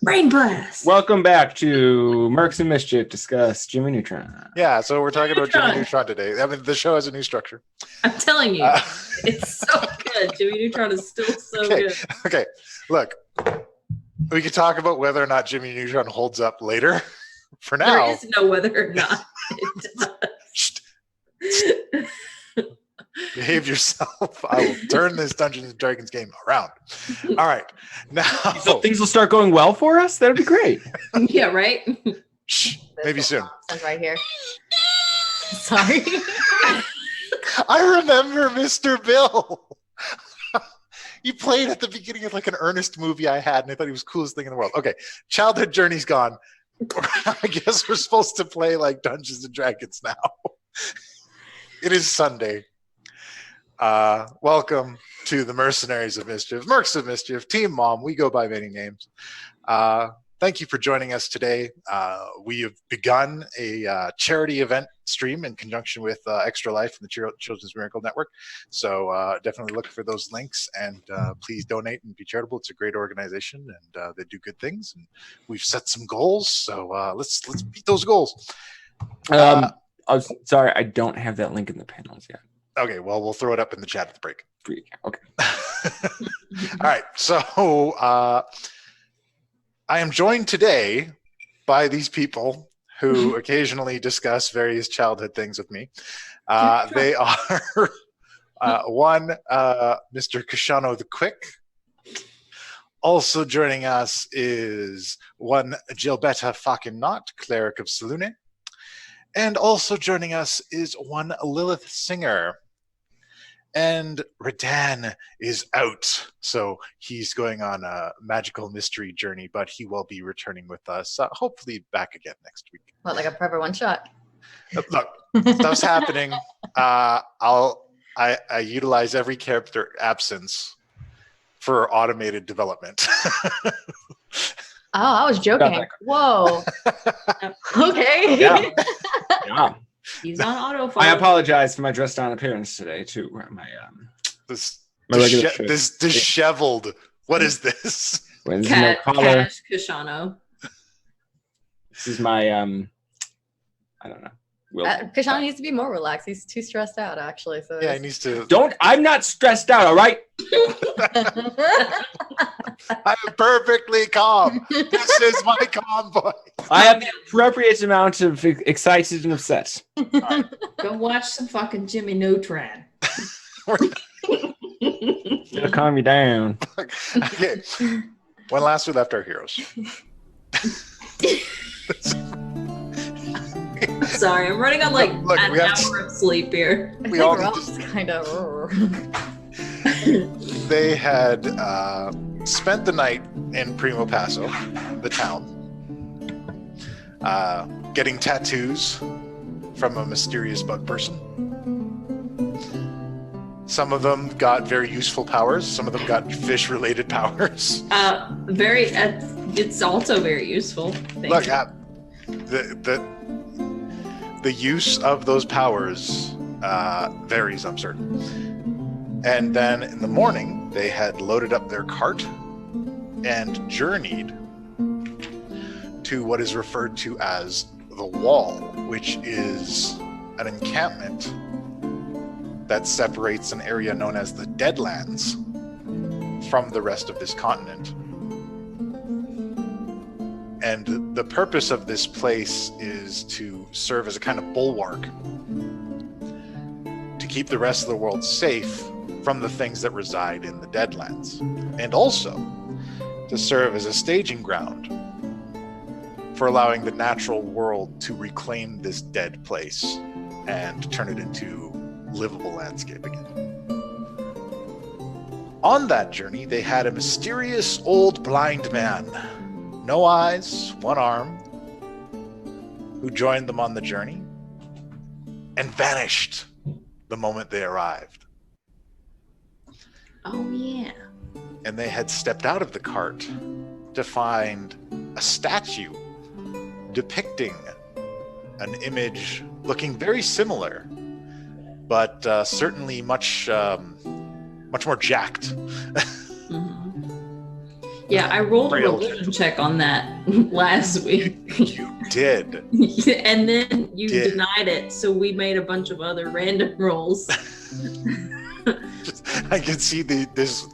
Brain blast. Welcome back to Mercs and Mischief discuss Jimmy Neutron. Yeah, so we're talking about Jimmy Neutron. Neutron today. I mean, the show has a new structure. I'm telling you, it's so good. Jimmy Neutron is still so good. Okay, look, we can talk about whether or not Jimmy Neutron holds up later. For now, There is no whether or not it does. behave yourself. I will turn this Dungeons and Dragons game around. All right, now So things will start going well for us? That'd be great. Yeah, right? maybe soon. Says right here. Sorry. I remember Mr. Bill. He played at the beginning of like an Ernest movie I had, and I thought he was the coolest thing in the world. Okay, childhood journey's gone. I guess we're supposed to play like Dungeons and Dragons now. It is Sunday. Welcome to the Mercenaries of Mischief, Mercs of Mischief, Team Mom. We go by many names. Thank you for joining us today. We have begun a charity event stream in conjunction with Extra Life and the Children's Miracle Network. So definitely look for those links and please donate and be charitable. It's a great organization and they do good things. And we've set some goals, so let's beat those goals. I'm sorry, I don't have that link in the panels yet. Okay, well, we'll throw it up in the chat at the break. Okay. All right, so I am joined today by these people who occasionally discuss various childhood things with me. They are one, Mr. Kashano the Quick. Also joining us is one Gilbetta fucking Not, Cleric of Salune. And also joining us is one Lilith Singer. And Radan is out, so he's going on a magical mystery journey, but he will be returning with us, hopefully back again next week. What, like a proper one shot? Look, stuff's happening. I utilize every character absence for automated development. Oh, I was joking. Whoa. Okay. Yeah. Yeah. He's on autofollow. I apologize for my dressed down appearance today too. This My regular shirt. disheveled. What is this? When there's no collar. Cash Kashano. This is my I don't know. Kashana needs to be more relaxed. He's too stressed out, actually. So Yeah, he needs to. I'm not stressed out, all right? I'm perfectly calm. This is my calm voice. I have the appropriate amount of excited and upset. Go watch some fucking Jimmy Neutron. It'll calm you down. Okay. When last we left our heroes. Sorry, I'm running on like Look, an hour of sleep here. I We think all we're need all to- just kind of. They had spent the night in Primo Paso, the town, getting tattoos from a mysterious bug person. Some of them got very useful powers. Some of them got fish-related powers. It's also very useful. Look, the use of those powers varies, I'm certain. And then in the morning, they had loaded up their cart and journeyed to what is referred to as the Wall, which is an encampment that separates an area known as the Deadlands from the rest of this continent. And the purpose of this place is to serve as a kind of bulwark to keep the rest of the world safe from the things that reside in the Deadlands, and also to serve as a staging ground for allowing the natural world to reclaim this dead place and turn it into livable landscape again. On that journey, they had a mysterious old blind man, no eyes, one arm, who joined them on the journey and vanished the moment they arrived. Oh yeah. And they had stepped out of the cart to find a statue depicting an image looking very similar, but certainly much more jacked. Mm-hmm. Yeah, I rolled a Real religion check on that last week. You did. And then you Did. denied it, so we made a bunch of other random rolls. I can see this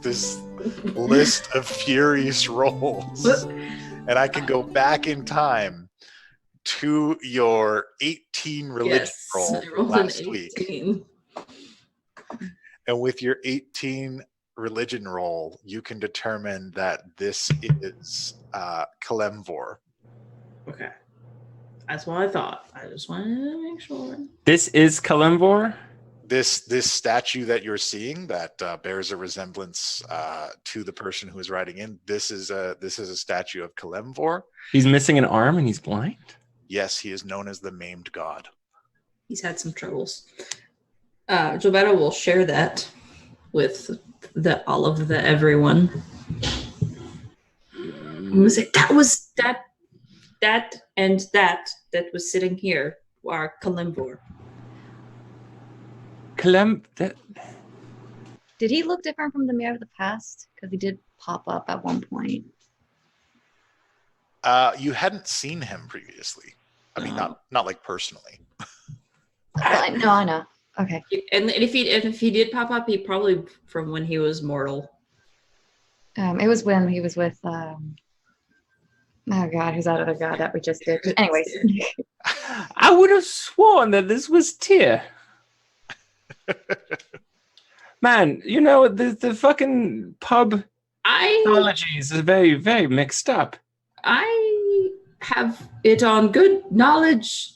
list of furious rolls, and I can go back in time to your 18 religion Yes, roll I rolled last an week. 18. And with your 18 religion roll, you can determine that this is Kalemvor. Okay. That's what I thought. I just wanted to make sure. This is Kalimvor? This statue that you're seeing that bears a resemblance to the person who is riding in. This is a statue of Kalemvor. He's missing an arm and he's blind? Yes, he is known as the maimed god. He's had some troubles. Gilberto will share that with all of the everyone. Was it that was that was sitting here are Kalimvor. Did he look different from the Mirror of the Past? Because he did pop up at one point. You hadn't seen him previously. I mean, not like personally. No, I know. Okay. And if he did pop up, he probably from when he was mortal. It was when he was with oh god, who's that other god that we just did? Anyways. I would have sworn that this was Tyr. Man, you know, the fucking pub mythologies are very, very mixed up. I have it on good knowledge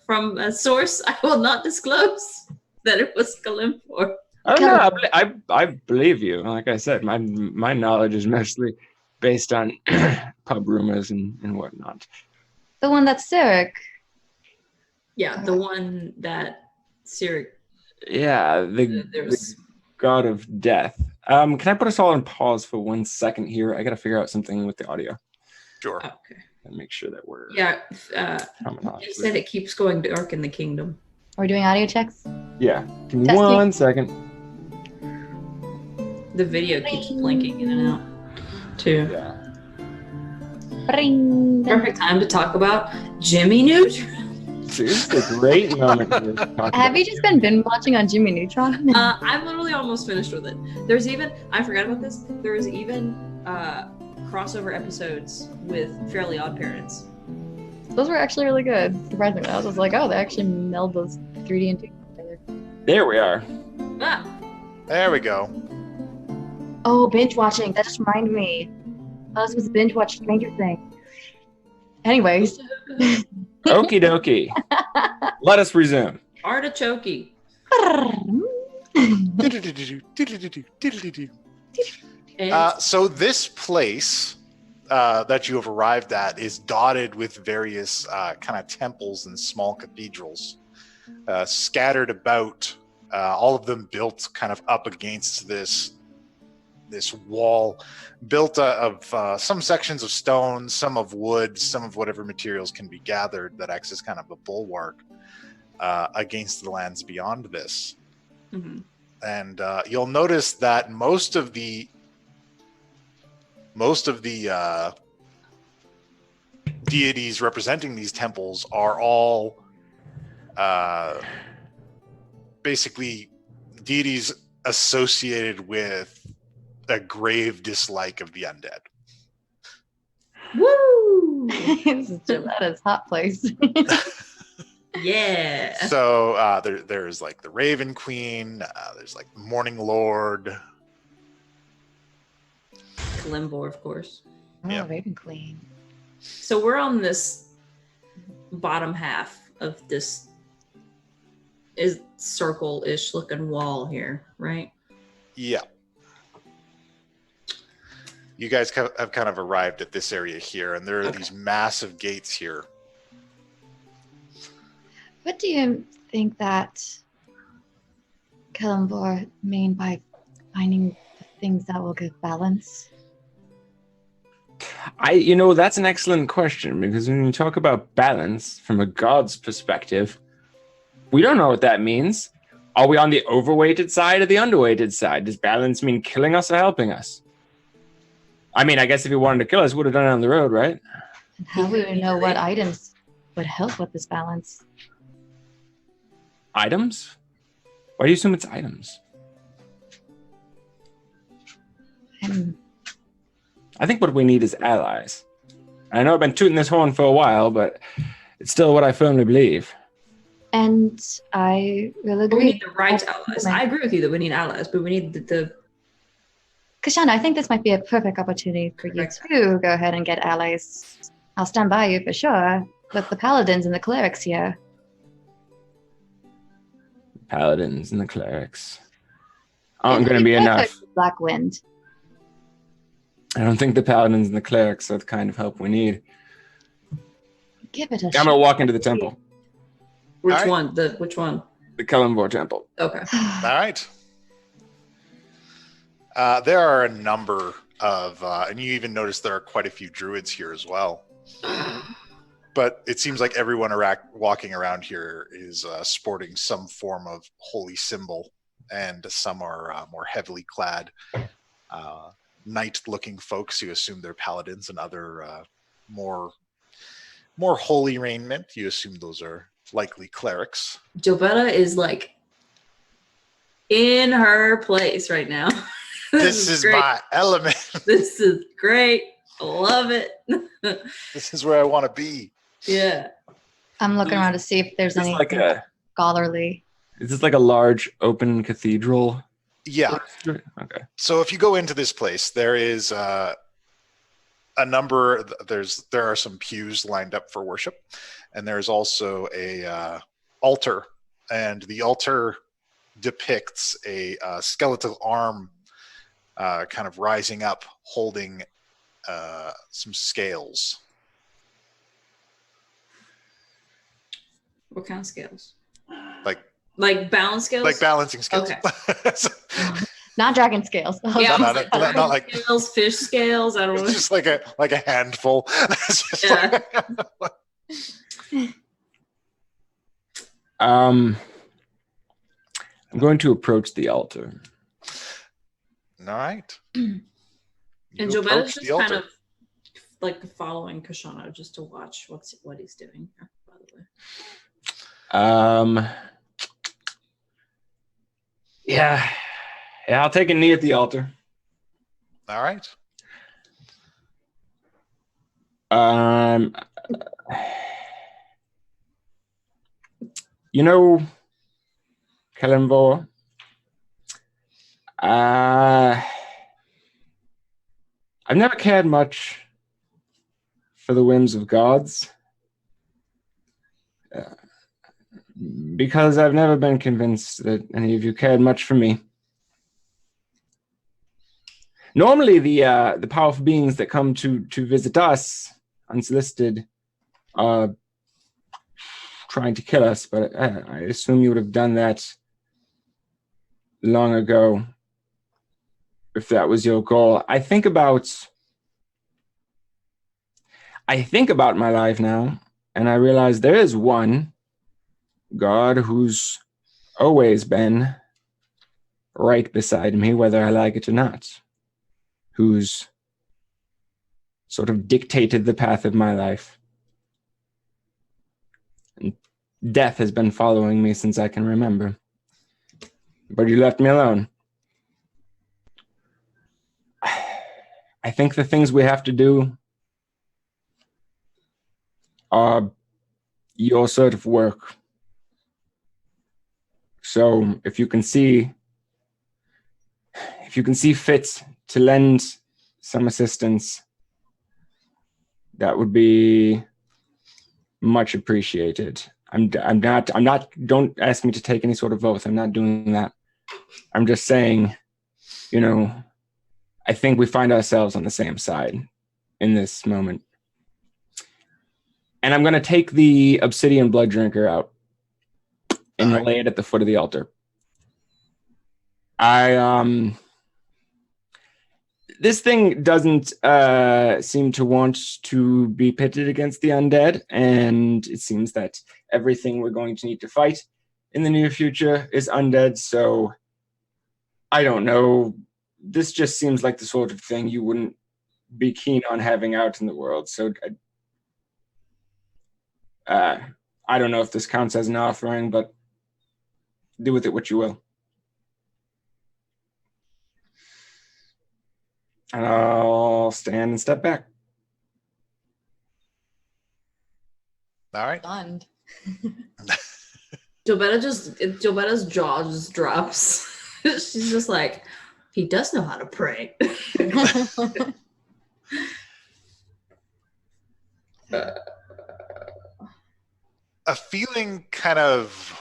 from a source I will not disclose that it was Kalimvor. Oh no, I believe you. Like I said, my knowledge is mostly based on pub rumors and whatnot. The one that's Sirik. Yeah, the one that Sirik. Yeah, the god of death. Can I put us all on pause for 1 second here? I got to figure out something with the audio. Sure. Okay. And make sure that we're It said it keeps going dark in the kingdom. Are we doing audio checks? Yeah. Give me Testing. 1 second. The video keeps blinking in and out too. Yeah. Bring. Perfect time to talk about Jimmy Neutron. This is a great moment. To talk Have about you just been binge watching on Jimmy Neutron? I'm literally almost finished with it. There's even, I forgot about this, there is even crossover episodes with Fairly Odd Parents. Those were actually really good. Surprisingly, I was like, oh, they actually meld those 3D and 2D together. There we are. Ah, There we go. Oh, binge watching. That just reminded me. I was supposed to binge watch Stranger Things. Anyways. Okie dokie. Let us resume. Artichoke. So this place that you have arrived at is dotted with various kind of temples and small cathedrals scattered about, all of them built kind of up against this wall, built of some sections of stone, some of wood, some of whatever materials can be gathered that acts as kind of a bulwark against the lands beyond this. Mm-hmm. And you'll notice that most of the deities representing these temples are all basically deities associated with a grave dislike of the undead. Woo! This is Gilletta's hot place. Yeah. So there's like the Raven Queen, there's like the Morning Lord. Kalimvor, of course. Oh, Yeah. Raven Queen. So we're on this bottom half of this is circle-ish looking wall here, right? Yeah. You guys have kind of arrived at this area here, and there are these massive gates here. What do you think that Kalimvor mean by finding the things that will give balance? That's an excellent question, because when you talk about balance from a god's perspective, we don't know what that means. Are we on the overweighted side or the underweighted side? Does balance mean killing us or helping us? I mean, I guess if he wanted to kill us, would have done it on the road, right? And how will we know what items would help with this balance? Items? Why do you assume it's items? I think what we need is allies. I know I've been tooting this horn for a while, but it's still what I firmly believe. And I will But agree. we need the right allies. I agree with you that we need allies, but we need the Kashana, I think this might be a perfect opportunity for you Correct. to go ahead and get allies. I'll stand by you for sure, with the paladins and the clerics here. Paladins and the clerics aren't And going to be the enough. Black Wind. I don't think the paladins and the clerics are the kind of help we need. Give it a I'm going to walk into the temple, which Alright. one? Which one? the Kellenvor temple. Okay. All right. There are a number of, and you even notice there are quite a few druids here as well. But it seems like everyone walking around here is sporting some form of holy symbol, and some are more heavily clad knight-looking folks who assume they're paladins, and other more holy raiment. You assume those are likely clerics. Jobetta is like in her place right now. This is great. my element. This is great. I love it. This is where I want to be. Yeah. I'm looking around to see if there's Is this anything scholarly. is this like a large open cathedral? Yeah. Okay. So if you go into this place, there is a number. There are some pews lined up for worship, and there's also a altar, and the altar depicts a skeletal arm kind of rising up, holding some scales. What kind of scales? Like balance scales? like balancing scales. Okay. Not dragon scales. Yeah, Not like scales, fish scales. I don't know. it's just like a handful. It's just Yeah. I'm going to approach the altar. All right. And You Jobetta's approach just the altar. kind of like following Kashana just to watch what he's doing. By the way. Yeah, I'll take a knee at the altar. All right. You know, Kellenvor, I've never cared much for the whims of gods, because I've never been convinced that any of you cared much for me. Normally, the powerful beings that come to visit us unsolicited are trying to kill us, but I assume you would have done that long ago if that was your goal. I think about my life now, and I realize there is one God who's always been right beside me, whether I like it or not, who's sort of dictated the path of my life. And death has been following me since I can remember. But you left me alone. I think the things we have to do are your sort of work. So if you can see fit to lend some assistance, that would be much appreciated. I'm not, don't ask me to take any sort of oath. I'm not doing that. I'm just saying, I think we find ourselves on the same side in this moment. And I'm going to take the obsidian blood drinker out and lay it at the foot of the altar. This thing doesn't seem to want to be pitted against the undead, and it seems that everything we're going to need to fight in the near future is undead, so I don't know. This just seems like the sort of thing you wouldn't be keen on having out in the world. So I don't know if this counts as an offering, but do with it what you will. And I'll stand and step back. All right. Stunned. Jobetta's jaw just drops. She's just like, he does know how to pray. A feeling kind of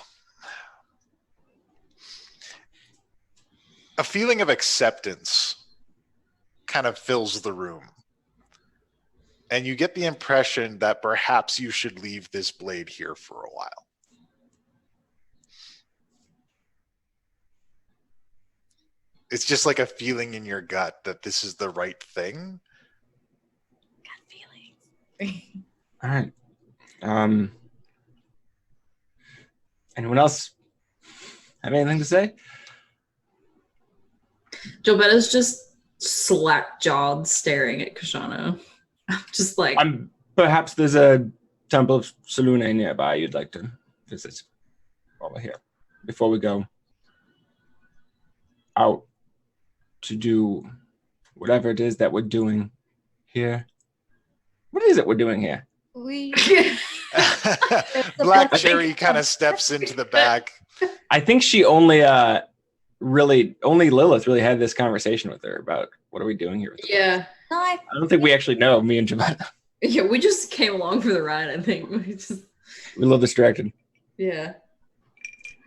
acceptance kind of fills the room. And you get the impression that perhaps you should leave this blade here for a while. It's just like a feeling in your gut that this is the right thing. Gut feelings. All right. Anyone else have anything to say? Jobetta's just slack-jawed staring at Kashano. Just like... Perhaps there's a Temple of Selune nearby you'd like to visit while we're here. Before we go out to do whatever it is that we're doing here. What is it we're doing here? We Black Cherry kind of steps into the back. I think she only Lilith really had this conversation with her about what are we doing here. Yeah. No, I don't think we actually know, me and Jabata. Yeah, we just came along for the ride, I think. We're a little distracted. Yeah.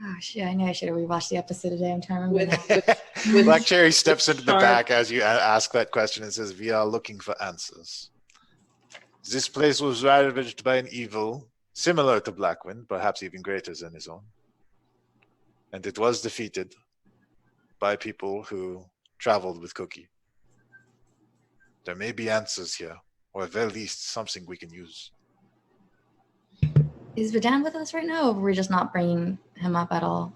Oh shit! I know I should have rewatched the episode today. I'm trying to remember now. Black Cherry steps into the back as you ask that question and says, "We are looking for answers. This place was ravaged by an evil similar to Blackwind, perhaps even greater than his own. And it was defeated by people who traveled with Cookie. There may be answers here, or at very least something we can use." Is Radan with us right now, or we're just not bringing him up at all?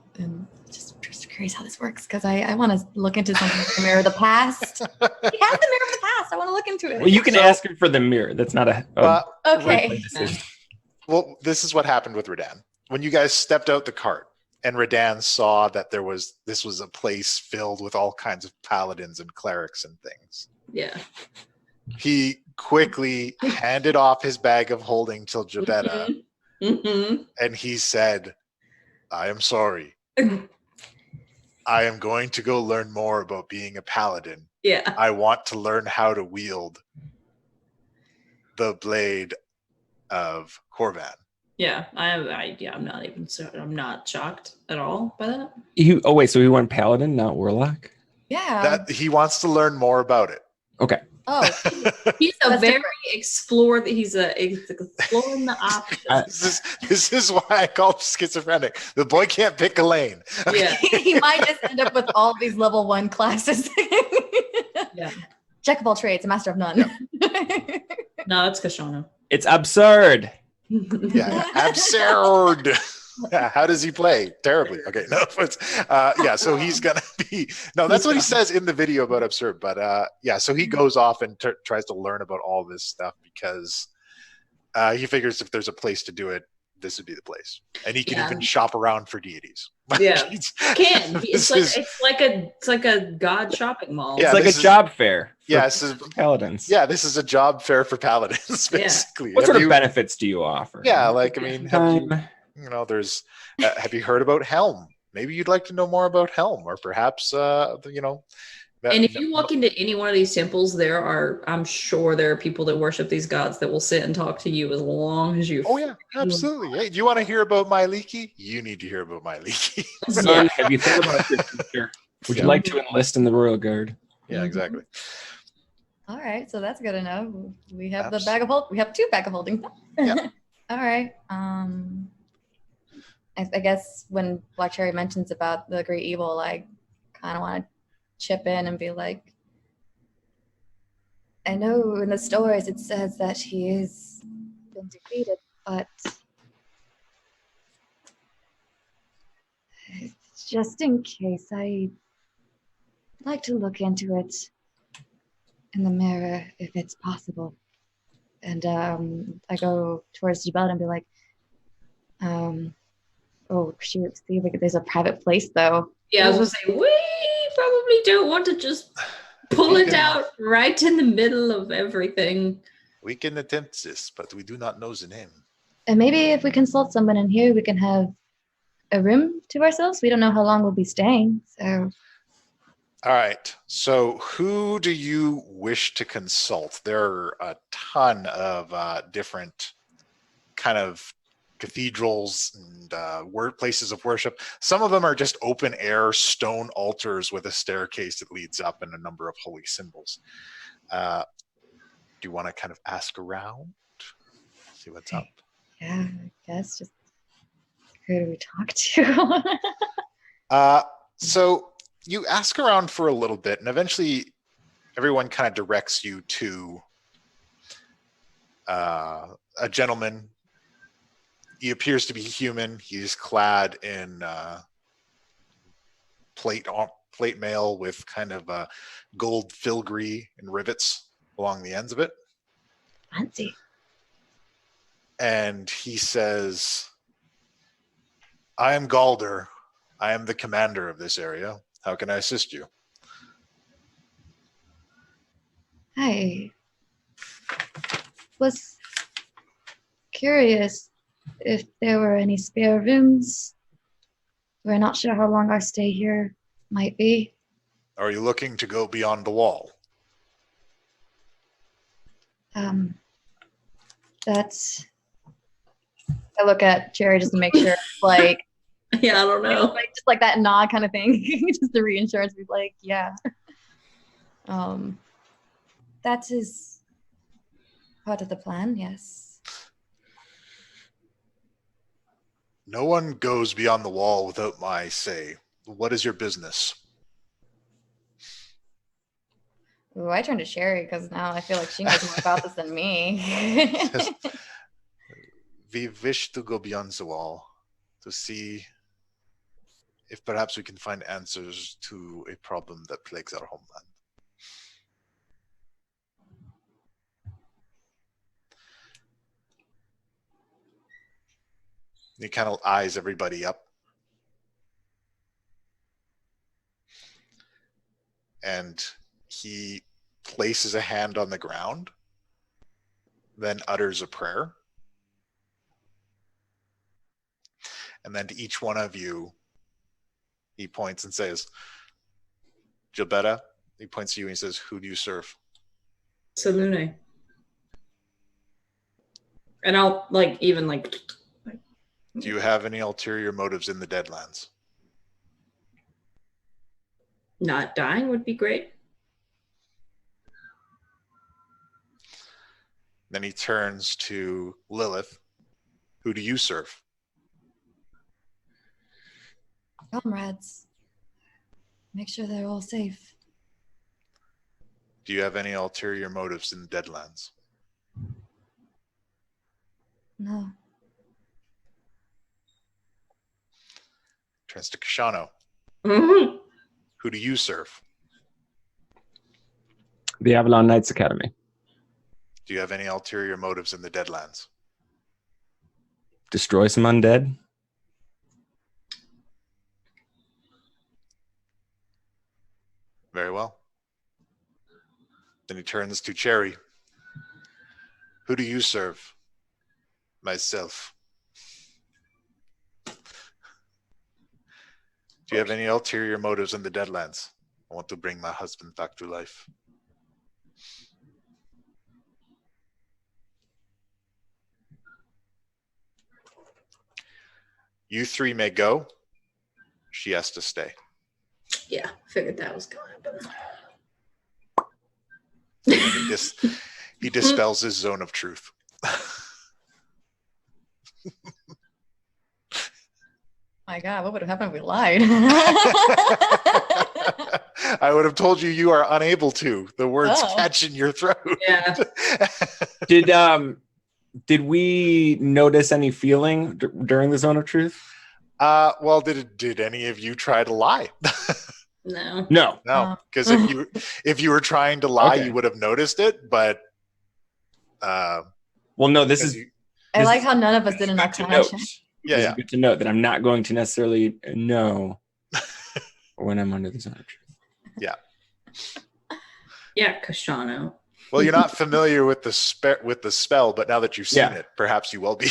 Just curious how this works, because I want to look into something like the Mirror of the Past. He has the Mirror of the Past. I want to look into it. Well, you can ask him for the mirror. That's not a okay. Well, this is what happened with Radan. When you guys stepped out the cart and Radan saw that this was a place filled with all kinds of paladins and clerics and things. Yeah. He quickly handed off his bag of holding to Jabetta, and he said, "I am sorry. I am going to go learn more about being a paladin. Yeah. I want to learn how to wield the blade of Corvan." Yeah. I'm not shocked at all by that. So he went paladin, not warlock? Yeah. That he wants to learn more about it. Okay. Oh, He's a That's very different. explorer. He's exploring the options. This is why I call him schizophrenic. The boy can't pick a lane. Yeah. he might just end up with all these level 1 classes. Yeah. Jack of all trades, a master of none. No, it's Kashano. It's absurd. Yeah, absurd. Yeah, how does he play? Terribly. Okay, no, but so he's gonna be. No, that's what he says in the video about absurd. But so he goes off and tries to learn about all this stuff because he figures if there's a place to do it, this would be the place, and he can even shop around for deities. Yeah, it's like a god shopping mall. It's like a job fair. For paladins. Yeah, this is a job fair for paladins, basically. What sort of benefits do you offer? Yeah, like I mean, there's. Have you heard about Helm? Maybe you'd like to know more about Helm, or perhaps And if you walk into any one of these temples, I'm sure there are people that worship these gods that will sit and talk to you as long as you. Oh yeah, absolutely. Hey, do you want to hear about my leaky? You need to hear about my leaky. Son, have you thought about your future? Would you like to enlist in the Royal Guard? Yeah, exactly. All right, so that's good to know. We have the bag of hold. We have 2 bag of holding. Yeah. All right. I guess when Black Cherry mentions about the great evil, I kind of want to chip in and be like, I know in the stories it says that he is been defeated, but just in case, I'd like to look into it in the mirror if it's possible. And I go towards Jabal and be like, oh shoot, see, like, there's a private place though. Yeah, I was gonna say we probably don't want to just pull it out right in the middle of everything. We can attempt this, but we do not know the name. And maybe if we consult someone in here, we can have a room to ourselves. We don't know how long we'll be staying, so. All right. So who do you wish to consult? There are a ton of different kind of cathedrals and places of worship. Some of them are just open air stone altars with a staircase that leads up and a number of holy symbols. Do you want to kind of ask around? See what's up? Yeah, I guess just who do we talk to? So you ask around for a little bit, and eventually everyone kind of directs you to a gentleman. He appears to be human. He's clad in plate mail with kind of gold filigree and rivets along the ends of it. Fancy. And he says, I am Galder. I am the commander of this area. How can I assist you? I was curious if there were any spare rooms. We're not sure how long our stay here might be. Are you looking to go beyond the wall? That's. I look at Cherry just to make sure, like. Yeah, I don't know. Like just like that nod kind of thing, just the reassurance. Be like, yeah. That is part of the plan. Yes. No one goes beyond the wall without my say. What is your business? Ooh, I turn to Sherry because now I feel like she knows more about this than me. We wish to go beyond the wall to see if perhaps we can find answers to a problem that plagues our homeland. He kind of eyes everybody up. And he places a hand on the ground, then utters a prayer. And then to each one of you, he points and says, Gilberta, he points to you and he says, who do you serve? Salune. And I'll do you have any ulterior motives in the Deadlands? Not dying would be great. Then he turns to Lilith. Who do you serve? Comrades. Make sure they're all safe. Do you have any ulterior motives in the Deadlands? No. Turns to Kashano. Mm-hmm. Who do you serve? The Avalon Knights Academy. Do you have any ulterior motives in the Deadlands? Destroy some undead. Very well. Then he turns to Cherry. Who do you serve? Myself. Do you have any ulterior motives in the Deadlands? I want to bring my husband back to life. You three may go. She has to stay. Yeah, figured that was going to happen. He dispels his zone of truth. My God, what would have happened if we lied? I would have told you you are unable to. The words catch in your throat. Yeah. Did we notice any feeling during the zone of truth? Well, did any of you try to lie? No. No. No, because if you were trying to lie, Okay. you would have noticed it. But Well, no, this because is I This like is- how none of us did an good to arcana note. check. This is good to note that I'm not going to necessarily know when I'm under the zone of truth. Yeah, Kashano. well, you're not familiar with the spell, but now that you've seen Yeah. it, perhaps you will be.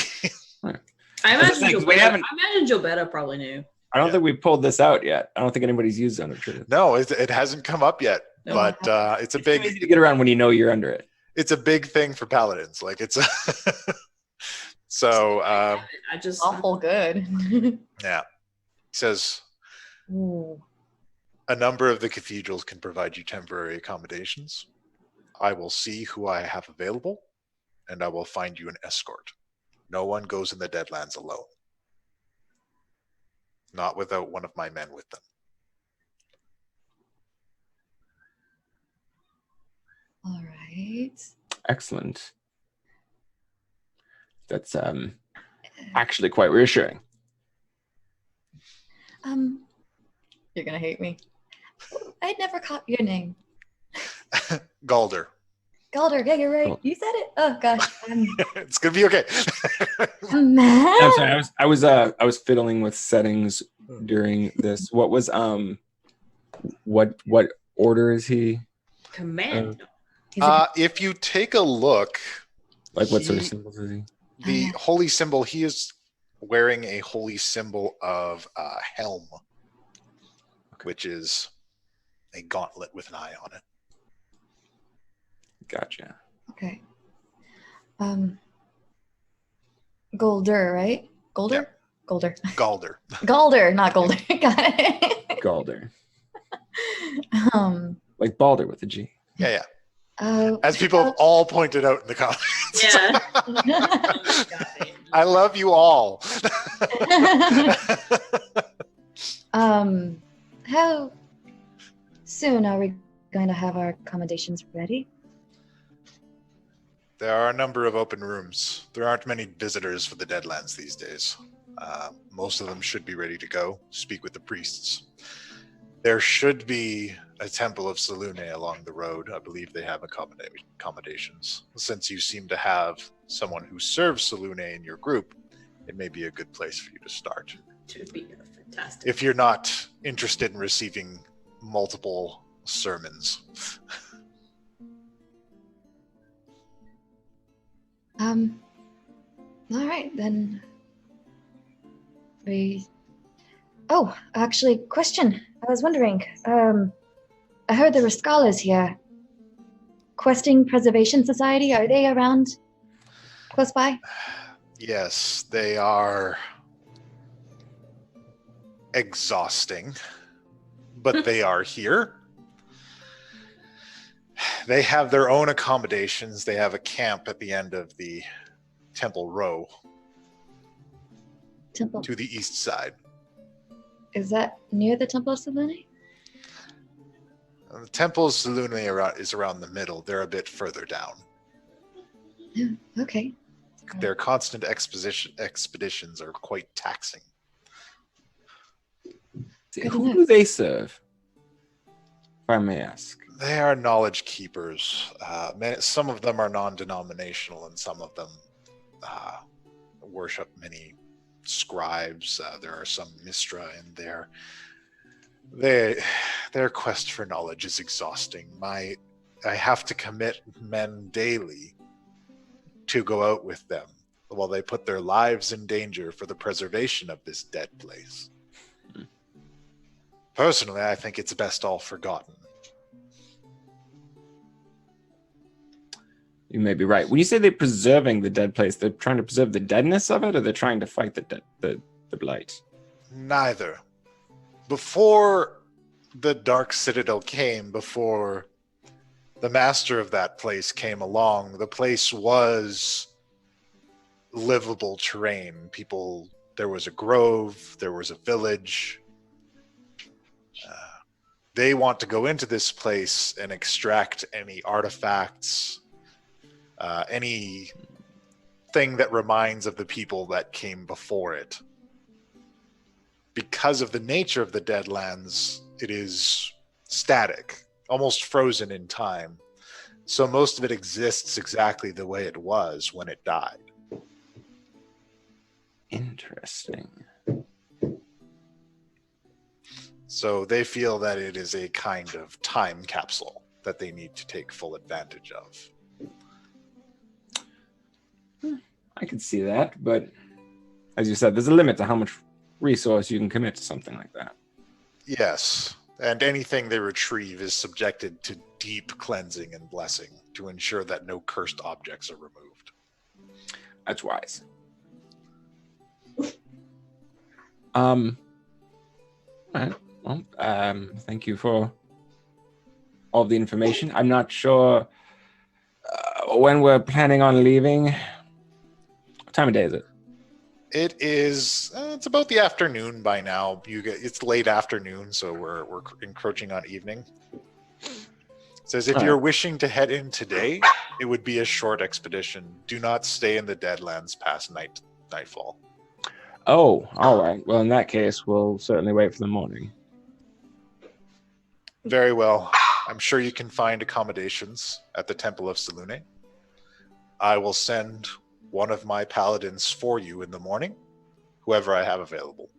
I imagine Because we Jobetta. haven't- I imagine Jobetta probably knew. I don't Yeah. think we pulled this out yet. I don't think anybody's used zone of truth. No, it hasn't come up yet, No. but it's a It's too big easy to get around when you know you're under it. it's a big thing for paladins. Like it's a so I just Awful good. yeah. It says Ooh. a number of the cathedrals can provide you temporary accommodations. I will see who I have available, and I will find you an escort. No one goes in the Deadlands alone. Not without one of my men with them. All right. Excellent. That's actually quite reassuring. You're gonna hate me. I'd never caught your name. Galder. Galder, yeah, you're right. Cool. You said it. Oh gosh, It's gonna be okay. I'm mad. I'm sorry. I was fiddling with settings during this. What was what order is he? command. He's a- If you take a look, Like what sort of He- symbols is he? the holy symbol, he is wearing a holy symbol of helm, which is a gauntlet with an eye on it. Gotcha. okay. Golder, right? Golder? Yeah. Golder. Galder. Galder, not Golder. Got it. Galder. um Like Balder with a G. Yeah. uh, As people have all pointed out in the comments. Yeah. I love you all. how soon are we going to have our accommodations ready? There are a number of open rooms. There aren't many visitors for the Deadlands these days. Most of them should be ready to go. Speak with the priests. There should be a temple of Selune along the road. I believe they have accommodations. Since you seem to have someone who serves Selune in your group, it may be a good place for you to start. It would be fantastic. If you're not interested in receiving multiple sermons. All right, then. Oh, actually, question. I was wondering, I heard there were scholars here. Questing Preservation Society, are they around close by? Yes, they are exhausting, but they are here. They have their own accommodations. They have a camp at the end of the Temple Row Temple. to the east side. Is that near the Temple of Selene? The Temple of Selune is around the middle. They're a bit further down. Okay. Their constant expeditions are quite taxing. Good Who enough. do they serve? If I may ask. They are knowledge keepers. Some of them are non-denominational, and some of them worship many scribes. There are some Mistra in there. Their quest for knowledge is exhausting. I have to commit men daily to go out with them while they put their lives in danger for the preservation of this dead place. Personally, I think it's best all forgotten. You may be right. When you say they're preserving the dead place, they're trying to preserve the deadness of it, or they're trying to fight the blight? Neither. Before the Dark Citadel came, before the master of that place came along, the place was livable terrain. There was a grove, there was a village. They want to go into this place and extract any artifacts, anything that reminds of the people that came before it. Because of the nature of the Deadlands, it is static, almost frozen in time. So most of it exists exactly the way it was when it died. Interesting. So they feel that it is a kind of time capsule that they need to take full advantage of. I could see that, but as you said, there's a limit to how much resource you can commit to something like that. Yes, and anything they retrieve is subjected to deep cleansing and blessing to ensure that no cursed objects are removed. That's wise. All right. Well, thank you for all the information. I'm not sure when we're planning on leaving. What time of day is it? It is. It's about the afternoon by now. It's late afternoon, so we're encroaching on evening. It says if you're wishing to head in today, it would be a short expedition. Do not stay in the Deadlands past nightfall. Oh, all right. Well, in that case, we'll certainly wait for the morning. Very well. I'm sure you can find accommodations at the Temple of Selune. I will send one of my paladins for you in the morning, whoever I have available.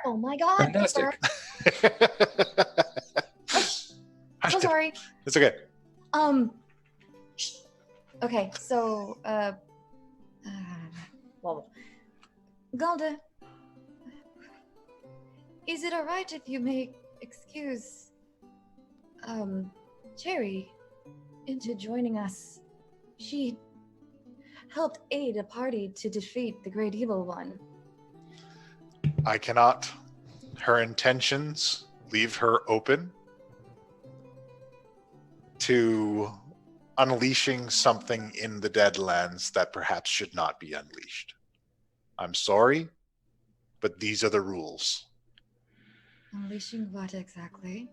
Oh my god. Fantastic. So sorry. It's okay. Okay, so well, Galda, is it alright if you may excuse Cherry into joining us? She helped aid a party to defeat the Great Evil One. I cannot. Her intentions leave her open to unleashing something in the Deadlands that perhaps should not be unleashed. I'm sorry, but these are the rules. Unleashing what exactly?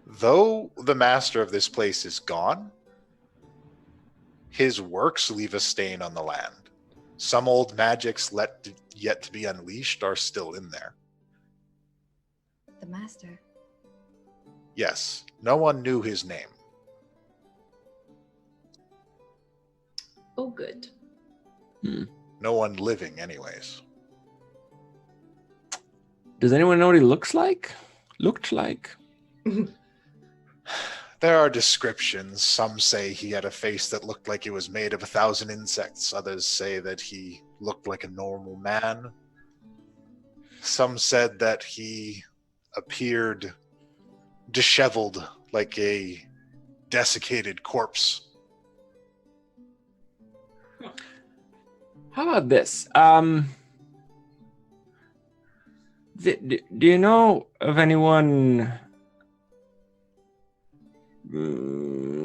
Though the master of this place is gone, his works leave a stain on the land. Some old magics yet to be unleashed are still in there. The master? Yes, no one knew his name. Oh, good. No one living, anyways. Does anyone know what he looks like? Looked like? There are descriptions. Some say he had a face that looked like it was made of 1,000 insects. Others say that he looked like a normal man. Some said that he appeared disheveled like a desiccated corpse. How about this? Do you know of anyone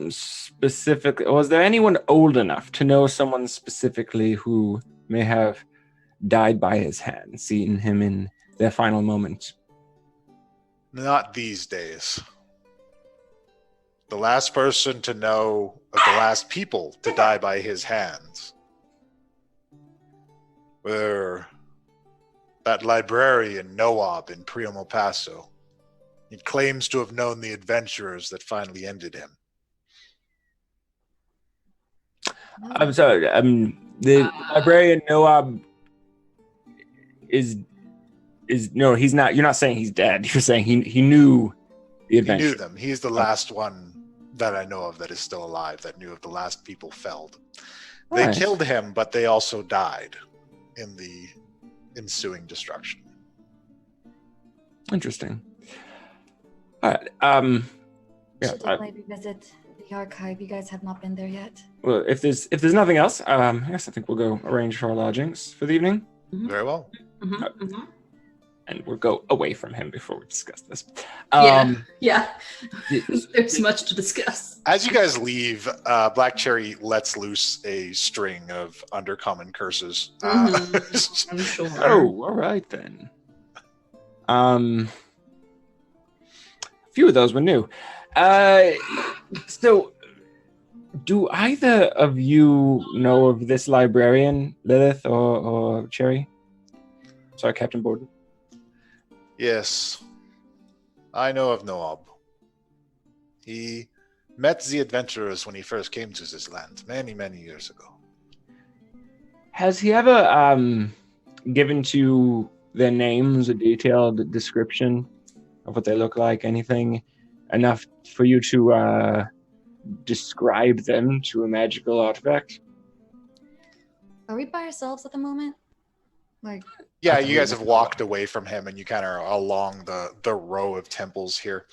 specifically, or is there anyone old enough to know someone specifically who may have died by his hand, seen him in their final moment? Not these days. The last person to know of the last people to die by his hands were that librarian Noab in Primo Paso. He claims to have known the adventurers that finally ended him. I'm sorry. The librarian Noab is no. He's not. You're not saying he's dead. You're saying he knew the adventure. He knew them. He's the last one that I know of that is still alive, that knew of the last people felled. They Right. killed him, but they also died in the ensuing destruction. Interesting. All right. Yeah. Should definitely revisit the archive. You guys have not been there yet. Well, if there's nothing else, yes, I think we'll go arrange for our lodgings for the evening, Very well. and we'll go away from him before we discuss this. Yeah. There's much to discuss. As you guys leave, Black Cherry lets loose a string of undercommon curses. I'm sure. Oh, all right then. A few of those were new. So, do either of you know of this librarian, Lilith or Cherry? Sorry, Captain Borden. Yes, I know of Noab. He met the adventurers when he first came to this land many, many years ago. Has he ever given to their names a detailed description of what they look like? Anything enough for you to describe them to a magical artifact? Are we by ourselves at the moment? Like, Yeah, That's you guys have weird. walked away from him and you kind of are along the row of temples here.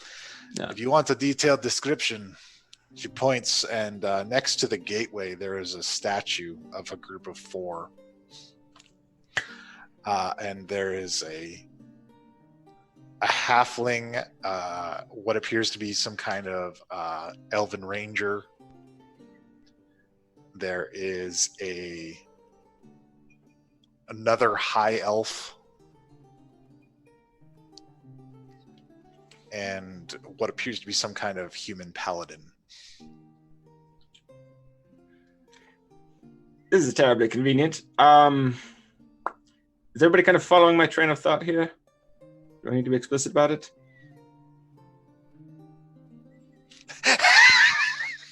Yeah. If you want a detailed description, she points, and next to the gateway, there is a statue of a group of 4. And there is a halfling, what appears to be some kind of elven ranger. There is another high elf, and what appears to be some kind of human paladin. This is terribly convenient. Is everybody kind of following my train of thought here? Do I need to be explicit about it?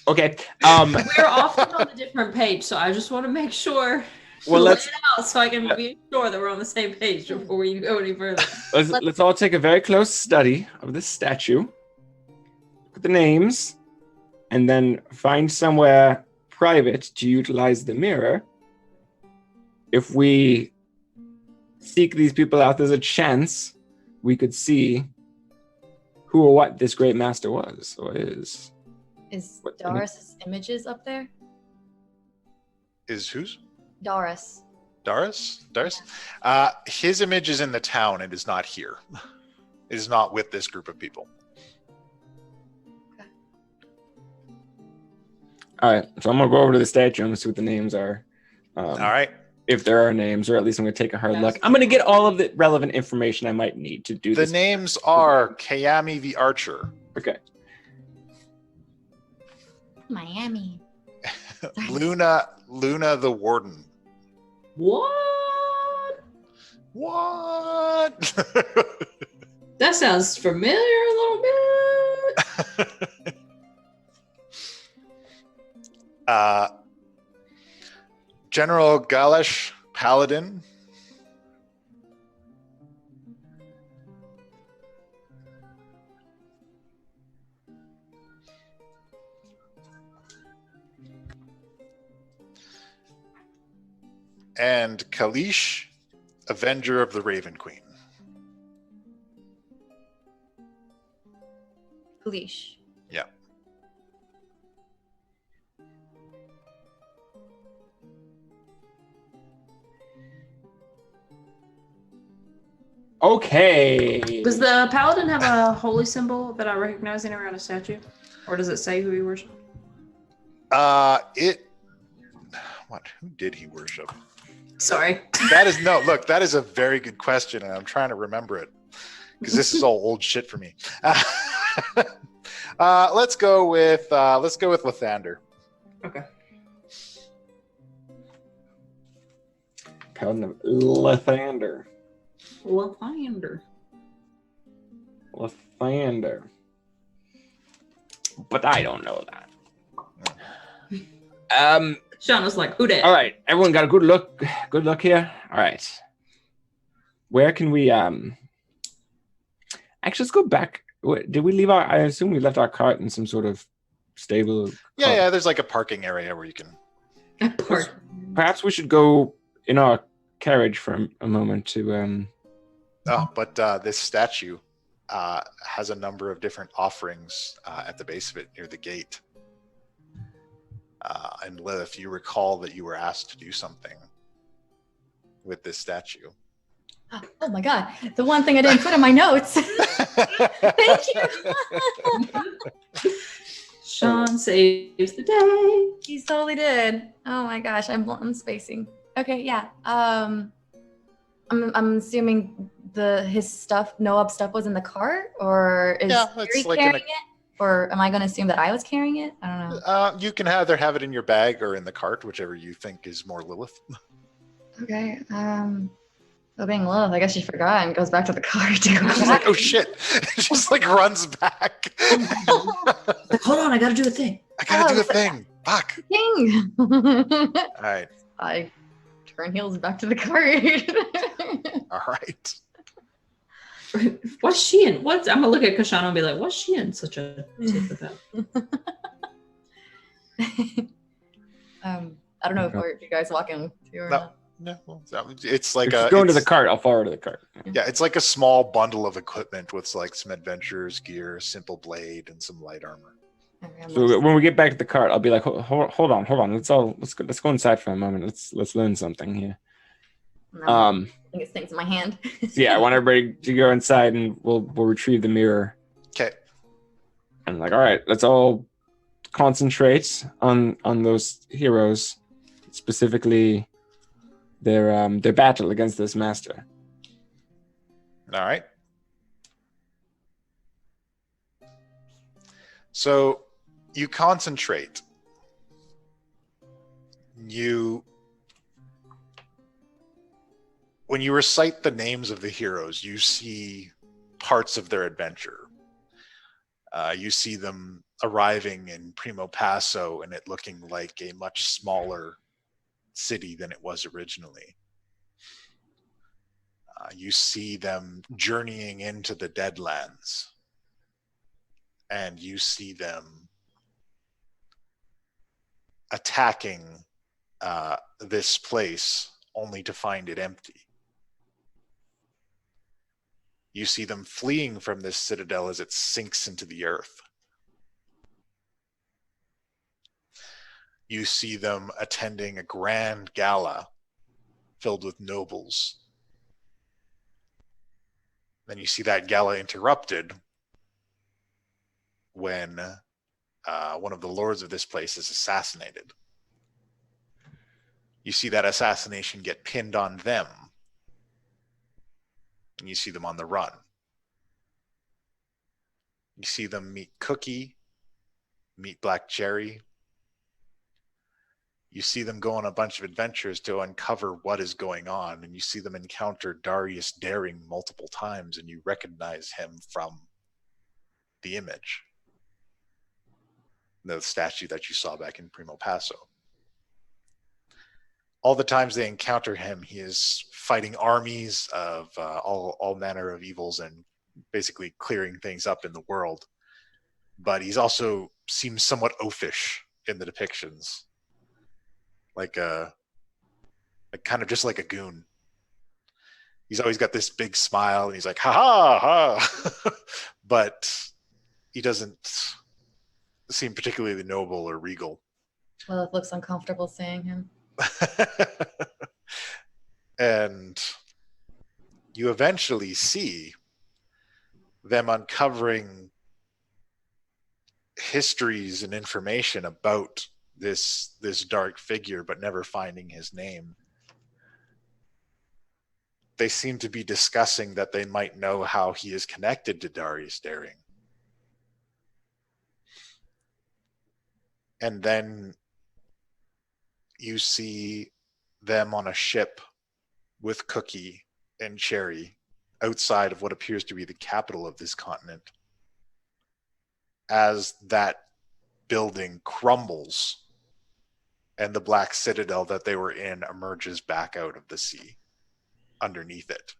Okay. We're often on a different page, so I just want to make sure. Well, lay let's it out so I can be sure that we're on the same page before we go any further. let's all take a very close study of this statue. Look at the names, and then find somewhere private to utilize the mirror. If we seek these people out, there's a chance we could see who or what this great master was or is. is What- Doris's images up there? Is whose? Doris. Darius? His image is in the town. It is not here. It is not with this group of people. All right, so I'm gonna go over to the statue and see what the names are. All right. If there are names, or at least I'm gonna take a hard look. I'm gonna get all of the relevant information I might need to do The this. names are Kayami the Archer, Okay. Miami. Luna the Warden. What? What? That sounds familiar a little bit. General Galesh Paladin. And Kalish, Avenger of the Raven Queen. Leash. Yeah. Okay. Does the paladin have a holy symbol that I recognize anywhere on a statue? Or does it say who he worships? Who did he worship? Sorry. That is a very good question, and I'm trying to remember it because this is all old shit for me. Let's go with Lathander. Okay. Paladin of Lathander. Lathander. But I don't know that. Sean was like, who dat? All right, everyone got a good look here. All right. Where can we actually, let's go back. Did we leave I assume we left our cart in some sort of stable. Yeah, there's like a parking area where you can. Perhaps we should go in our carriage for a moment to But this statue has a number of different offerings at the base of it near the gate. And Lilith, you recall that you were asked to do something with this statue. Oh my god, the one thing I didn't put in my notes. Thank you. Sean saves the day. He totally did. Oh my gosh, I'm spacing. Okay, yeah. I'm assuming his stuff, Noab's stuff, was in the cart, or is it's Yuri like carrying it? Or am I going to assume that I was carrying it? I don't know. You can either have it in your bag or in the cart, whichever you think is more Lilith. Okay. Oh, being Lilith, I guess she forgot and goes back to the car to go She's back. like, oh shit. She's like runs back. Like, hold on, I gotta do a thing. I gotta do a Oh, thing. Fuck. Ding! All right. I turn heels back to the car. All right. What's she in? I'm gonna look at Kashana and be like, what's she in such a tip about? I don't know if you guys walking with you or No. not. No, it's like If she's a going to the it's- cart, I'll follow her to the cart. Yeah, it's like a small bundle of equipment with like some adventurers gear, a simple blade, and some light armor. Okay, I'm So when we get back to the cart, I'll be like, hold on. Let's go inside for a moment. Let's learn something here. I think it's things in my hand. So yeah, I want everybody to go inside and we'll retrieve the mirror. Okay. And like, all right, let's all concentrate on those heroes, specifically their battle against this master. All right. So you concentrate. When you recite the names of the heroes, you see parts of their adventure. You see them arriving in Primo Passo and it looking like a much smaller city than it was originally. You see them journeying into the Deadlands, and you see them attacking this place only to find it empty. You see them fleeing from this citadel as it sinks into the earth. You see them attending a grand gala filled with nobles. Then you see that gala interrupted when one of the lords of this place is assassinated. You see that assassination get pinned on them, and you see them on the run. You see them meet Cookie, meet Black Jerry. You see them go on a bunch of adventures to uncover what is going on, and you see them encounter Darius Daring multiple times, and you recognize him from the image, the statue that you saw back in Primo Passo. All the times they encounter him, he is fighting armies of all manner of evils and basically clearing things up in the world. But he's also seems somewhat oafish in the depictions. Like kind of just like a goon. He's always got this big smile and he's like, ha ha ha. But he doesn't seem particularly noble or regal. Well, it looks uncomfortable seeing him. And you eventually see them uncovering histories and information about this dark figure, but never finding his name. They seem to be discussing that they might know how he is connected to Darius Daring. And then you see them on a ship with Cookie and Cherry outside of what appears to be the capital of this continent. As that building crumbles and the black citadel that they were in emerges back out of the sea underneath it.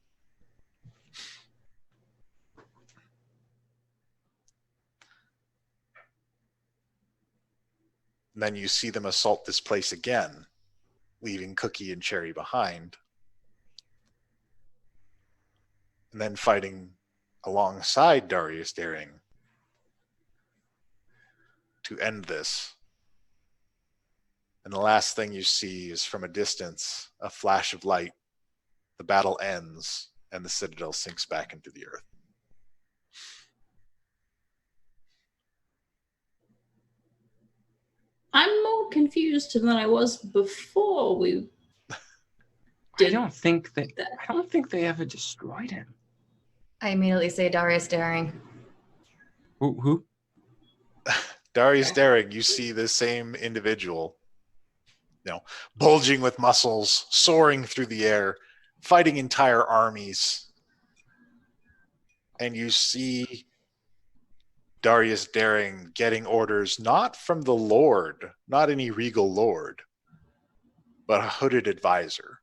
And then you see them assault this place again, leaving Cookie and Cherry behind. And then fighting alongside Darius Daring to end this. And the last thing you see is from a distance, a flash of light. The battle ends and the citadel sinks back into the earth. I'm more confused than I was before we I did. don't think they ever destroyed him. I immediately say Darius Daring. Who? Darius Daring, you see the same individual, bulging with muscles, soaring through the air, fighting entire armies. And you see Darius Daring getting orders not from the Lord, not any regal lord, but a hooded advisor.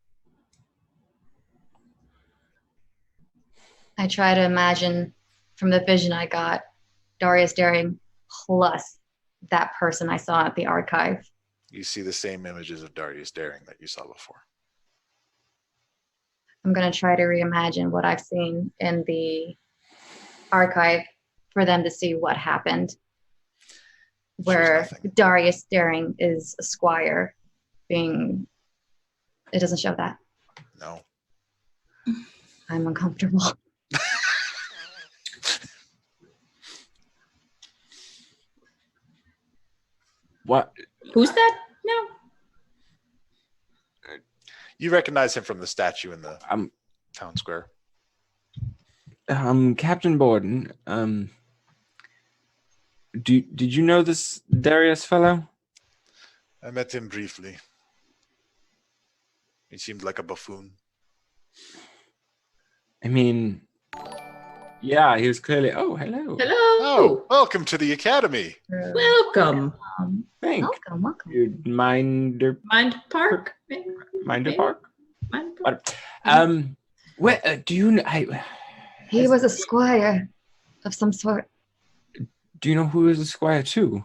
I try to imagine from the vision I got, Darius Daring plus that person I saw at the archive. You see the same images of Darius Daring that you saw before. I'm going to try to reimagine what I've seen in the archive for them to see what happened. Where Darius Daring is a squire being... It doesn't show that. No. I'm uncomfortable. What? Who's that now? You recognize him from the statue in the town square. Captain Borden. Did you know this Darius fellow? I met him briefly. He seemed like a buffoon. I mean, yeah, he was clearly. Oh, hello. Hello. Oh, welcome to the academy. Welcome. Thank Welcome. you. Minder Park. Park. What? Where do you know? He was a squire of some sort. Do you know who is a squire too?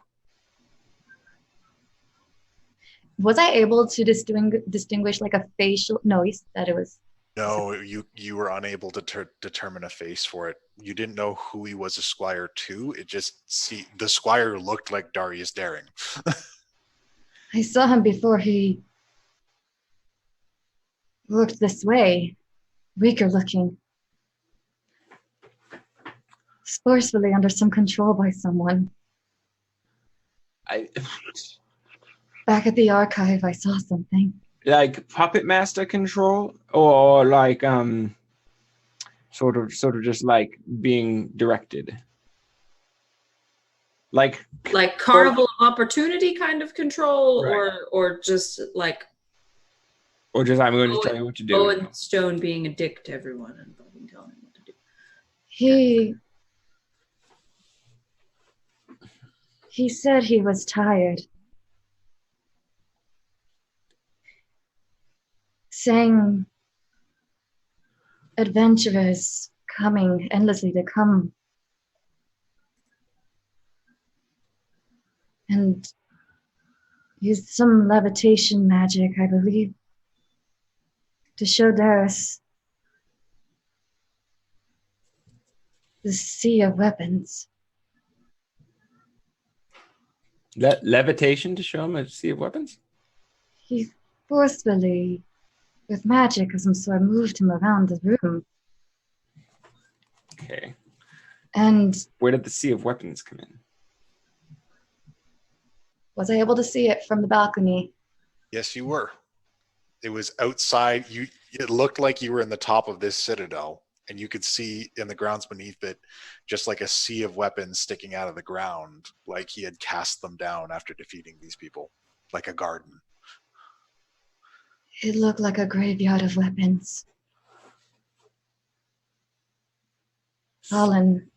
Was I able to distinguish like a facial? No, he said it was. No, you were unable to determine a face for it. You didn't know who he was a squire to. It just the squire looked like Darius Daring. I saw him before he looked this way, weaker looking. Forcefully under some control by someone. Back at the archive, I saw something. Like puppet master control, or like sort of just like being directed, like Carnival of Opportunity kind of control, right. or just like, or just I'm going to tell you what to do. Owen Stone being a dick to everyone and fucking telling him what to do. He said he was tired. Saying adventurers coming endlessly to come and used some levitation magic, I believe, to show Darius the sea of weapons. Levitation to show him a sea of weapons? He forcefully, with magic of some sort, moved him around the room. Okay. And where did the sea of weapons come in? Was I able to see it from the balcony? Yes, you were. It was outside. It looked like you were in the top of this citadel, and you could see in the grounds beneath it just like a sea of weapons sticking out of the ground, like he had cast them down after defeating these people, like a garden. It looked like a graveyard of weapons. Fallen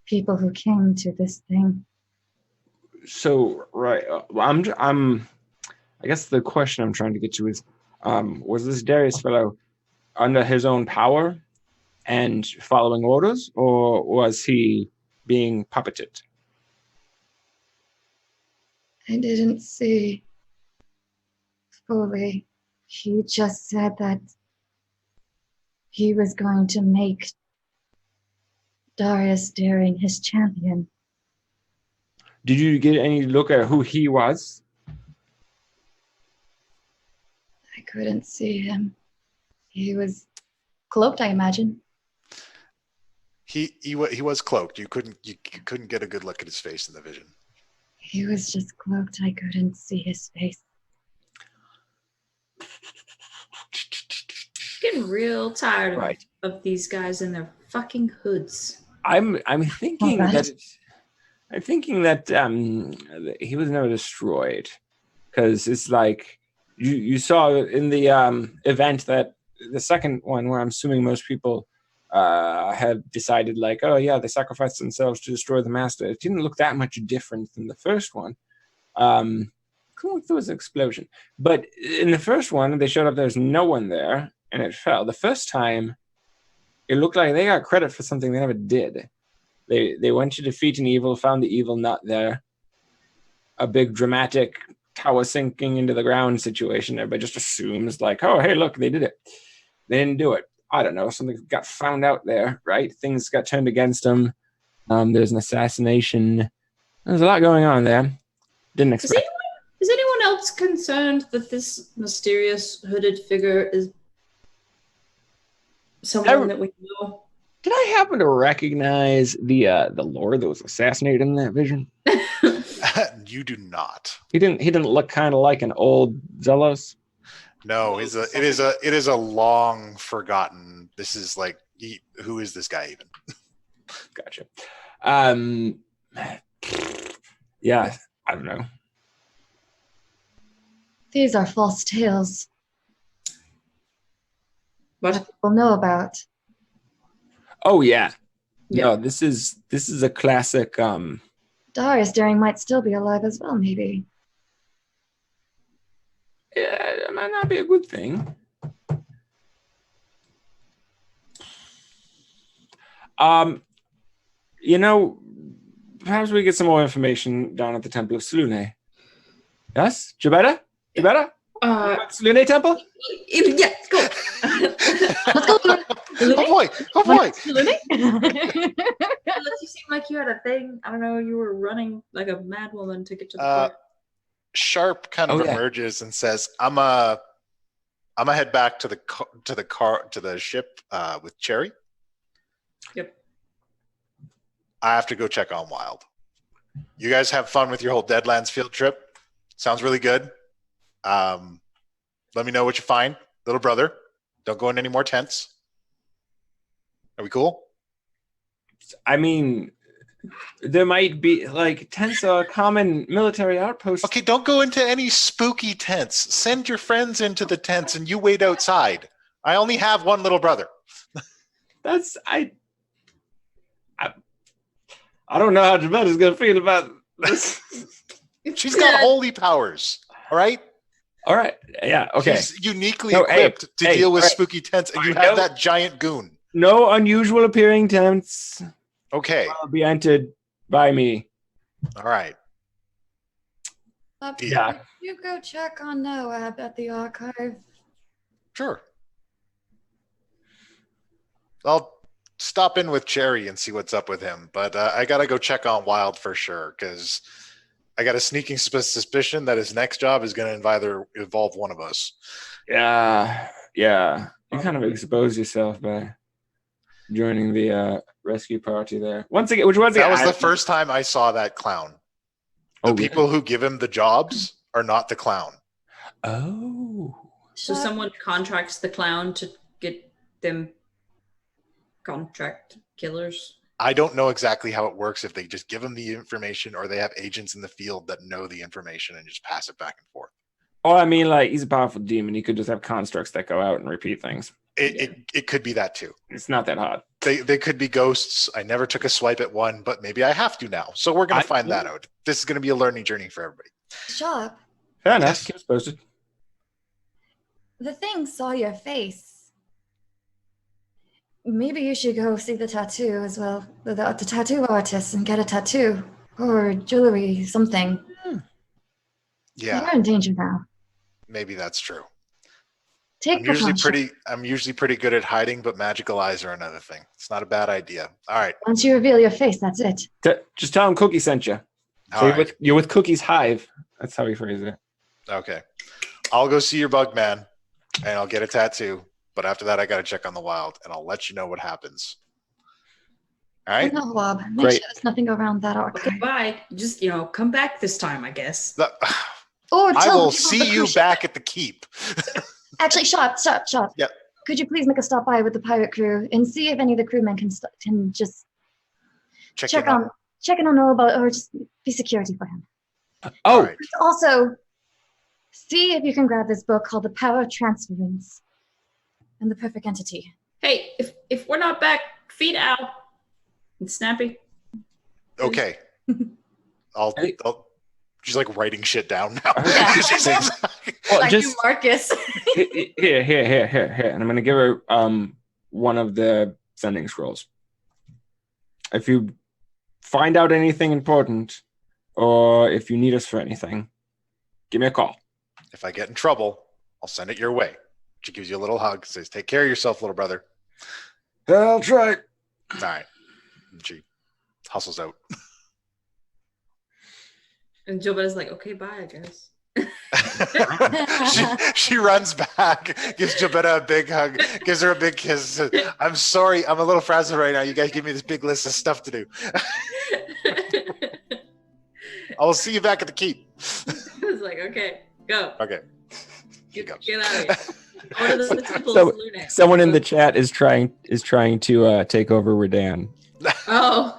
people who came to this thing. So, right, I guess the question I'm trying to get to is, was this Darius fellow under his own power and following orders, or was he being puppeted? I didn't see fully. He just said that he was going to make Darius Daring his champion. Did you get any look at who he was? I couldn't see him. He was cloaked, I imagine. He was cloaked. You couldn't get a good look at his face in the vision. He was just cloaked. I couldn't see his face. Getting real tired of these guys and their fucking hoods. I'm thinking that he was never destroyed, because it's like you saw in the event that the second one, where I'm assuming most people have decided, like, oh yeah, they sacrificed themselves to destroy the master. It didn't look that much different than the first one. Cool, there was an explosion. But in the first one, they showed up, there's no one there, and it fell. The first time, it looked like they got credit for something they never did. They went to defeat an evil, found the evil not there. A big dramatic tower sinking into the ground situation. Everybody just assumes, like, oh, hey, look, they did it. They didn't do it. I don't know. Something got found out there, right? Things got turned against them. There's an assassination. There's a lot going on there. Didn't expect. Is anyone else concerned that this mysterious hooded figure is someone that we know? Did I happen to recognize the lord that was assassinated in that vision? You do not. He didn't look kind of like an old Zealous. No, it is a long forgotten. This is like, who is this guy even? Gotcha. Yeah, I don't know. These are false tales. What? People know about. Oh yeah. Yeah. No, this is a classic. Darius Daring might still be alive as well, maybe. Yeah, it might not be a good thing. Perhaps we get some more information down at the Temple of Selune. Yes, Jabetta? Jabetta? Selune Temple? Yeah, go. Let's go. Oh boy! Oh boy! Unless you seem like you had a thing. I don't know. You were running like a mad woman to get to the point. Sharp kind of emerges and says, "I'm a head back to the ship with Cherry. Yep. I have to go check on Wild. You guys have fun with your whole Deadlands field trip. Sounds really good. Let me know what you find, little brother. Don't go in any more tents. Are we cool? I mean, there might be, like, tents are a common military outpost. Okay, don't go into any spooky tents. Send your friends into the tents and you wait outside. I only have one little brother. I don't know how Jabetta's gonna feel about this. She's got holy powers. All right? All right. Yeah, okay. She's uniquely equipped to deal with spooky tents, and you have that giant goon. No unusual appearing tents. Okay. Will be entered by me. All right. Yeah. You go check on Noab at the archive. Sure. I'll stop in with Cherry and see what's up with him, but I gotta go check on Wild for sure, because I got a sneaking suspicion that his next job is going to involve one of us. Yeah. You kind of expose yourself by joining the rescue party there. That was the first time I saw that clown. The people who give him the jobs are not the clown. Oh. So someone contracts the clown to get them contract killers? I don't know exactly how it works, if they just give them the information or they have agents in the field that know the information and just pass it back and forth. Oh, I mean, like, he's a powerful demon. He could just have constructs that go out and repeat things. It could be that too. It's not that hard. They could be ghosts. I never took a swipe at one, but maybe I have to now. So we're going to find that out. This is going to be a learning journey for everybody. Sharp. Fair enough. Keep us posted. The thing saw your face. Maybe you should go see the tattoo as well. The tattoo artist and get a tattoo. Or jewelry, something. Yeah. You're in danger now. Maybe that's true. I'm usually pretty good at hiding, but magical eyes are another thing. It's not a bad idea. All right. Once you reveal your face, that's it. Just tell him Cookie sent you. So you're with Cookie's hive. That's how he phrased it. Okay. I'll go see your bug man, and I'll get a tattoo. But after that, I got to check on the Wild, and I'll let you know what happens. All right? No, Bob. Make sure there's nothing around that archive. Okay, bye. Just, come back this time, I guess. I will see you back at the keep. Actually, Sharp. Yep. Could you please make a stop by with the pirate crew and see if any of the crewmen can just check in on Noah, or just be security for him. Oh. Right. Also, see if you can grab this book called The Power of Transference. and the perfect entity. Hey, if we're not back, feed Al. And Snappy. Okay. Hey. She's like writing shit down now. Yeah. Well, Like just you, Marcus. here, and I'm gonna give her one of the sending scrolls. If you find out anything important, or if you need us for anything, give me a call. If I get in trouble, I'll send it your way. She gives you a little hug, says, "Take care of yourself, little brother." I'll try. All right. And she hustles out. And Jobetta's like, okay, bye, I guess. she runs back, gives Jabetta a big hug, gives her a big kiss. Says, "I'm sorry, I'm a little frazzled right now. You guys give me this big list of stuff to do. I will see you back at the keep." I was like, okay, go. Okay. Get go. out of here. Order the temple So- of Lunac. Someone in the chat is trying to take over Redan. Oh.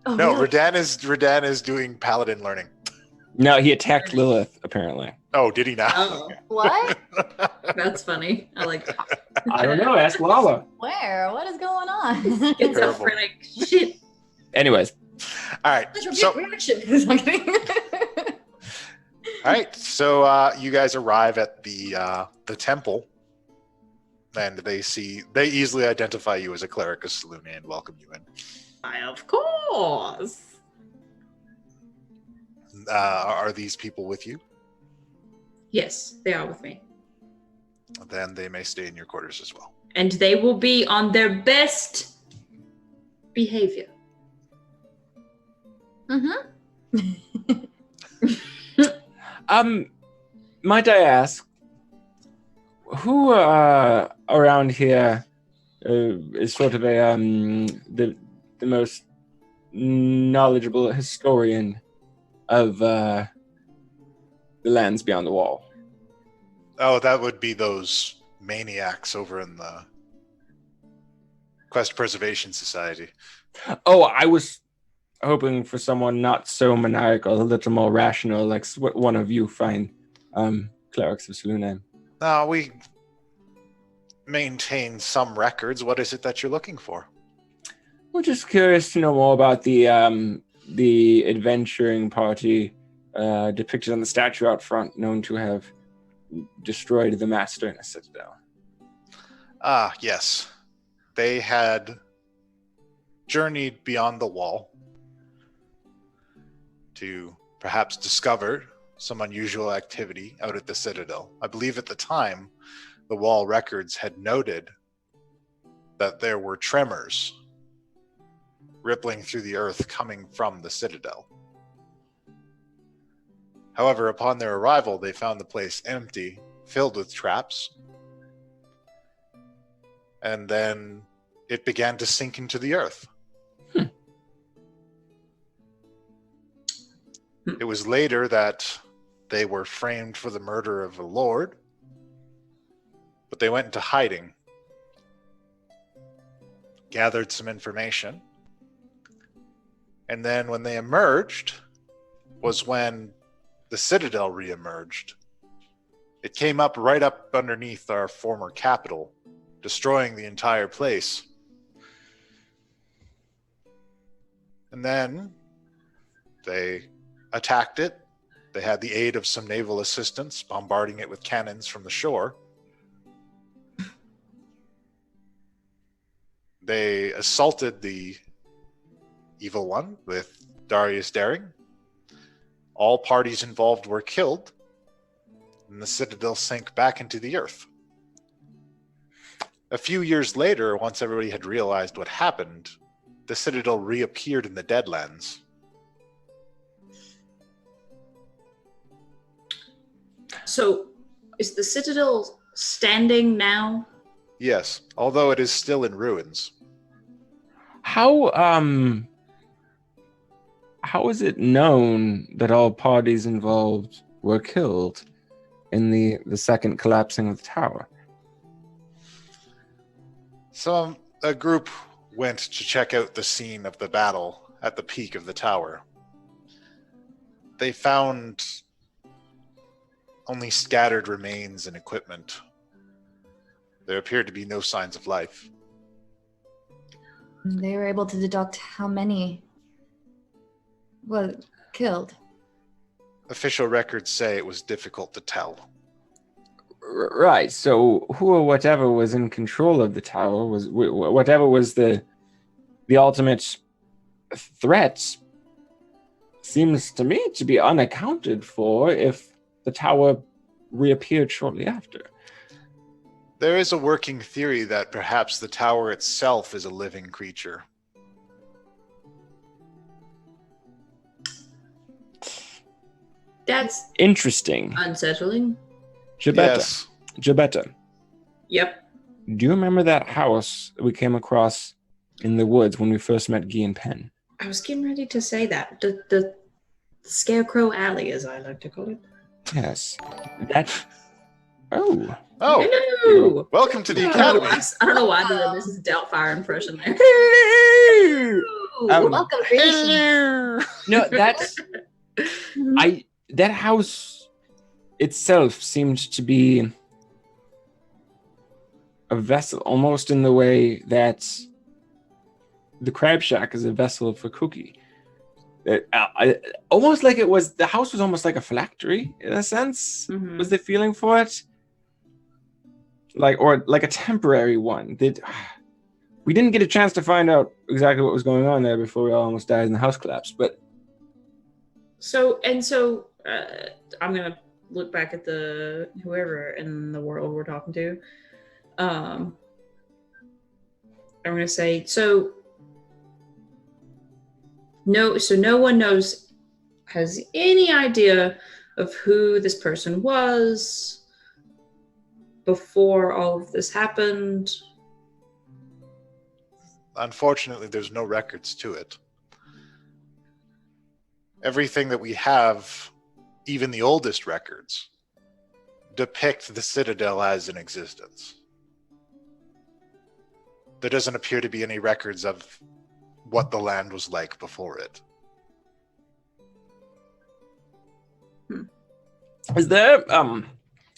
Oh, No, really? Redan is doing paladin learning. No, he attacked Lilith, apparently. Oh, did he now? Oh. What? That's funny. I like that. I don't know. Ask Lala. Where? What is going on? Schizophrenic shit. Anyways, All right. Such a So, big reaction. I'm kidding. all right. So you guys arrive at the temple, and they easily identify you as a cleric of Selûne and welcome you in. Of course. Are these people with you? Yes, they are with me. Then they may stay in your quarters as well. And they will be on their best behavior. Mm-hmm. might I ask, who around here is sort of a the most knowledgeable historian of the lands beyond the wall? Oh, that would be those maniacs over in the Quest Preservation Society. Oh, I was hoping for someone not so maniacal, a little more rational, like one of you fine clerics of Selûne. No, we maintain some records. What is it that you're looking for? We're just curious to know more about the adventuring party depicted on the statue out front, known to have destroyed the master in a citadel. Ah, yes. They had journeyed beyond the wall to perhaps discover some unusual activity out at the citadel. I believe at the time, the wall records had noted that there were tremors rippling through the earth coming from the citadel. However, upon their arrival, they found the place empty, filled with traps, and then it began to sink into the earth. It was later that they were framed for the murder of a lord, but they went into hiding, gathered some information, and then when they emerged was when the citadel re-emerged. It came up right up underneath our former capital, destroying the entire place. And then they attacked it. They had the aid of some naval assistance, bombarding it with cannons from the shore. They assaulted the evil one with Darius Daring. All parties involved were killed, and the citadel sank back into the earth. A few years later, once everybody had realized what happened, the citadel reappeared in the Deadlands. So, is the citadel standing now? Yes, although it is still in ruins. How is it known that all parties involved were killed in the second collapsing of the tower? So a group went to check out the scene of the battle at the peak of the tower. They found only scattered remains and equipment. There appeared to be no signs of life. They were able to deduct how many were killed. Official records say it was difficult to tell. Right. So who or whatever was in control of the tower was whatever was the ultimate threat seems to me to be unaccounted for if the tower reappeared shortly after. There is a working theory that perhaps the tower itself is a living creature. That's Interesting. unsettling. Yes. Jabetta, Yep. do you remember that house we came across in the woods when we first met Guy and Penn? I was getting ready to say that. The Scarecrow Alley, as I like to call it. Yes. That. Oh. Oh, Hello! welcome to the I don't know academy. why- I don't know why I did a Mrs. Doubtfire impression there. Welcome, creation. No, that's. That house itself seemed to be a vessel, almost in the way that the Crab Shack is a vessel for Cookie. Almost like the house was almost like a phylactery in a sense. Mhm. Was the feeling for it? Or like a temporary one. We didn't get a chance to find out exactly what was going on there before we all almost died and the house collapsed. But So I'm gonna look back at the whoever in the world we're talking to. I'm gonna say no one has any idea of who this person was before all of this happened. Unfortunately, there's no records to it. Everything that we have, even the oldest records, depict the Citadel as in existence. There doesn't appear to be any records of what the land was like before it. is there a Have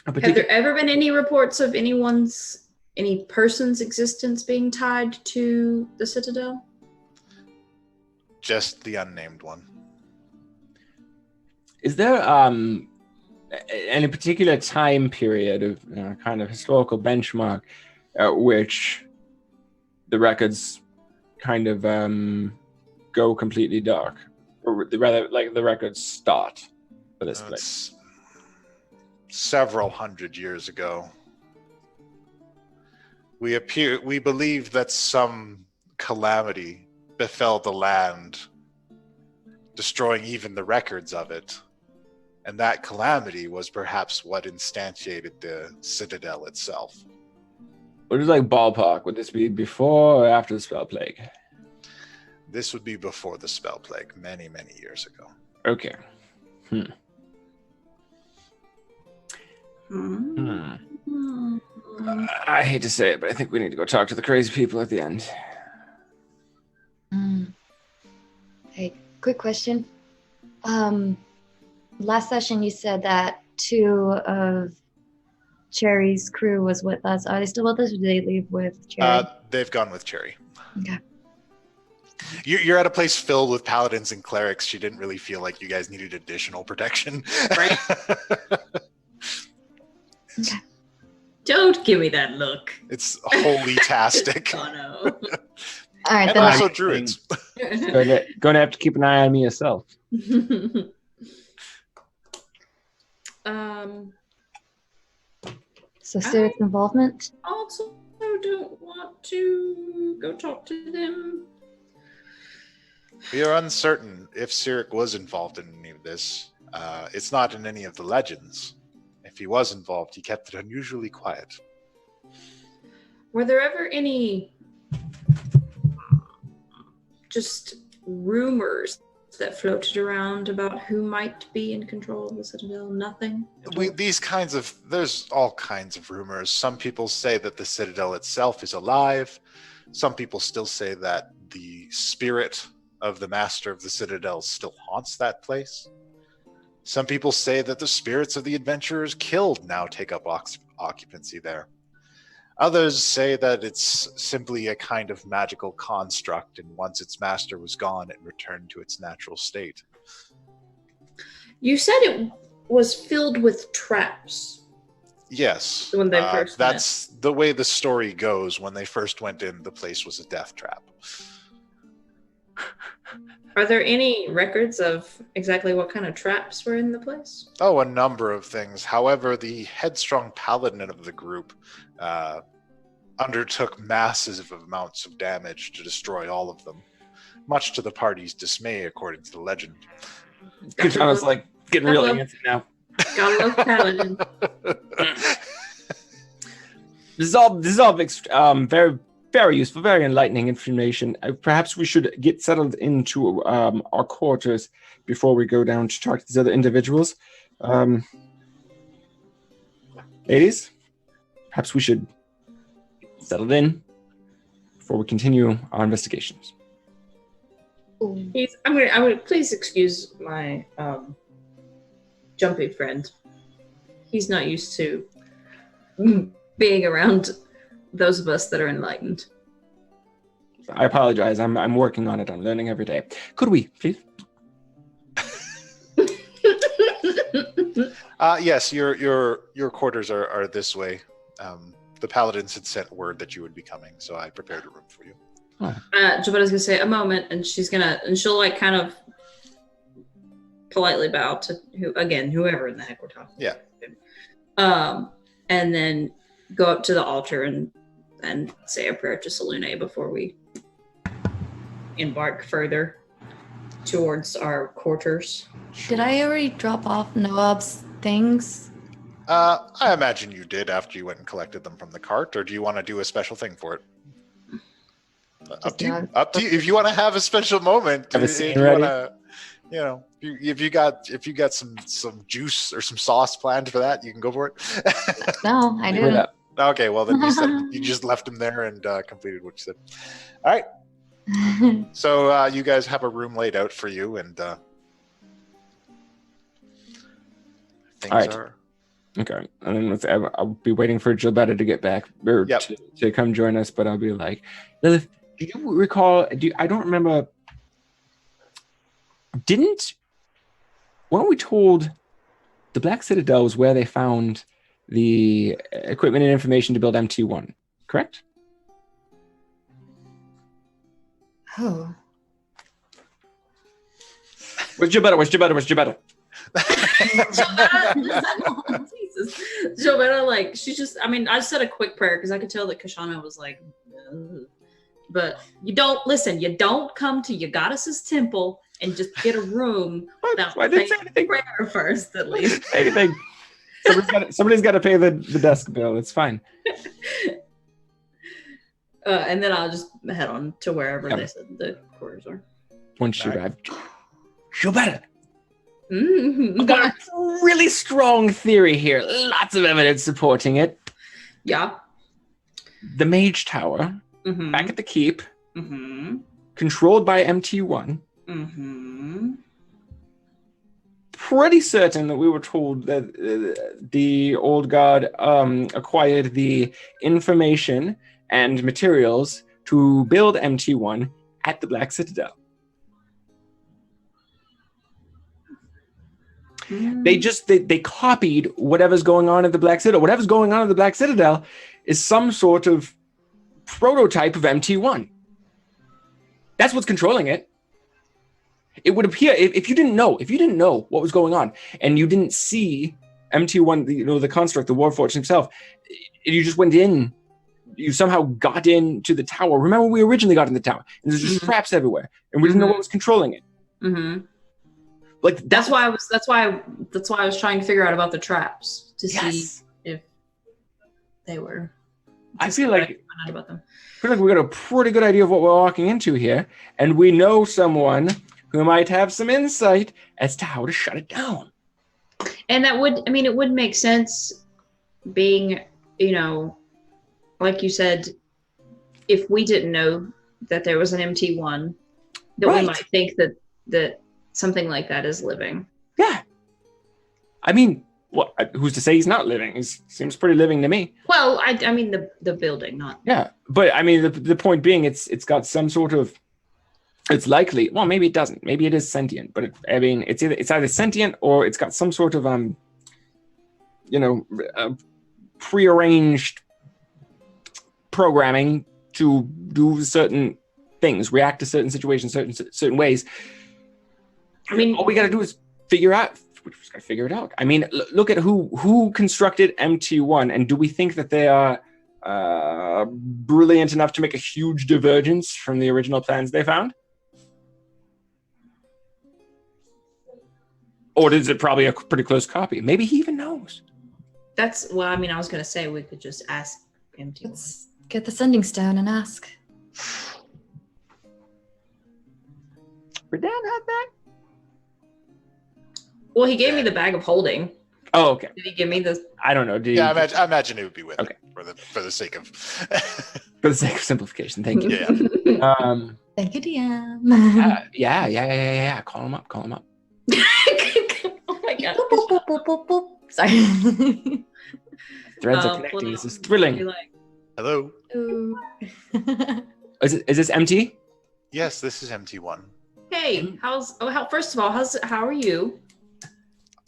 particular? there ever been any reports of any person's existence being tied to the Citadel? Just the unnamed one. Is there any particular time period of kind of historical benchmark at which the records kind of go completely dark, or rather, like the records start for this place? It's several hundred years ago. We believe that some calamity befell the land, destroying even the records of it. And that calamity was perhaps what instantiated the Citadel itself. What is like ballpark? Would this be before or after the spell plague? This would be before the spell plague, many, many years ago. Okay. Hmm. I hate to say it, but I think we need to go talk to the crazy people at the end. Hey, quick question. Last session you said that 2 of Cherry's crew was with us. Are they still with us, or did they leave with Cherry? They've gone with Cherry. Okay. You're at a place filled with paladins and clerics. She didn't really feel like you guys needed additional protection. Right. Okay. Don't give me that look. It's holy-tastic. Oh no. All right, And then. also druids. Gonna have to keep an eye on me yourself. So Syric's involvement? Also don't want to go talk to them. We are uncertain if Cyric was involved in any of this. It's not in any of the legends. If he was involved, he kept it unusually quiet. Were there ever any just rumors that floated around about who might be in control of the Citadel? Nothing? There's all kinds of rumors. Some people say that the Citadel itself is alive. Some people still say that the spirit of the master of the Citadel still haunts that place. Some people say that the spirits of the adventurers killed now take up occupancy there. Others say that it's simply a kind of magical construct, and once its master was gone, it returned to its natural state. You said it was filled with traps. Yes. When they first that's the way the story goes. When they first went in, the place was a death trap. Are there any records of exactly what kind of traps were in the place? Oh, a number of things. However, the headstrong paladin of the group undertook massive amounts of damage to destroy all of them, much to the party's dismay, according to the legend. Kashana's like getting real antsy now. Gotta love paladin. This is all very, very useful, very enlightening information. Perhaps we should get settled into our quarters before we go down to talk to these other individuals. Ladies, perhaps we should settle in before we continue our investigations. I'm gonna please excuse my jumpy friend. He's not used to being around those of us that are enlightened. I apologize. I'm working on it. I'm learning every day. Could we, please? Yes, your quarters are this way. The paladins had sent word that you would be coming, so I prepared a room for you. Jabetta's gonna say a moment, and she'll like kind of politely bow to whoever in the heck we're talking. Yeah. And then go up to the altar and say a prayer to Salune before we embark further towards our quarters. Did I already drop off Noab's things? I imagine you did after you went and collected them from the cart, or do you want to do a special thing for it? Up to you. Up to you. If you want to have a special moment, if you got some juice or some sauce planned for that, you can go for it. No, I didn't. Okay, well then you just left him there and completed what you said. All right. So you guys have a room laid out for you, and things All right. are. Okay, and then I'll be waiting for Gilberta to get back or to come join us. But I'll be like, Lilith, do you recall? I don't remember. Weren't we told the Black Citadel was where they found the equipment and information to build MT1? Correct? Oh. Where's Gilberta? Jesus. Jovetta, I just said a quick prayer because I could tell that Kashana was like, ugh. But you don't come to your goddess's temple and just get a room without saying a prayer first, at least. Anything. Somebody's got to pay the desk bill. It's fine. And then I'll just head on to wherever they said the quarters are. Once you arrive, Gilberta. Mm-hmm. I've got a really strong theory here. Lots of evidence supporting it. Yeah. The Mage Tower, back at the keep, controlled by MT1. Pretty certain that we were told that the old god acquired the information and materials to build MT1 at the Black Citadel. They copied whatever's going on at the Black Citadel. Whatever's going on at the Black Citadel is some sort of prototype of MT1. That's what's controlling it. It would appear if you didn't know what was going on, and you didn't see MT1, the construct, the Warforged himself, you just went in. You somehow got into the tower. Remember, we originally got in the tower, and there's just traps everywhere, and we didn't know what was controlling it. Like that's why I was trying to figure out about the traps to see if they were. I feel like we got a pretty good idea of what we're walking into here, and we know someone who might have some insight as to how to shut it down. And it would make sense, being, like you said, if we didn't know that there was an MT1, that we might think that something like that is living. Yeah. I mean, Well, who's to say he's not living? He seems pretty living to me. Well, I mean the building, not. Yeah, but I mean the point being, it's got some sort of. It's likely. Well, maybe it doesn't. Maybe it is sentient. But it's either sentient or it's got some sort of prearranged programming to do certain things, react to certain situations, certain ways. I mean, all we got to do is figure it out. I mean, look at who constructed MT1, and do we think that they are brilliant enough to make a huge divergence from the original plans they found? Or is it probably a pretty close copy? Maybe he even knows. That's well. I mean, I was gonna say we could just ask him to. Let's get the sending stone and ask. Redan had that? Oh, Well, he gave me the bag of holding. Oh, okay. Did he give me the? I don't know. Yeah, I imagine it would be with Okay. it for the sake of. For the sake of simplification, thank you. Yeah. Thank you, DM. Yeah. Call him up. Oh my god. Boop, boop, boop, boop, boop. Sorry. Threads are connecting. This is thrilling. Hello. Ooh. Is this MT? Yes, this is MT1. Hey, first of all, how are you?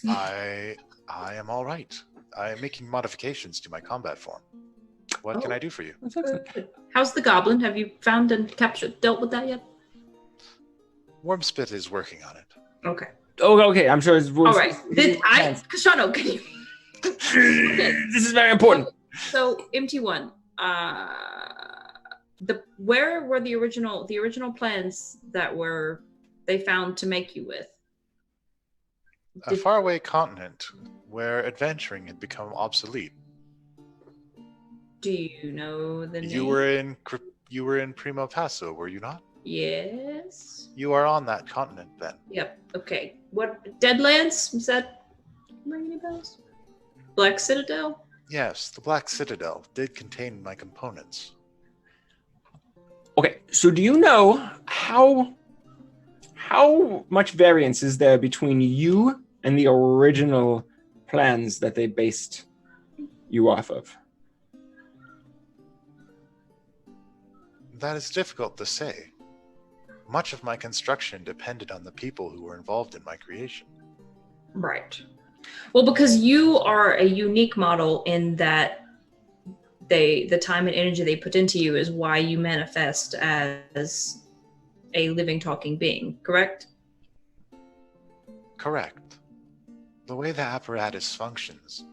I am all right. I am making modifications to my combat form. What can I do for you? That's excellent. How's the goblin? Have you found and dealt with that yet? Wormspit is working on it. Okay. Oh, okay. I'm sure it's All right. Kashano, can you? Okay. This is very important. So MT1, where were the original plans that they found to make you with? A faraway continent where adventuring had become obsolete. Do you know the name? You were in Primo Passo, were you not? Yes. You are on that continent then. Yep. Okay. What Deadlands? Is that ring any bells? Black Citadel? Yes, the Black Citadel did contain my components. Okay, so do you know how much variance is there between you and the original plans that they based you off of? That is difficult to say. Much of my construction depended on the people who were involved in my creation. Right. Well, because you are a unique model in that the time and energy they put into you is why you manifest as a living, talking being, correct? Correct. The way the apparatus functions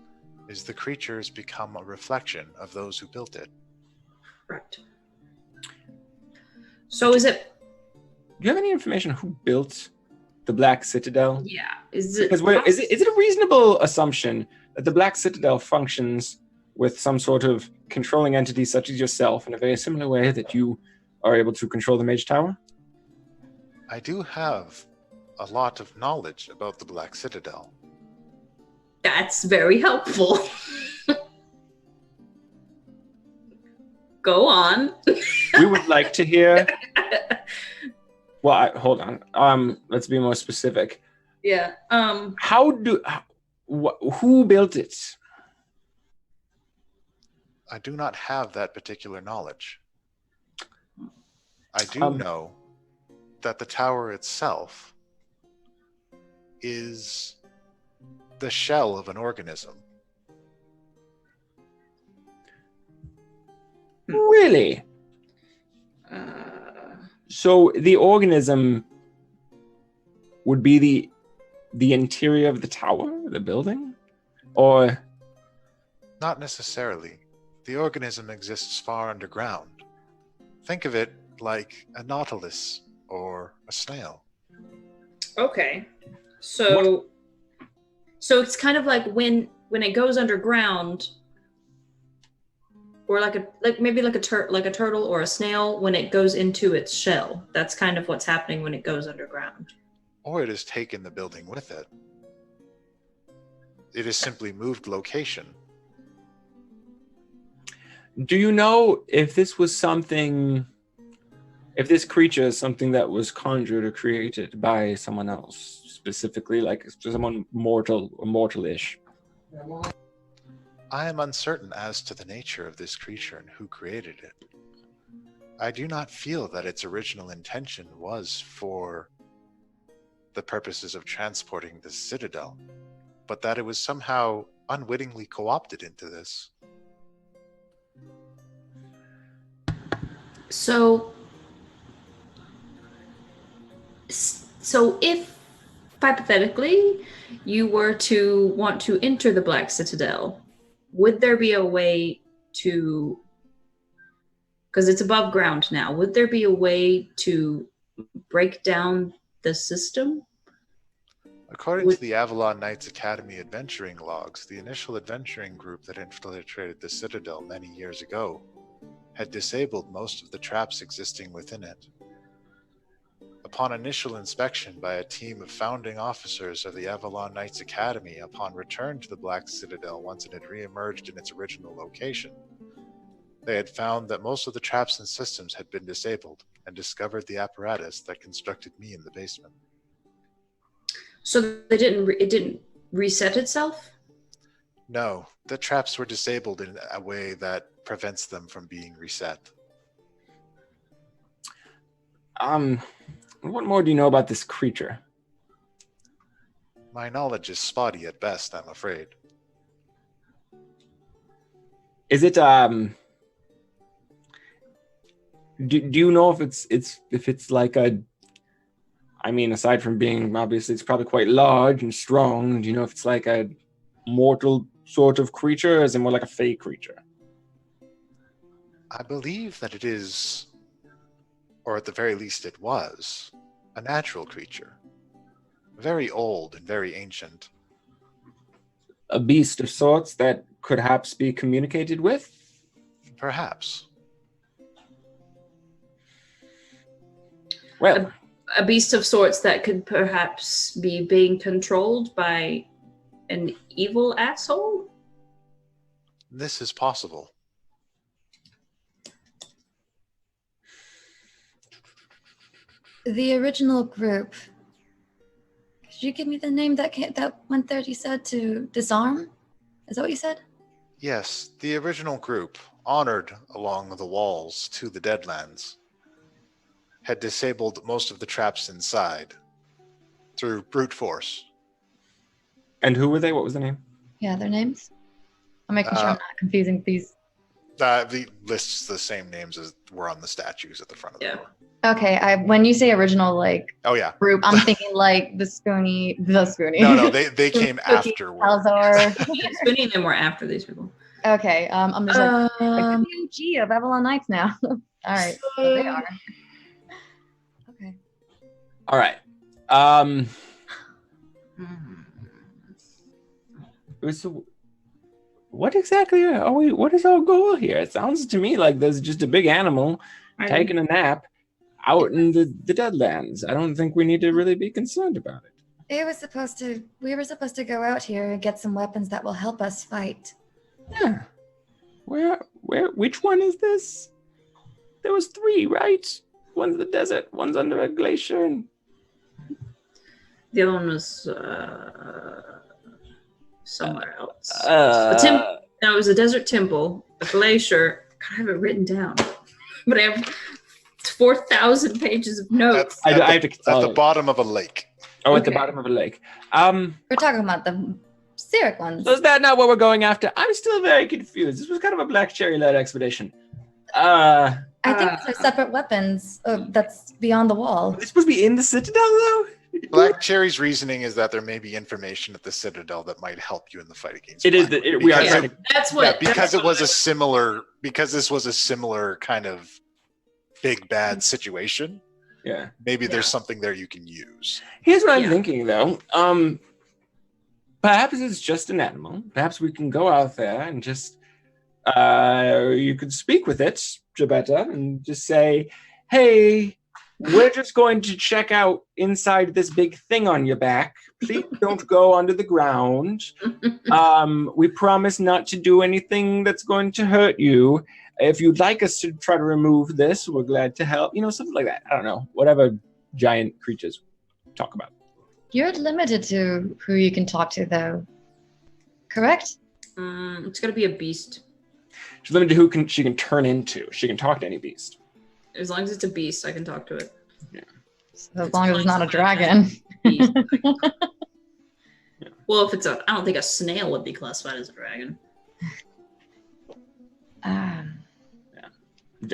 is the creatures become a reflection of those who built it. Right. So is it... Do you have any information who built the Black Citadel? Yeah. Is it a reasonable assumption that the Black Citadel functions with some sort of controlling entity such as yourself in a very similar way that you are able to control the Mage Tower? I do have a lot of knowledge about the Black Citadel. That's very helpful. Go on. We would like to hear... Well, hold on. Let's be more specific. Yeah. Who built it? I do not have that particular knowledge. I do know that the tower itself is the shell of an organism. Really? So the organism would be the interior of the tower, the building? Or... Not necessarily. The organism exists far underground. Think of it like a nautilus or a snail. Okay. So it's kind of like when it goes underground, or maybe like a turtle or a snail when it goes into its shell. That's kind of what's happening when it goes underground. Or it has taken the building with it. It has simply moved location. Do you know if this creature is something that was conjured or created by someone else, specifically like someone mortal or mortal-ish? I am uncertain as to the nature of this creature and who created it. I do not feel that its original intention was for the purposes of transporting the citadel, but that it was somehow unwittingly co-opted into this. So if hypothetically you were to want to enter the Black Citadel, would there be a way to, because it's above ground now, would there be a way to break down the system? According to the Avalon Knights Academy adventuring logs, the initial adventuring group that infiltrated the Citadel many years ago had disabled most of the traps existing within it. Upon initial inspection by a team of founding officers of the Avalon Knights Academy upon return to the Black Citadel once it had re-emerged in its original location, they had found that most of the traps and systems had been disabled and discovered the apparatus that constructed me in the basement. So it didn't reset itself? No, the traps were disabled in a way that prevents them from being reset. What more do you know about this creature? My knowledge is spotty at best, I'm afraid. Is it do you know if it's like a, I mean, aside from being, obviously it's probably quite large and strong, do you know if it's like a mortal sort of creature, or is it more like a fey creature? I believe that it is, or at the very least it was, a natural creature. Very old and very ancient. A beast of sorts that could perhaps be communicated with? Perhaps. Well, A beast of sorts that could perhaps be being controlled by an evil asshole? This is possible. The original group. Could you give me the name that went there? You said to disarm. Is that what you said? Yes, the original group, honored along the walls to the Deadlands, had disabled most of the traps inside through brute force. and who were they? What was the name? Yeah, their names. I'm making sure I'm not confusing these. The lists the same names as were on the statues at the front of the door. Okay, when you say original, like Oh yeah. group, I'm thinking like the Spoonie. No, they came afterwards. Salzar. Spinning them were after these people. Okay, I'm just like the OG of Avalon Knights now. All right, so they are. Okay. All right. So what exactly are we? What is our goal here? It sounds to me like there's just a big animal taking a nap out in the Deadlands. I don't think we need to really be concerned about it. We were supposed to go out here and get some weapons that will help us fight. Yeah. Which one is this? There was 3, right? One's the desert, one's under a glacier, and The other one was somewhere else. It was a desert temple, a glacier. God, I have it written down, but I have 4,000 pages of notes. I have to At the bottom of a lake. Oh, at the bottom of a lake. We're talking about the Syric ones. So is that not what we're going after? I'm still very confused. This was kind of a Black Cherry-led expedition. I think those are separate weapons. That's beyond the wall. It's supposed to be in the Citadel, though? Black Cherry's reasoning is that there may be information at the Citadel that might help you in the fight against. It is Black. that we are trying to. That's what. Because it was a similar. Because this was a similar kind of big bad situation. Yeah. Maybe there's something there you can use. Here's what I'm thinking, though. Perhaps it's just an animal. Perhaps we can go out there and just. You could speak with it, Jabetta, and just say, "Hey, we're just going to check out inside this big thing on your back. Please don't go under the ground. We promise not to do anything that's going to hurt you. If you'd like us to try to remove this, we're glad to help." Something like that. I don't know. Whatever giant creatures talk about. You're limited to who you can talk to, though. correct? It's gonna be a beast. She's limited to who she can turn into. She can talk to any beast. As long as it's a beast, I can talk to it. So as long as it's not a dragon. Beast. Well, if it's I don't think a snail would be classified as a dragon.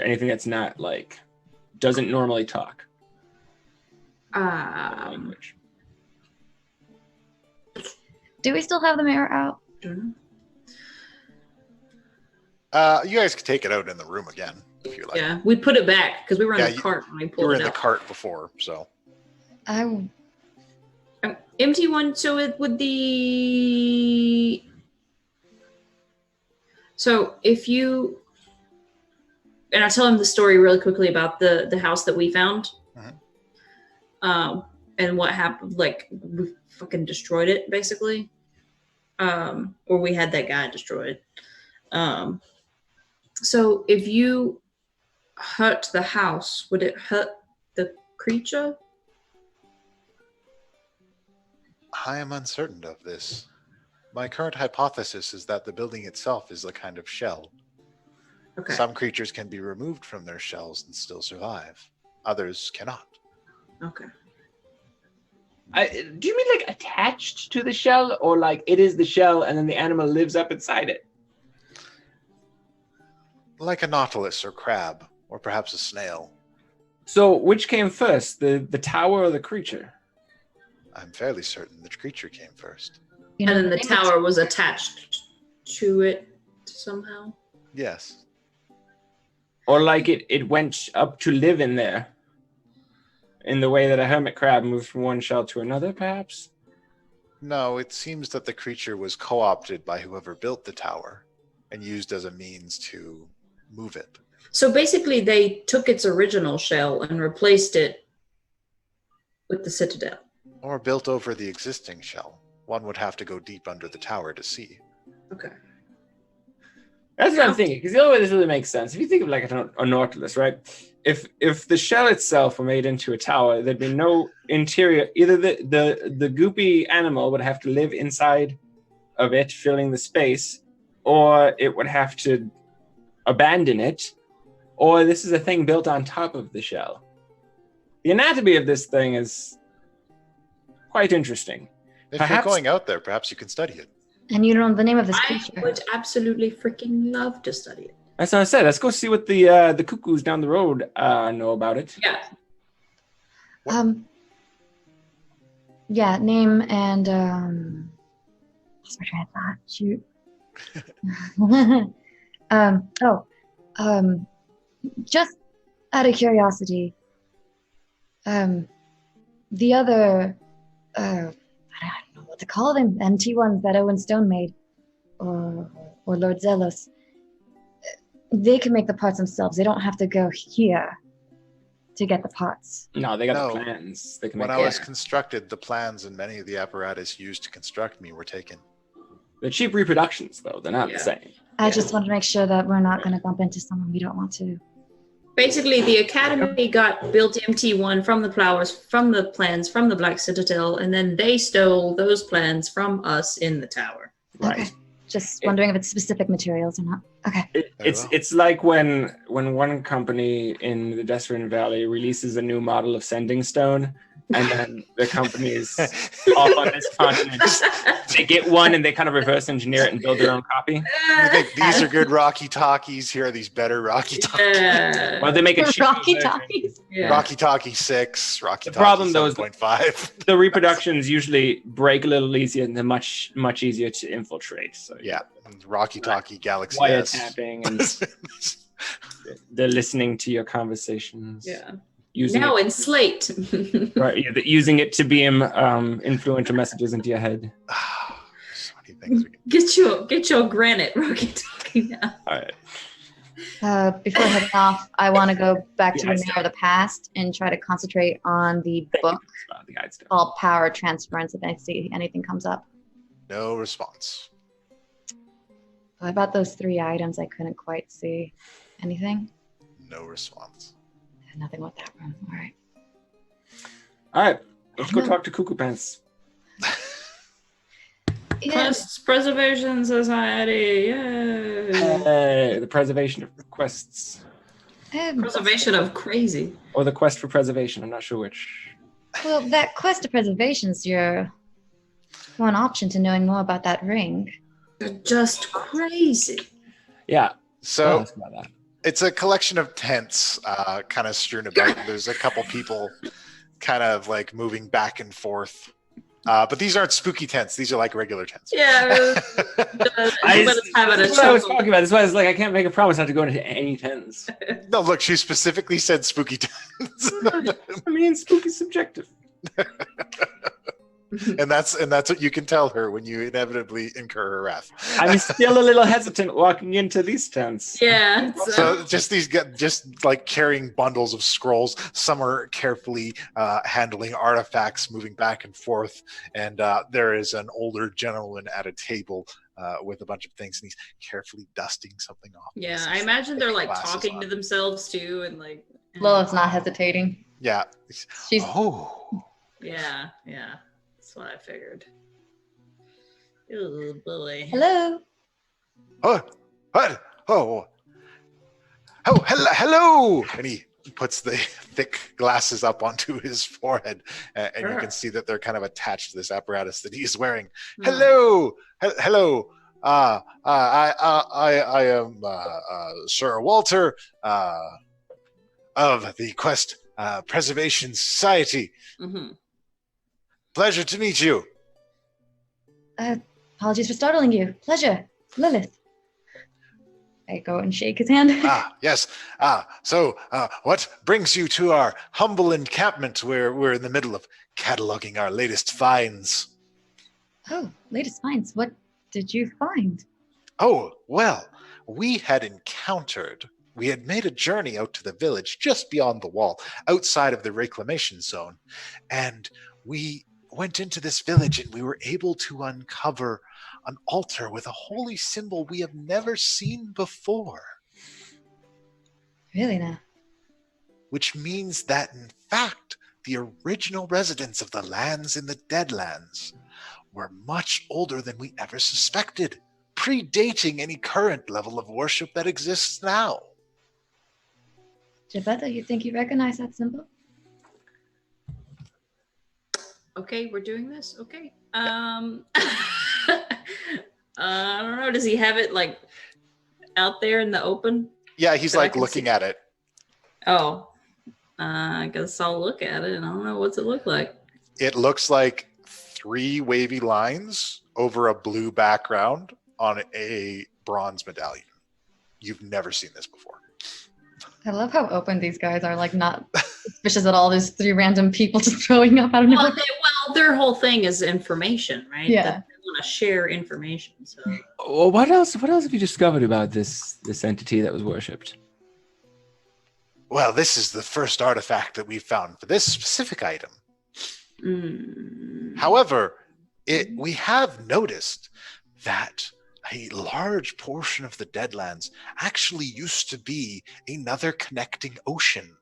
Anything that's not like doesn't normally talk. Language. Do we still have the mirror out? Don't You guys could take it out in the room again if you like. Yeah, we put it back because we were in the cart when we pulled it out. You were in the cart before, so. Empty one. So it would the. So if you. And I tell him the story really quickly about the house that we found. And what happened, like we fucking destroyed it basically. Or we had that guy destroyed. So if you hurt the house, would it hurt the creature? I am uncertain of this. My current hypothesis is that the building itself is a kind of shell. Okay. Some creatures can be removed from their shells and still survive. Others cannot. Okay. Do you mean like attached to the shell, or like it is the shell and then the animal lives up inside it? Like a nautilus or crab, or perhaps a snail. So which came first, the tower or the creature? I'm fairly certain the creature came first. And then the tower was attached to it somehow? Yes. Or like it went up to live in there, in the way that a hermit crab moved from one shell to another, perhaps? No, it seems that the creature was co-opted by whoever built the tower and used as a means to move it. So basically they took its original shell and replaced it with the citadel. Or built over the existing shell. One would have to go deep under the tower to see. Okay. That's what I'm thinking, because the only way this really makes sense, if you think of like a nautilus, right? If the shell itself were made into a tower, there'd be no interior. Either the goopy animal would have to live inside of it, filling the space, or it would have to abandon it, or this is a thing built on top of the shell. The anatomy of this thing is quite interesting. If you're going out there, perhaps you can study it. And you don't know the name of this I creature. would absolutely freaking love to study it. That's what I said. Let's go see what the cuckoos down the road know about it. Yeah. Yeah, name and what's my train of thought? Shoot. Just out of curiosity, the other I don't know what to call them, MT ones that Owen Stone made, or Lord Zelos. They can make the parts themselves. They don't have to go here to get the parts. No, they got the plans. They can When make I was constructed, the plans and many of the apparatus used to construct me were taken. They're cheap reproductions, though. They're not the same. I just want to make sure that we're not going to bump into someone we don't want to. Basically, the academy got built MT1 from the flowers, from the plans, from the Black Citadel, and then they stole those plans from us in the tower. Right. Okay. Just wondering if it's specific materials or not. Okay. It's like when one company in the Desert Valley releases a new model of sending stone, and then the companies off on this continent, they get one and they kind of reverse engineer it and build their own copy. You think these are good Rocky Talkies? Here are these better Rocky Talkies. Yeah. Well, they make a cheap Rocky version. Talkies. Yeah. Rocky Talkie 6, Rocky The Talkie problem, though, is 7.5. The reproductions usually break a little easier and they're much easier to infiltrate. So Yeah, Rocky Talkie Galaxy S. wiretapping and they're listening to your conversations. Yeah. Using Now it, in Slate. right, using it to beam influential messages into your head. So many things we can Get your granite, Rocky talking now. All right. Before heading off, I want to go back to Yeah, the Mirror of the Past and try to concentrate on the Thank book you for the guide stuff. called Power Transference if I see anything comes up. No response. What about those 3 items I couldn't quite see? Anything? No response. Nothing with that room. All right. All right. Let's go talk to Cuckoo Pants. Yeah. Quests Preservation Society. Yay. The preservation of quests. Preservation of crazy. Or the quest for preservation. I'm not sure which. Well, that quest of preservation's your one option to knowing more about that ring. They're just crazy. Yeah. So Ask about that. it's a collection of tents kind of strewn about. There's a couple people kind of like moving back and forth. But these aren't spooky tents. These are like regular tents. Yeah. That's what I was talking about. That's why I was like, I can't make a promise not to go into any tents. No, look, she specifically said spooky tents. I mean, spooky subjective. and that's what you can tell her when you inevitably incur her wrath. I'm still a little hesitant walking into these tents. Yeah. So just like carrying bundles of scrolls. Some are carefully handling artifacts, moving back and forth. And there is an older gentleman at a table with a bunch of things, and he's carefully dusting something off. Yeah, I imagine they're like Glasses talking on. to themselves too, and like. Lilith's not hesitating. Yeah. She's Oh. Yeah. That's what I figured. Oh boy. hello. Oh, what? Oh, hello! And he puts the thick glasses up onto his forehead, and you can see that they're kind of attached to this apparatus that he's wearing. Hello, hello. I am Sir Walter of the Quest Preservation Society. Mm-hmm. Pleasure to meet you. Apologies for startling you. Pleasure. Lilith. I go and shake his hand. Yes. So what brings you to our humble encampment where we're in the middle of cataloging our latest finds? Oh, latest finds. What did you find? Oh, well, we had made a journey out to the village just beyond the wall, outside of the reclamation zone. And we went into this village and we were able to uncover an altar with a holy symbol we have never seen before. Really now? Which means that, in fact, the original residents of the lands in the Deadlands were much older than we ever suspected, predating any current level of worship that exists now. Gebetha, you think you recognize that symbol? Okay, we're doing this. Okay. I don't know. Does he have it like out there in the open? Yeah, he's So I like can looking see- at it. Oh, I guess I'll look at it, and I don't know what's it look like. It looks like 3 wavy lines over a blue background on a bronze medallion. You've never seen this before. I love how open these guys are, like not suspicious at all. There's 3 random people just throwing up out of nowhere. Well, their whole thing is information, right? Yeah. That they want to share information. So Well, what else have you discovered about this entity that was worshipped? Well, this is the first artifact that we've found for this specific item. However, we have noticed that a large portion of the Deadlands actually used to be another connecting ocean.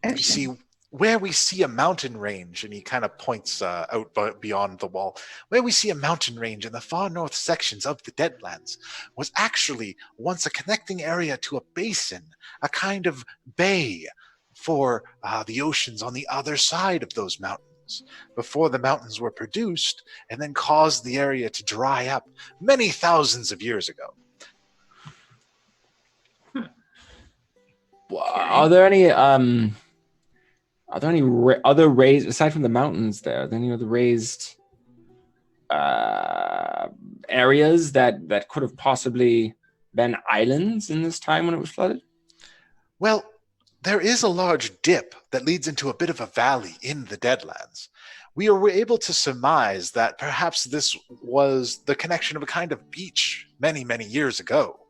You see, where we see a mountain range, and he kind of points out beyond the wall, where we see a mountain range in the far north sections of the Deadlands was actually once a connecting area to a basin, a kind of bay for the oceans on the other side of those mountains, before the mountains were produced and then caused the area to dry up many thousands of years ago. Are there any other raised, aside from the mountains there, are there any other raised areas that could have possibly been islands in this time when it was flooded? Well, there is a large dip that leads into a bit of a valley in the Deadlands. We were able to surmise that perhaps this was the connection of a kind of beach many, many years ago.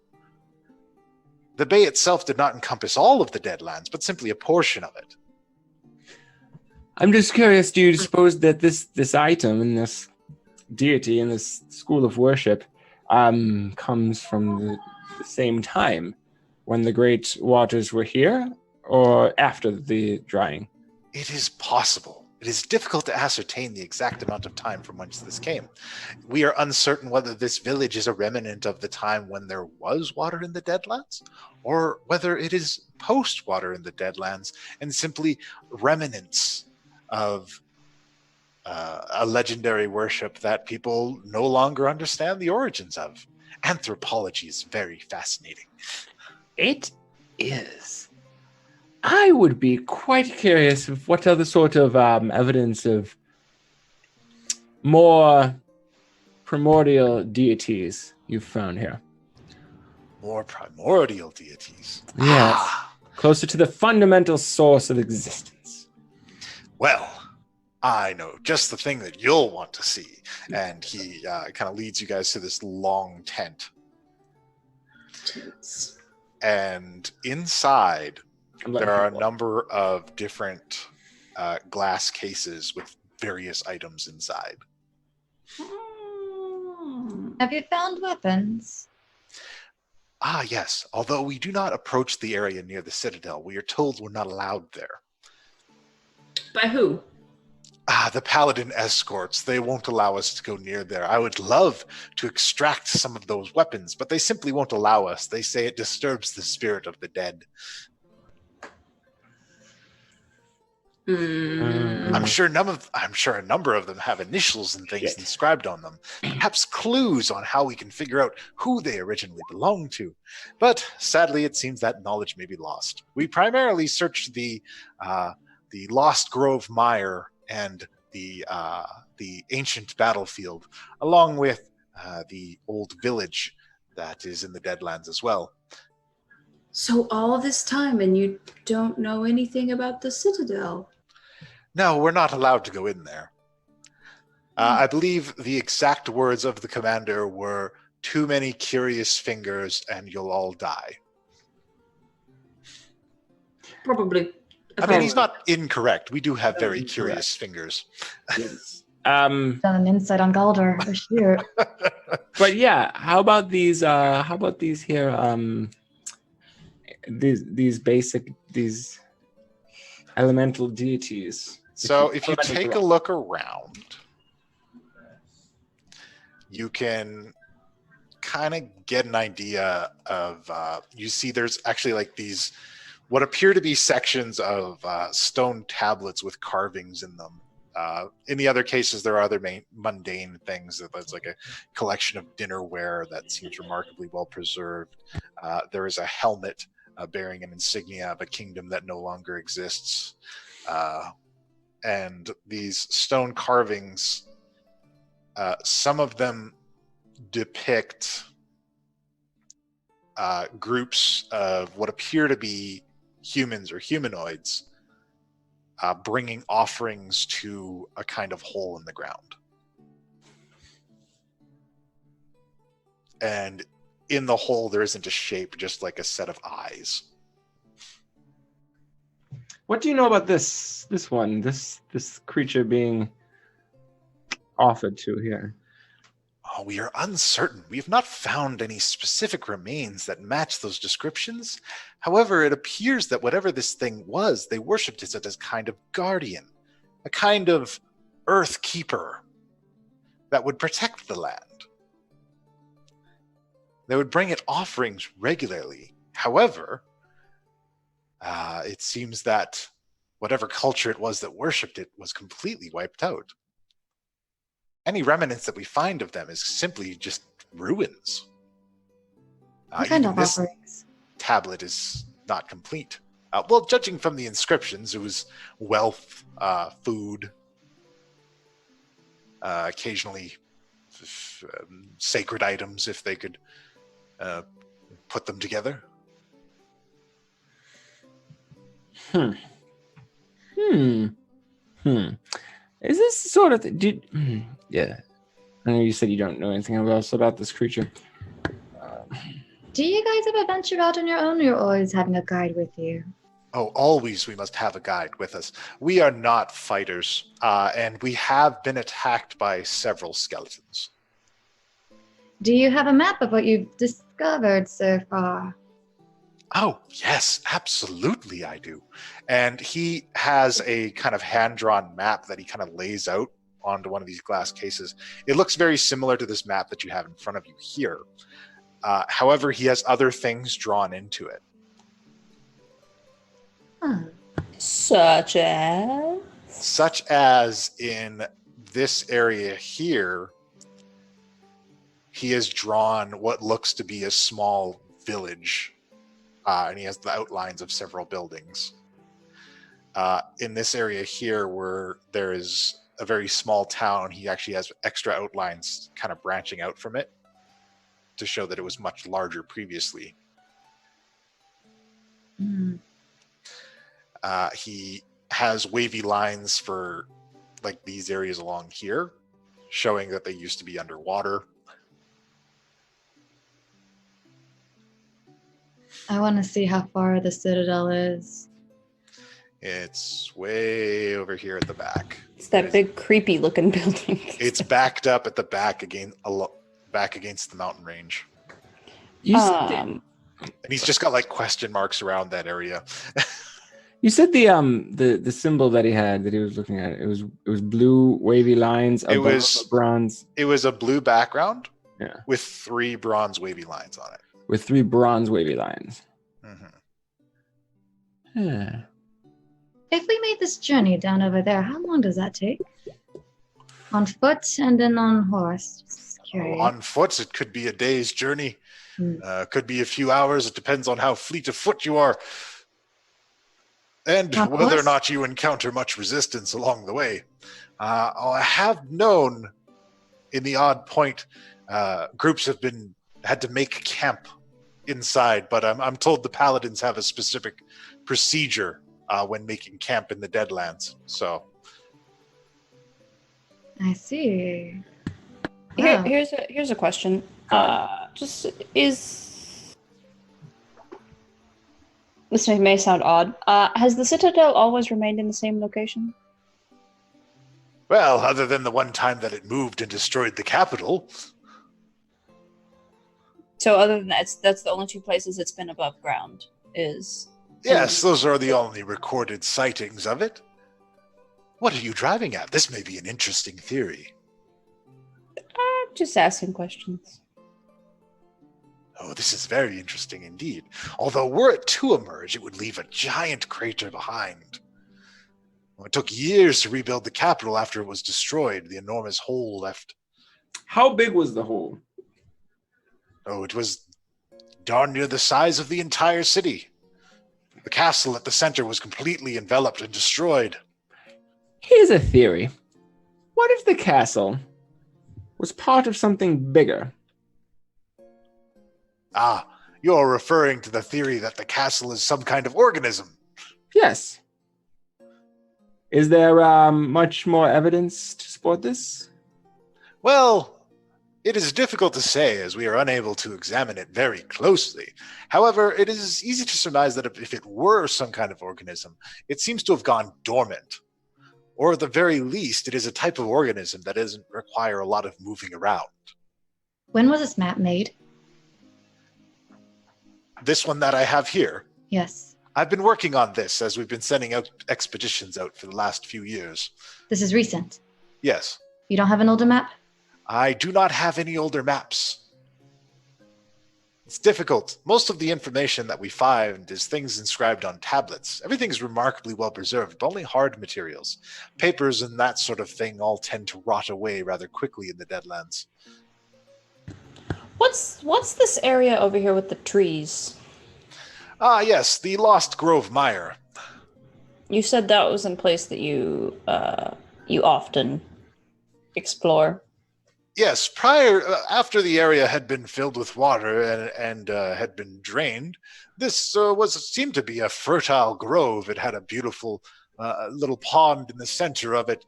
The bay itself did not encompass all of the Deadlands, but simply a portion of it. I'm just curious, do you suppose that this item and this deity and this school of worship comes from the same time when the great waters were here, or after the drying? It is possible. It is difficult to ascertain the exact amount of time from whence this came. We are uncertain whether this village is a remnant of the time when there was water in the Deadlands, or whether it is post-water in the Deadlands and simply remnants of a legendary worship that people no longer understand the origins of. Anthropology is very fascinating. It is. I would be quite curious of what other sort of evidence of more primordial deities you've found here. More primordial deities. Yes. Ah, Closer to the fundamental source of existence. well, I know just the thing that you'll want to see. And he kind of leads you guys to this long tent. Tits. And inside, there are a number. number of different glass cases with various items inside. Have you found weapons? Ah, yes. Although we do not approach the area near the Citadel, we are told we're not allowed there. By who? Ah, the Paladin escorts. They won't allow us to go near there. I would love to extract some of those weapons, but they simply won't allow us. They say it disturbs the spirit of the dead. I'm sure a number of them have initials and things Shit. inscribed on them, perhaps clues on how we can figure out who they originally belonged to. But sadly, it seems that knowledge may be lost. We primarily searched the Lost Grove Mire and the ancient battlefield, along with the old village that is in the Deadlands as well. So all this time and you don't know anything about the Citadel? No, we're not allowed to go in there. I believe the exact words of the commander were, "Too many curious fingers and you'll all die." Probably. I mean, he's not incorrect. We do have very curious fingers. Yes. Done an insight on Galdor. Oh, shoot. But yeah, how about these here these elemental deities? So if you take a look around, you can kind of get an idea of, you see there's actually like these, what appear to be sections of stone tablets with carvings in them. In the other cases, there are other mundane things. There's like a collection of dinnerware that seems remarkably well preserved. There is a helmet bearing an insignia of a kingdom that no longer exists. And these stone carvings, some of them depict groups of what appear to be humans or humanoids bringing offerings to a kind of hole in the ground. And in the hole, there isn't a shape, just like a set of eyes. What do you know about this creature being offered to here? Oh, we are uncertain. We have not found any specific remains that match those descriptions. However, it appears that whatever this thing was, they worshipped it as a kind of guardian, a kind of earth keeper that would protect the land. They would bring it offerings regularly. However, it seems that whatever culture it was that worshipped it was completely wiped out. Any remnants that we find of them is simply just ruins. What kind of this offerings? tablet is not complete. Well, judging from the inscriptions, it was wealth, food, occasionally sacred items if they could put them together. Is this sort of yeah? I know you said you don't know anything else about this creature. Do you guys ever venture out on your own, or you're always having a guide with you? Oh, always we must have a guide with us. We are not fighters, and we have been attacked by several skeletons. Do you have a map of what you've discovered so far? Oh, yes, absolutely I do. And he has a kind of hand-drawn map that he kind of lays out onto one of these glass cases. It looks very similar to this map that you have in front of you here. However, he has other things drawn into it. Huh. Such as? Such as in this area here, he has drawn what looks to be a small village, and he has the outlines of several buildings. In this area here, where there is a very small town, he actually has extra outlines kind of branching out from it to show that it was much larger previously. Hmm. He has wavy lines for like these areas along here, showing that they used to be underwater. I want to see how far the citadel is. It's way over here at the back. It's that big creepy looking building. It's backed up at the back back against the mountain range, You said, and he's just got like question marks around that area. you said the symbol that he had that he was looking at. It was blue wavy lines above was- bronze. It was a blue background, Yeah. with 3 bronze wavy lines on it. With 3 bronze wavy lines. Mm-hmm. Yeah. If we made this journey down over there, how long does that take? On foot and then on horse? Just curious. On foot, it could be a day's journey. Hmm. Could be a few hours. It depends on how fleet of foot you are, and On whether or horse? not you encounter much resistance along the way. I have known, in the odd point, groups have had to make camp inside, but I'm told the paladins have a specific procedure when making camp in the Deadlands. So I see. Here, Wow. here's a question. Just is this may sound odd. Has the citadel always remained in the same location? well, other than the one time that it moved and destroyed the capital. So other than that, that's the only 2 places it's been above ground. Is Yes, those are the only recorded sightings of it. What are you driving at? This may be an interesting theory. just asking questions. Oh, this is very interesting indeed. Although were it to emerge, it would leave a giant crater behind. Well, it took years to rebuild the capital after it was destroyed, the enormous hole left. How big was the hole? Oh, it was darn near the size of the entire city. The castle at the center was completely enveloped and destroyed. Here's a theory. What if the castle was part of something bigger? Ah, you're referring to the theory that the castle is some kind of organism. Yes. Is there much more evidence to support this? Well, it is difficult to say, as we are unable to examine it very closely. However, it is easy to surmise that if it were some kind of organism, it seems to have gone dormant. Or at the very least, it is a type of organism that doesn't require a lot of moving around. When was this map made? This one that I have here, Yes. I've been working on this as we've been sending out expeditions out for the last few years. This is recent. Yes, You don't have an older map? I do not have any older maps. It's difficult. Most of the information that we find is things inscribed on tablets. Everything's remarkably well preserved, but only hard materials. Papers and that sort of thing all tend to rot away rather quickly in the Deadlands. What's this area over here with the trees? Ah, yes, the Lost Grove Mire. You said that was a place that you often explore. Yes, after the area had been filled with water and had been drained, this seemed to be a fertile grove. It had a beautiful little pond in the center of it,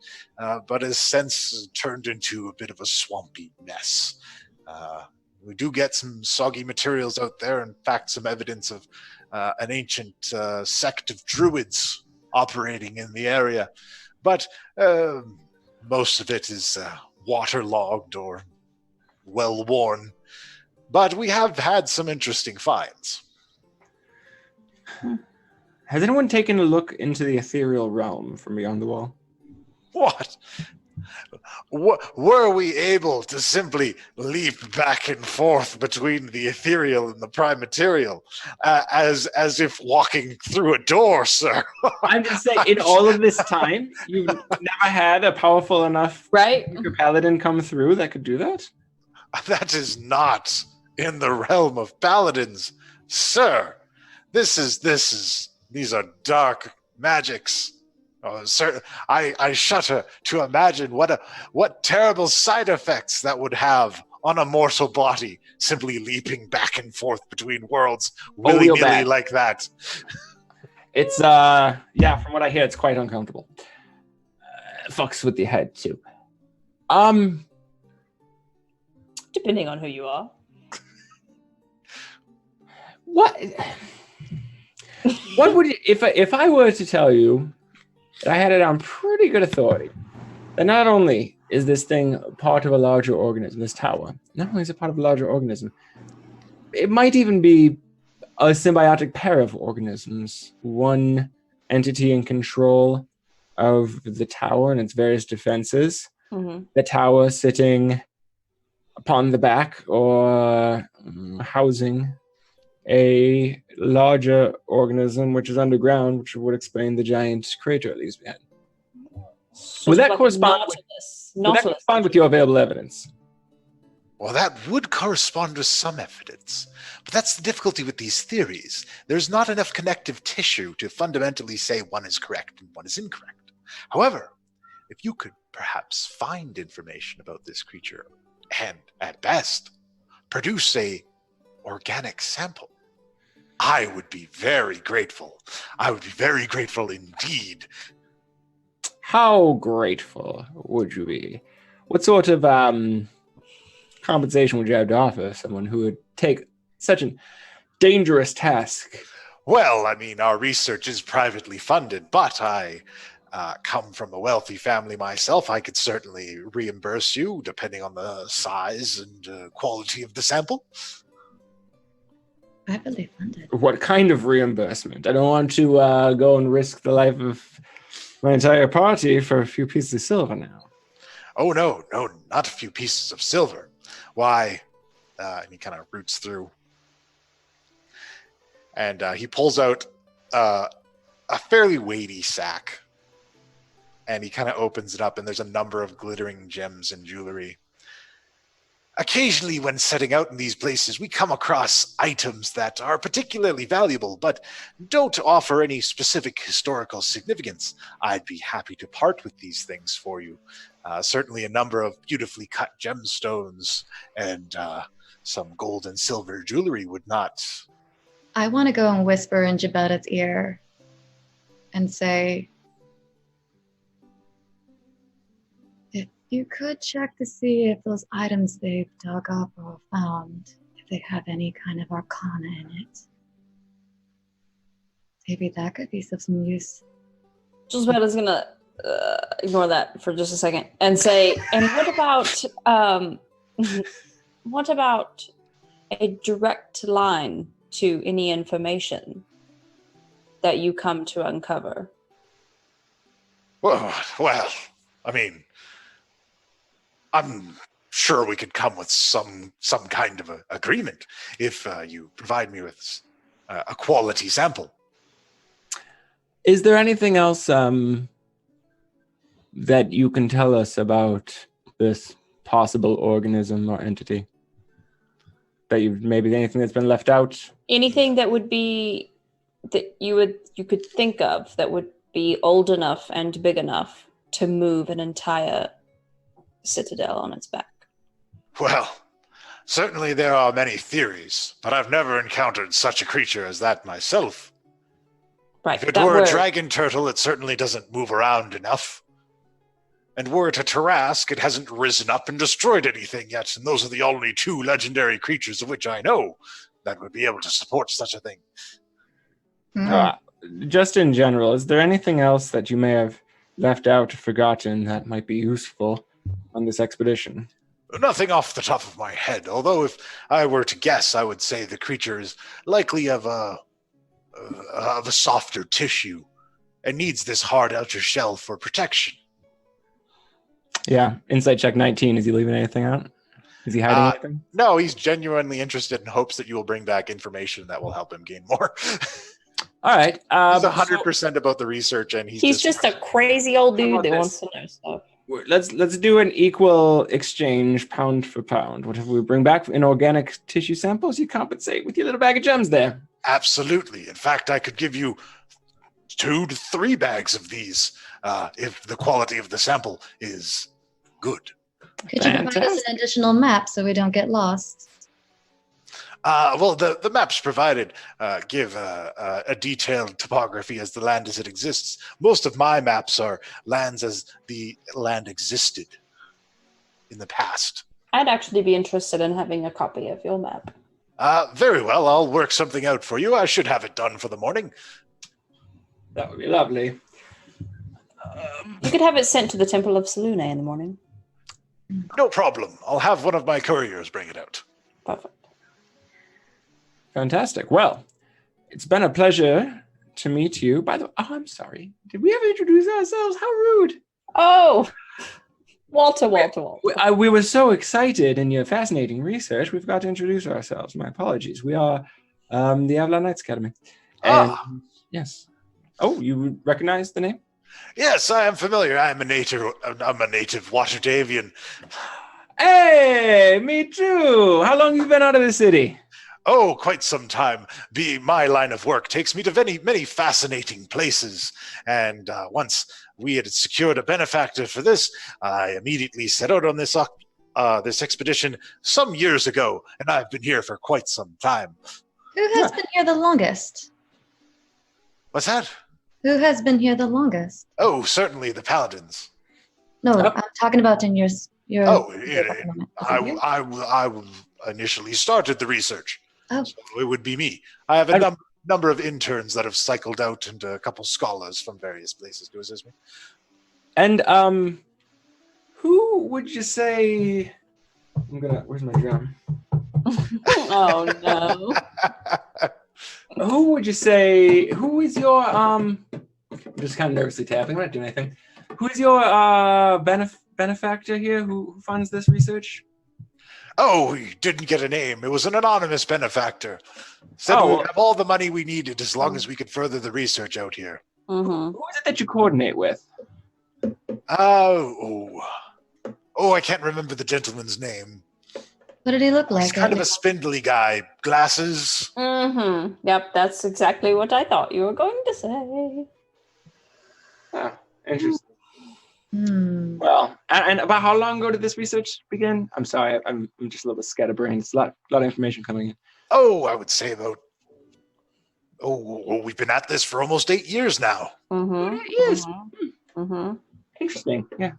but has since turned into a bit of a swampy mess. We do get some soggy materials out there. In fact, some evidence of an ancient sect of druids operating in the area, but most of it is waterlogged or well-worn. But we have had some interesting finds. Has anyone taken a look into the ethereal realm from beyond the wall? What? Were we able to simply leap back and forth between the ethereal and the prime material, as if walking through a door, sir? I'm just saying, in all of this time, you've never had a powerful enough Right? paladin come through that could do that? That is not in the realm of paladins, sir. These are dark magics. Oh, sir, I shudder to imagine what terrible side effects that would have on a mortal body, simply leaping back and forth between worlds willy-nilly bad. like that. It's, yeah, from what I hear, it's quite uncomfortable. Fucks with your head, too. Depending on who you are. What would you, if I were to tell you that I had it on pretty good authority that not only is this thing part of a larger organism, this tower, not only is it part of a larger organism, it might even be a symbiotic pair of organisms, one entity in control of the tower and its various defenses, the tower sitting upon the back or housing a larger organism which is underground, which would explain the giant crater it leaves behind. Would that correspond with your available evidence? Well, that would correspond with some evidence. But that's the difficulty with these theories. There's not enough connective tissue to fundamentally say one is correct and one is incorrect. However, if you could perhaps find information about this creature and, at best, produce a organic sample, I would be very grateful. I would be very grateful indeed. How grateful would you be? What sort of compensation would you have to offer someone who would take such a dangerous task? Well, I mean, our research is privately funded, but I come from a wealthy family myself. I could certainly reimburse you depending on the size and quality of the sample. Privately funded. What kind of reimbursement? I don't want to go and risk the life of my entire party for a few pieces of silver now. Oh, no, not a few pieces of silver. Why, and he kind of roots through. And he pulls out a fairly weighty sack. And he kind of opens it up, and there's a number of glittering gems and jewelry. Occasionally, when setting out in these places, we come across items that are particularly valuable, but don't offer any specific historical significance. I'd be happy to part with these things for you. Certainly a number of beautifully cut gemstones and some gold and silver jewelry would not... I want to go and whisper in Jabetta's ear and say, you could check to see if those items they've dug up or found, if they have any kind of arcana in it. Maybe that could be of some use. Gisbella's gonna ignore that for just a second and say, and what about a direct line to any information that you come to uncover? Well, I mean, I'm sure we could come with some kind of agreement if you provide me with a quality sample. Is there anything else that you can tell us about this possible organism or entity? That maybe anything that's been left out? Anything that would be that you could think of that would be old enough and big enough to move an entire citadel on its back. Well, certainly there are many theories, but I've never encountered such a creature as that myself. Right. If it were a dragon turtle, it certainly doesn't move around enough. And were it a Tarask, it hasn't risen up and destroyed anything yet, and those are the only two legendary creatures of which I know that would be able to support such a thing. Just in general, is there anything else that you may have left out or forgotten that might be useful on this expedition? Nothing off the top of my head, although if I were to guess, I would say the creature is likely of a of a softer tissue and needs this hard outer shell for protection. Yeah. Insight check 19. Is he leaving anything out? Is he hiding anything? No, he's genuinely interested and hopes that you will bring back information that will help him gain more. All right. He's 100% about the research, and He's just a crazy old dude that wants to know stuff. Let's do an equal exchange, pound for pound. Whatever we bring back in organic tissue samples, you compensate with your little bag of gems there. Absolutely. In fact, I could give you 2 to 3 bags of these if the quality of the sample is good. Could you provide us an additional map so we don't get lost? Well, the maps provided give a detailed topography as the land as it exists. Most of my maps are lands as the land existed in the past. I'd actually be interested in having a copy of your map. Very well, I'll work something out for you. I should have it done for the morning. That would be lovely. You could have it sent to the Temple of Selune in the morning. No problem. I'll have one of my couriers bring it out. Perfect. Fantastic. Well, it's been a pleasure to meet you. By the way, I'm sorry. Did we ever introduce ourselves? How rude. Oh, Walter. We were so excited in your fascinating research, we forgot to introduce ourselves. My apologies. We are the Avalon Knights Academy. And, yes. Oh, you recognize the name? Yes, I am familiar. I'm a native Waterdavian. Hey, me too. How long have you been out of the city? Oh, quite some time. My line of work takes me to many fascinating places. And once we had secured a benefactor for this, I immediately set out on this expedition some years ago, and I've been here for quite some time. Who has been here the longest? What's that? Who has been here the longest? Oh, certainly the Paladins. No, I'm talking about in your. I initially started the research. Oh. So it would be me. I have a number of interns that have cycled out, and a couple scholars from various places to assist me. And who would you say? Where's my drum? Oh no. Who would you say? Who is your I'm just kind of nervously tapping. I'm not doing anything. Who is your benefactor here? Who funds this research? Oh, we didn't get a name. It was an anonymous benefactor. Said we would have all the money we needed as long as we could further the research out here. Mm-hmm. Who is it that you coordinate with? I can't remember the gentleman's name. What did he look like? He's kind of a spindly guy. Glasses. Mm-hmm. Yep, that's exactly what I thought you were going to say. Oh, interesting. Hmm. Well, and about how long ago did this research begin? I'm sorry, I'm just a little bit scatterbrained. It's a lot of information coming in. Oh, I would say about. We've been at this for almost 8 years now. Mm-hmm. 8 years. Mm-hmm. Interesting. Yeah.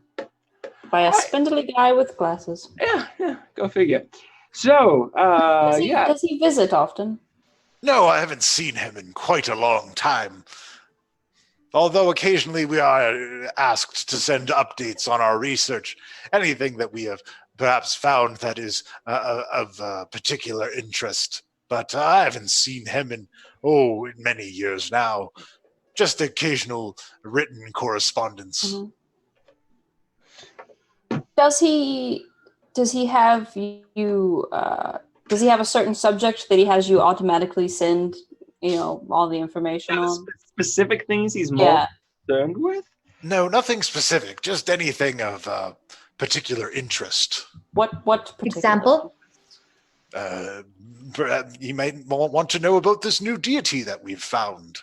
By a spindly guy with glasses. Yeah. Go figure. So, Does he visit often? No, I haven't seen him in quite a long time. Although occasionally we are asked to send updates on our research, anything that we have perhaps found that is of particular interest. But I haven't seen him in many years now. Just occasional written correspondence. Mm-hmm. Does he have you? Does he have a certain subject that he has you automatically send? All the information on specific things he's more concerned with. No, nothing specific. Just anything of particular interest. What particular Example? You might want to know about this new deity that we've found.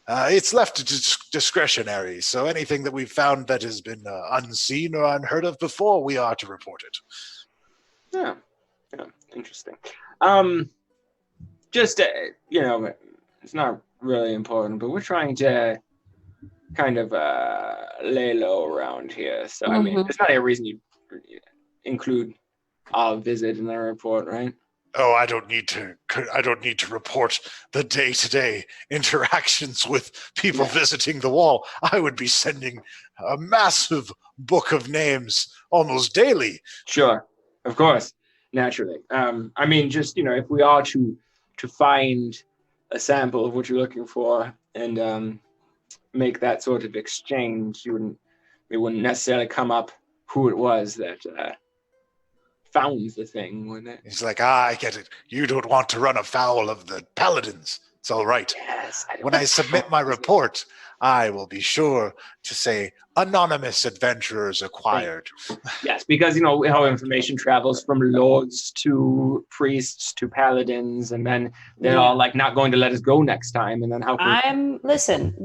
It's left discretionary, so anything that we've found that has been unseen or unheard of before, we are to report it. Yeah, interesting. Just, it's not really important, but we're trying to kind of lay low around here. So, I mean, there's not a reason you include our visit in the report, right? Oh, I don't need to report the day-to-day interactions with people visiting the wall. I would be sending a massive book of names almost daily. Sure, of course, naturally. I mean, just if we are to find a sample of what you're looking for and make that sort of exchange, it wouldn't necessarily come up who it was that found the thing, wouldn't it? He's like, I get it. You don't want to run afoul of the paladins. It's all right. Yes. When I submit my report, I will be sure to say anonymous adventurers acquired. Yes, because how information travels from lords to priests to paladins, and then they're all like not going to let us go next time, and then how? Listen.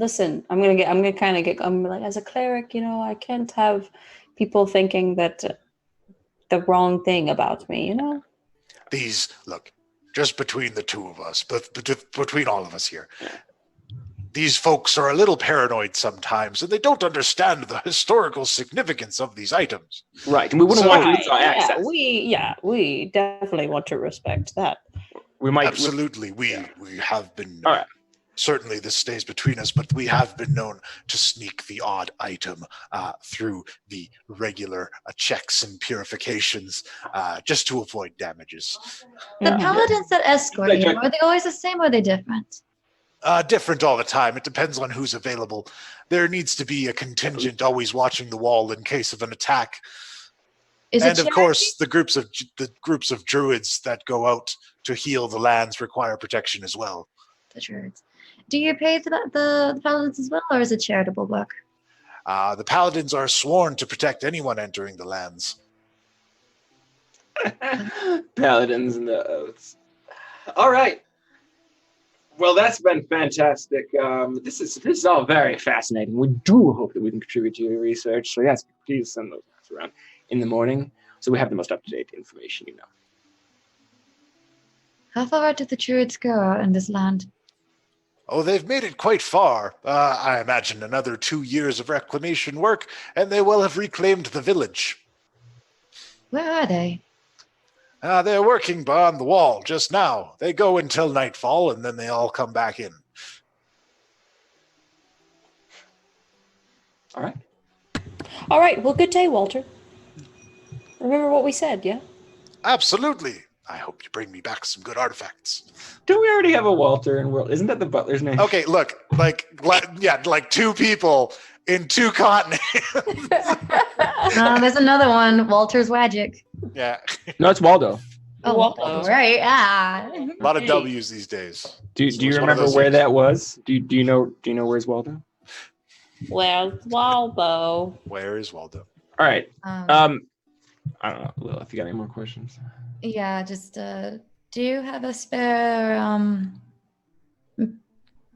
I'm gonna kind of get. I'm like, as a cleric, I can't have people thinking that the wrong thing about me. These, look, just between the two of us, but between all of us here, these folks are a little paranoid sometimes, and they don't understand the historical significance of these items. Right, and we wouldn't want to lose our access. We definitely want to respect that. We might Absolutely, we have been. All right. Certainly, this stays between us, but we have been known to sneak the odd item through the regular checks and purifications just to avoid damages. The paladins that escort you, are they always the same or are they different? Different all the time. It depends on who's available. There needs to be a contingent always watching the wall in case of an attack. And of course, the groups of druids that go out to heal the lands require protection as well. The druids. Do you pay the paladins as well, or is it charitable work? The paladins are sworn to protect anyone entering the lands. Paladins and the oaths. All right. Well, that's been fantastic. This is all very fascinating. We do hope that we can contribute to your research. So yes, please send those maps around in the morning so we have the most up-to-date information, How far out did the druids go out in this land? Oh, they've made it quite far. I imagine another 2 years of reclamation work, and they will have reclaimed the village. Where are they? They're working beyond the wall just now. They go until nightfall, and then they all come back in. All right. All right. Well, good day, Walter. Remember what we said, yeah? Absolutely. I hope you bring me back some good artifacts. Don't we already have a Walter in world? Isn't that the butler's name? Okay, look, like 2 people in 2 continents. There's another one, Walter's Wagic. Yeah. No, it's Waldo. Oh, Waldo. right. A lot of W's these days. Do you remember where that was? Do you know where's Waldo? Where's Waldo? Where is Waldo? All right. I don't know, Lil, if you got any more questions. Yeah, just do you have a spare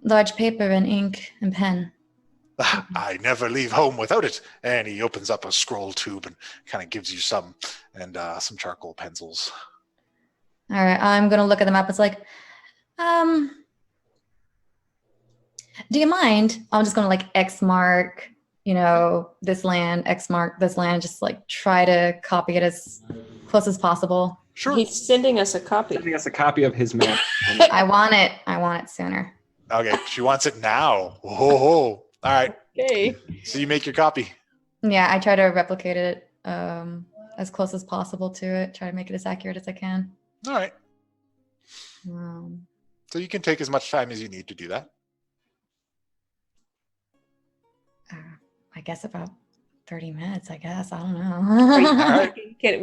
large paper and ink and pen? I never leave home without it. And he opens up a scroll tube and kind of gives you some charcoal pencils. All right, I'm gonna look at the map. It's like, do you mind? I'm just gonna like X mark, this land, X mark this land, just like try to copy it as close as possible. Sure. He's sending us a copy. Sending us a copy of his map. I want it sooner. Okay, she wants it now. Whoa. All right. Okay. So you make your copy. Yeah, I try to replicate it as close as possible to it. Try to make it as accurate as I can. All right. Um, So you can take as much time as you need to do that. I guess about 30 minutes, I guess. I don't All know. right.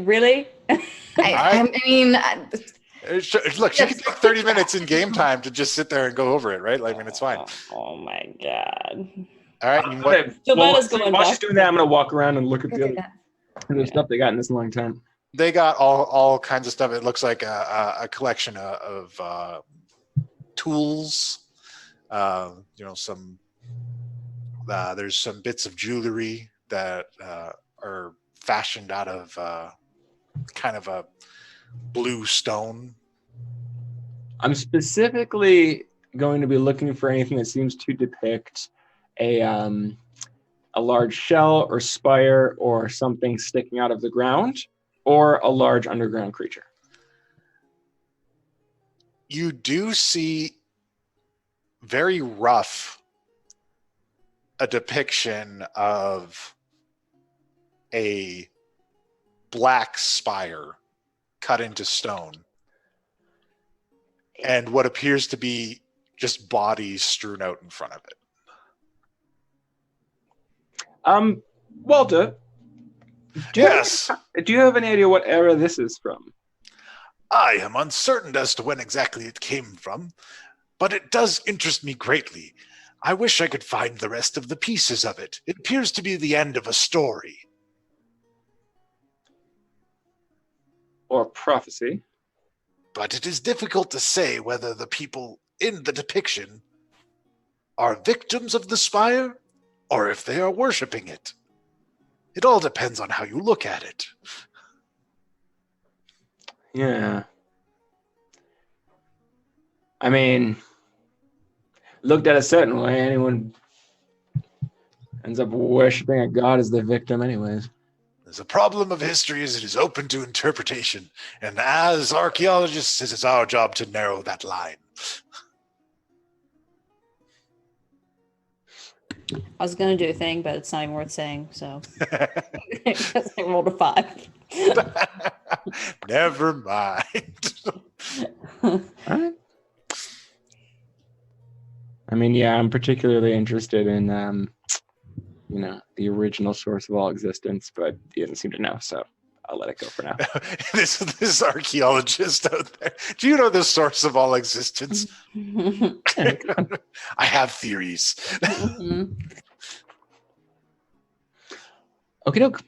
Really? I mean, Look, she can take 30 minutes in game time to just sit there and go over it, right? Like, I mean, it's fine. Oh my god. All right. and what- Giovanna's going while back. she's doing that, I'm going to walk around and look at look at the other stuff they got in this long time. They got all kinds of stuff. It looks like a collection of tools. There's some bits of jewelry that are fashioned out of kind of a blue stone. I'm specifically going to be looking for anything that seems to depict a large shell or spire or something sticking out of the ground, or a large underground creature. You do see very rough a depiction of a black spire cut into stone and what appears to be just bodies strewn out in front of it. Walter, Yes, do you have any idea what era this is from? I am uncertain as to when exactly it came from, but it does interest me greatly. I wish I could find the rest of the pieces of it. It appears to be the end of a story. Or prophecy? But it is difficult to say whether the people in the depiction are victims of the spire or if they are worshipping it. It all depends on how you look at it. Yeah. I mean, looked at a certain way, anyone ends up worshipping a god as their victim anyways. The problem of history is it is open to interpretation, and as archaeologists, it is our job to narrow that line. I was gonna do a thing, but it's not even worth saying. So I rolled a 5. Never mind. All right. I mean, yeah, I'm particularly interested in, the original source of all existence, but he doesn't seem to know, so I'll let it go for now. This archaeologist out there. Do you know the source of all existence? I have theories. Okie doke.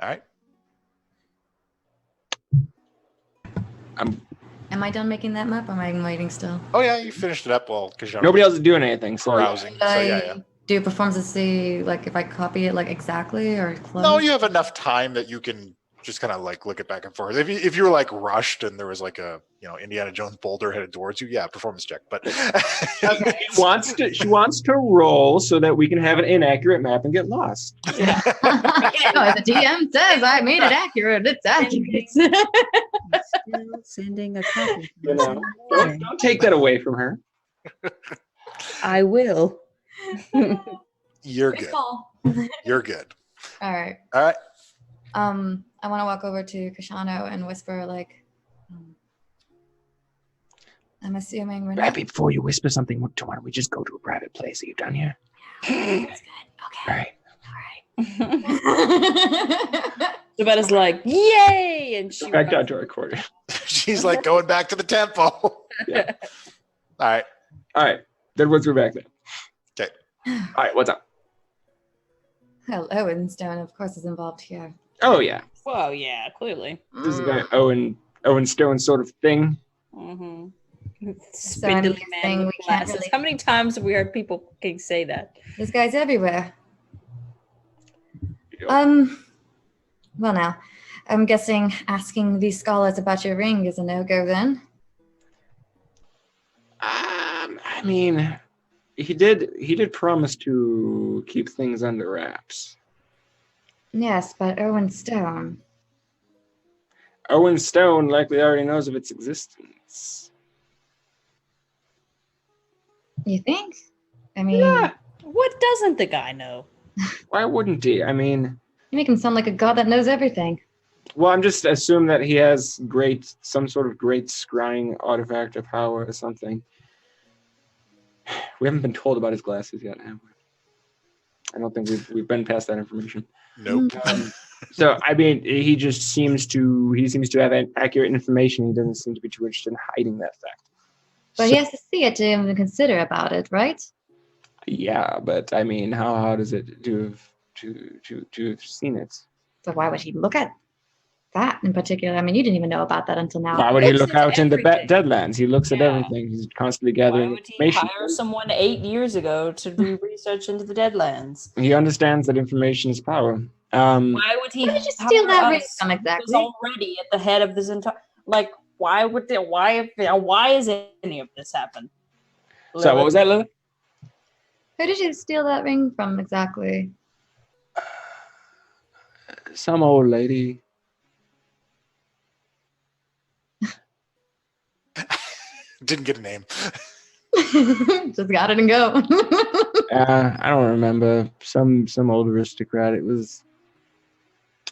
All right. Am I done making that map? Or am I waiting still? Oh yeah, you finished it up well because Nobody else is doing anything, so browsing. So yeah. Do performances see like if I copy it like exactly or close? No, you have enough time that you can just kind of like look it back and forth. If you were like rushed and there was like a Indiana Jones boulder headed towards you, yeah, performance check. But she wants to roll so that we can have an inaccurate map and get lost. Yeah. No, the DM says I made it accurate. It's accurate. Still sending a copy. Don't take that away from her. I will. You're Good good. call. You're good. All right. All right. I want to walk over to Kashano and whisper like, I'm assuming we're not. Before you whisper something, why don't we just go to a private place? Are you done here? That's good. Okay. All right. Sabetta's like, yay! And she Back down to our quarter. She's like going back to the temple. Yeah. All right. All right. Then once we're back then. Okay. All right. What's up? Well, Owen Stone, of course, is involved here. Oh yeah. Well, yeah, clearly. This is an Owen Stone sort of thing. Mm-hmm. I'm Spindly guessing man we with can't glasses. really- How many times have we heard people say that? This guy's everywhere. Yep. Well, now, I'm guessing asking these scholars about your ring is a no-go then. I mean, he did promise to keep things under wraps. Yes, but Owen Stone. Owen Stone likely already knows of its existence. You think? I mean, Yeah. What doesn't the guy know? Why wouldn't he? I mean, you make him sound like a god that knows everything. well, I'm just assuming that he has some sort of great scrying artifact or power or something. We haven't been told about his glasses yet, have we? I don't think we've been past that information. Nope. So I mean, he seems to have accurate information. He doesn't seem to be too interested in hiding that fact. But he has to see it to even consider about it, right? Yeah, but I mean, how hard is it to have seen it? So why would he look at that in particular? I mean, you didn't even know about that until now. Why would he looks look into out in the everything. Deadlands? He looks at Yeah. everything. He's constantly Why gathering would he information. hire someone 8 years ago to do research into the Deadlands? He understands that information is power. Why would he? Where did you steal hire that ring us? from He was exactly? already at the head of this entire. Like, why is any of this happen? So what was that, Lily? Who did you steal that ring from exactly? Some old lady. Didn't get a name. Just got it and go. I don't remember. Some old aristocrat. It was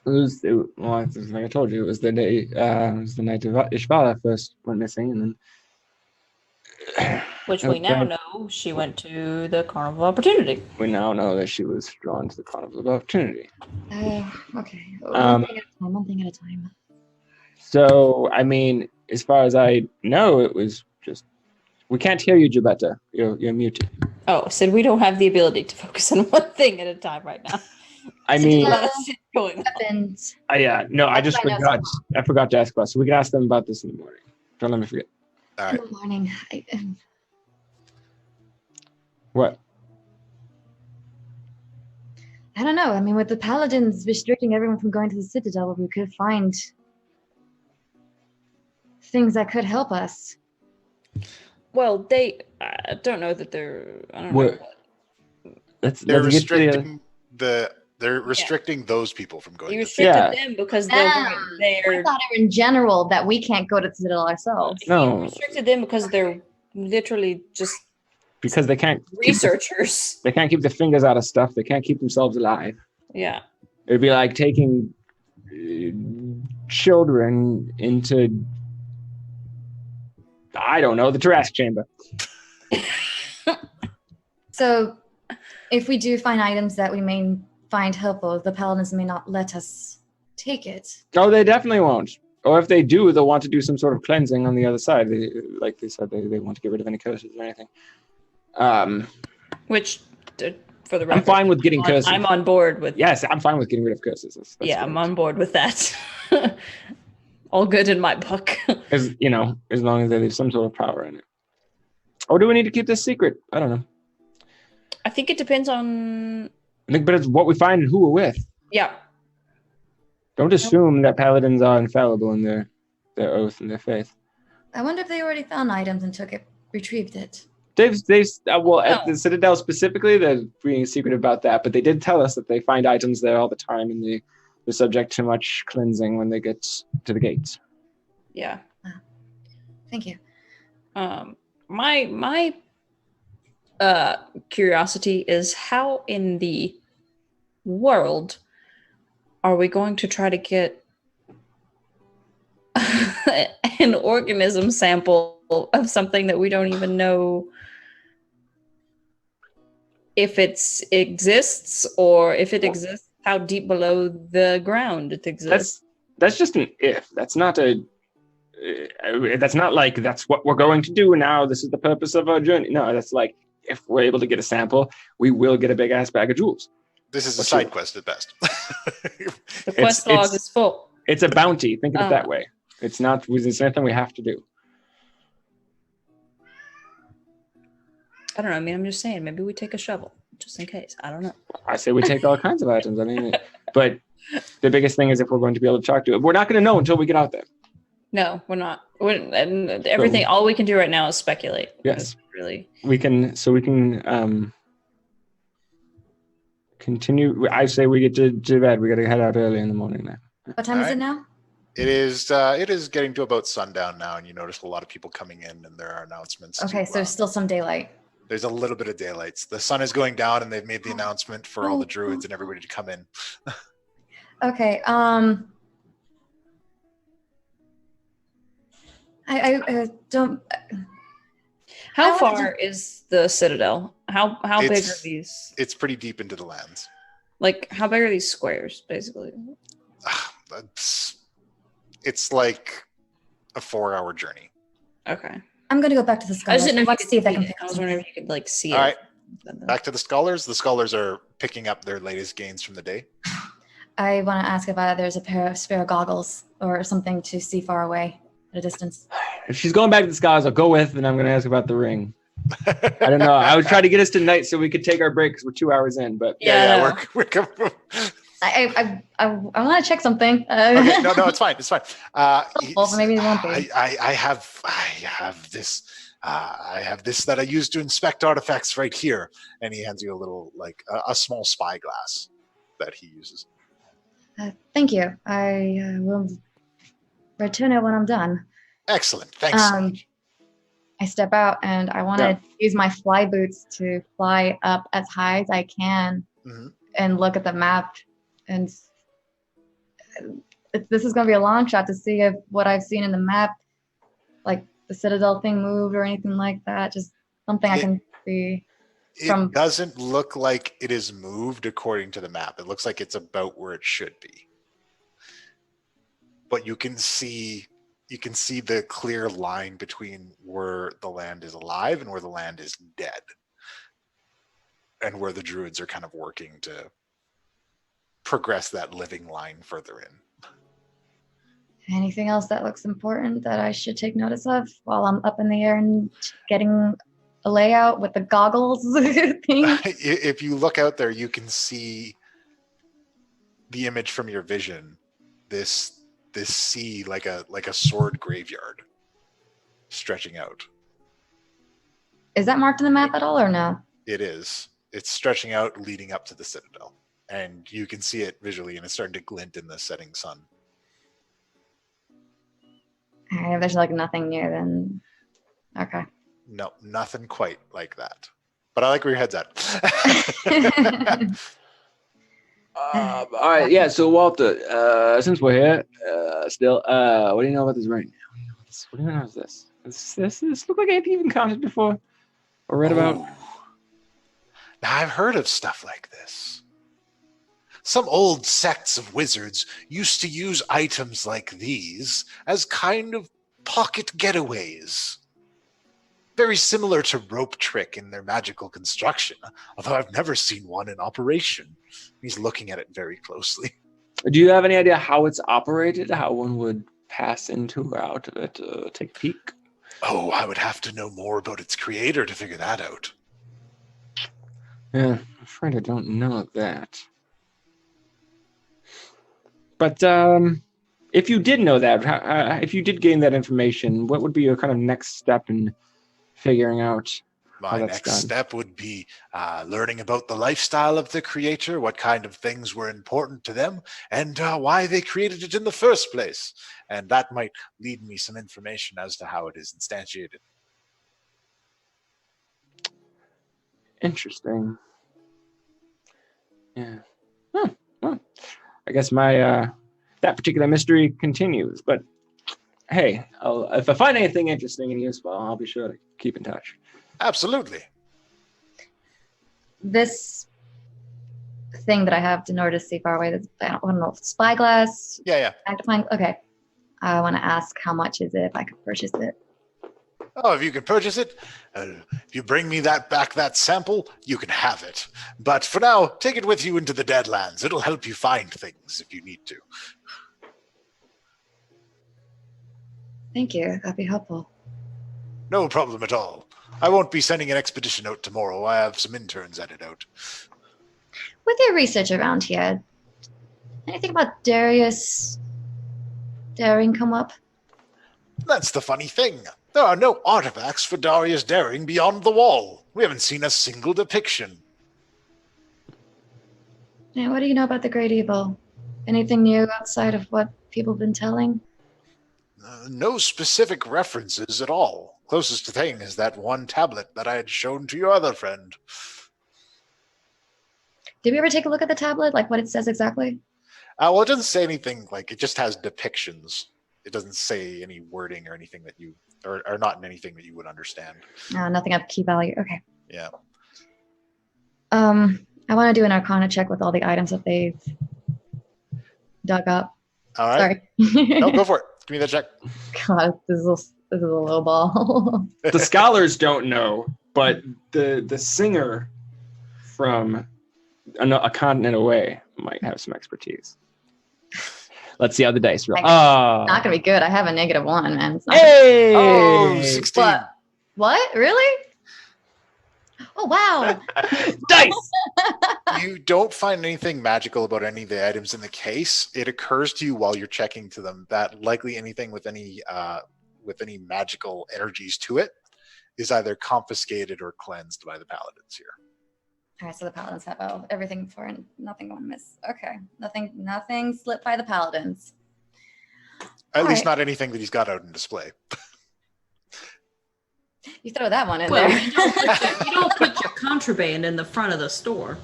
well, it's like I told you, it was the day. It was the night of Ishvala first went missing, and then Which we now know she went to the Carnival of Opportunity. We now know that she was drawn to the Carnival of Opportunity. Okay. Um, One thing at a time. So, I mean, as far as I know, it was just... We can't hear you, Gibetta. You're muted. Oh, so we don't have the ability to focus on one thing at a time right now. I There's mean... a lot of shit going on. Weapons. yeah, no, I just That's my forgot. notes. I forgot to ask about. So we can ask them about this in the morning. Don't let me forget. All In right. the morning. What? I don't know. I mean, with the paladins restricting everyone from going to the Citadel, we could find things that could help us. Well, I don't know that they're. I don't What? know. Let's They're get to the... restricting they're restricting those people from going. You to restricted Yeah. them because I they're thought in general that we can't go to the Citadel ourselves. No. You restricted them because they're literally just Because they can't keep researchers. they can't keep their fingers out of stuff. They can't keep themselves alive. Yeah. It'd be like taking children into, I don't know, the Jurassic Chamber. So, if we do find items that we may find helpful, the paladins may not let us take it. Oh, they definitely won't. Or if they do, they'll want to do some sort of cleansing on the other side. Like they said, they want to get rid of any curses or anything. Which, for the record, I'm fine with getting curses. I'm on board with. Yes, I'm fine with getting rid of curses. That's Yeah, great. I'm on board with that. All good in my book. As long as they leave some sort of power in it. Or do we need to keep this secret? I don't know. I think it depends on. But it's what we find and who we're with. Yeah. Don't assume that paladins are infallible in their oath and their faith. I wonder if they already found items and retrieved it. At the Citadel specifically, they're being secretive about that, but they did tell us that they find items there all the time, and they're subject to much cleansing when they get to the gates. Yeah. Thank you. My curiosity is how in the world are we going to try to get an organism sample of something that we don't even know if it exists, or if it exists, how deep below the ground it exists? That's just an if. That's not like that's what we're going to do now. This is the purpose of our journey. No, that's like if we're able to get a sample, we will get a big ass bag of jewels. This is a side quest at best. The quest log is full. It's a bounty. Think of it that way. It's anything we have to do. I don't know. I mean, I'm just saying, maybe we take a shovel just in case. I don't know. I say we take all kinds of items. I mean, but the biggest thing is if we're going to be able to talk to it. We're not going to know until we get out there. No, we're not. And everything, all we can do right now is speculate. Yes. Really. We can continue. I say we get to bed. We got to head out early in the morning now. What time is it now? It is getting to about sundown now, and you notice a lot of people coming in, and there are announcements. Okay, so there's still some daylight. There's a little bit of daylight. The sun is going down, and they've made the announcement for all the druids and everybody to come in. Okay. I don't. How far is the Citadel? How big are these? It's pretty deep into the lands. Like, how big are these squares, basically? It's like a 4-hour journey. Okay. I'm gonna go back to the scholars. I just didn't know if you see if I could can see it. pick I was up wondering if you could like see All it. right. Back to the scholars. The scholars are picking up their latest gains from the day. I want to ask if there's a pair of spare goggles or something to see far away at a distance. If she's going back to the scholars, I'll go with, and I'm going to ask about the ring. I don't know. I would try to get us to night so we could take our break because we're 2 hours in. But we're I want to check something. okay, no, it's fine. It's fine. Maybe it won't be. I have this. I have this that I use to inspect artifacts right here, and he hands you a little, like a small spyglass that he uses. Thank you. I will return it when I'm done. Excellent. Thanks so much. I step out and I want to use my fly boots to fly up as high as I can and look at the map. And this is going to be a long shot to see if what I've seen in the map, like the Citadel thing moved or anything like that. Just something I can see. It doesn't look like it is moved according to the map. It looks like it's about where it should be. But you can see the clear line between where the land is alive and where the land is dead. And where the druids are kind of working to progress that living line further in. Anything else that looks important that I should take notice of while I'm up in the air and getting a layout with the goggles thing? If you look out there, you can see the image from your vision. This sea like a sword graveyard stretching out. Is that marked on the map at all or no? It is. It's stretching out, leading up to the citadel, and you can see it visually, and it's starting to glint in the setting sun. All right, if there's like nothing near, then okay. No, nothing quite like that. But I like where your head's at. All right, yeah. So Walter, since we're here, still, what do you know about this right now? What do you know about this? Does this look like anything you've encountered before or read about? Now, I've heard of stuff like this. Some old sects of wizards used to use items like these as kind of pocket getaways. Very similar to rope trick in their magical construction, although I've never seen one in operation. He's looking at it very closely. Do you have any idea how it's operated? How one would pass into or out of it, take a peek? Oh, I would have to know more about its creator to figure that out. Yeah, I'm afraid I don't know that. But if you did know that, if you did gain that information, what would be your kind of next step in figuring out My next step would be learning about the lifestyle of the creator, what kind of things were important to them, and why they created it in the first place. And that might lead me some information as to how it is instantiated. Interesting. Yeah. Well, I guess my that particular mystery continues. But hey, if I find anything interesting and useful, I'll be sure to keep in touch. Absolutely. This thing that I have in order to see far away, I don't know, spyglass. Yeah. Magnifying. Okay. I want to ask how much is it if I could purchase it? Oh, if you can purchase it, if you bring me that sample, you can have it. But for now, take it with you into the Deadlands. It'll help you find things if you need to. Thank you. That'd be helpful. No problem at all. I won't be sending an expedition out tomorrow. I have some interns at it out. With your research around here, anything about Darius Daring come up? That's the funny thing. There are no artifacts for Darius Daring beyond the wall. We haven't seen a single depiction. Yeah, what do you know about the Great Evil? Anything new outside of what people have been telling? No specific references at all. Closest thing is that one tablet that I had shown to your other friend. Did we ever take a look at the tablet, like what it says exactly? Well, it doesn't say anything, like, it just has depictions. It doesn't say any wording or anything that you, or not in anything that you would understand. No, nothing of key value. Okay. Yeah. I want to do an Arcana check with all the items that they've dug up. All right. Sorry. No, go for it. Give me that check. God, this is a low ball. The scholars don't know, but the singer from a continent away might have some expertise. Let's see how the dice roll. Not gonna be good. I have a -1, man. It's not Hey! Oh, 16. What? Really? Oh, wow. Dice! You don't find anything magical about any of the items in the case. It occurs to you while you're checking to them that likely anything with any magical energies to it is either confiscated or cleansed by the paladins here. All right, so the paladins have everything for and nothing going miss. Okay, nothing slipped by the paladins. At least not anything that he's got out in display. You throw that one in Well, there. you don't put your contraband in the front of the store.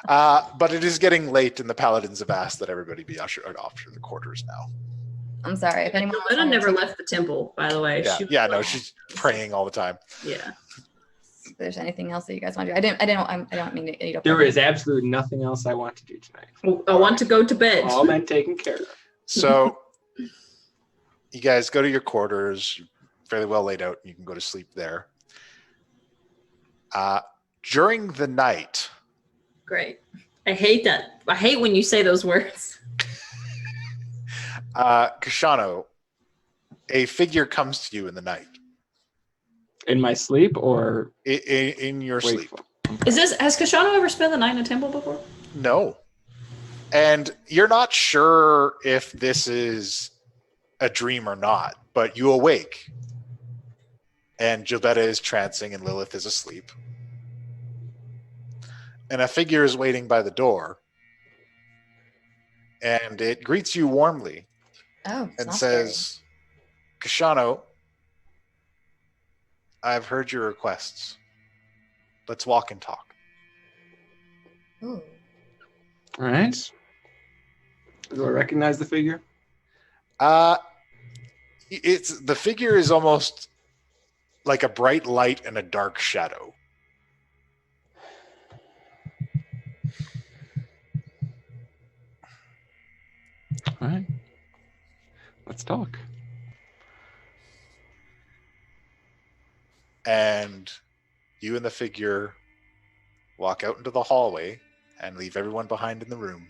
But it is getting late, and the paladins have asked that everybody be ushered off to the quarters now. I'm sorry. If anyone else Loretta wanted never to- left the temple, by the way. Yeah, She was yeah, no, like- she's praying all the time. Yeah. if there's anything else that you guys want to do. I don't mean to eat up. There is absolutely nothing else I want to do tonight. I want to go to bed. All men taken care of. So you guys go to your quarters, you're fairly well laid out, and you can go to sleep there. During the night, Great. I hate that. I hate when you say those words. Kashano, a figure comes to you in the night. In my sleep or In your sleep. wakeful? Has Kashano ever spent the night in a temple before? No. And you're not sure if this is a dream or not, but you awake. And Gilbetta is trancing and Lilith is asleep. And a figure is waiting by the door. And it greets you warmly Oh, it's and not says, Kashano, I've heard your requests. Let's walk and talk. scary. Ooh. All right. Do I recognize the figure? It's the figure is almost like a bright light and a dark shadow. All right. Let's talk. And you and the figure walk out into the hallway and leave everyone behind in the room.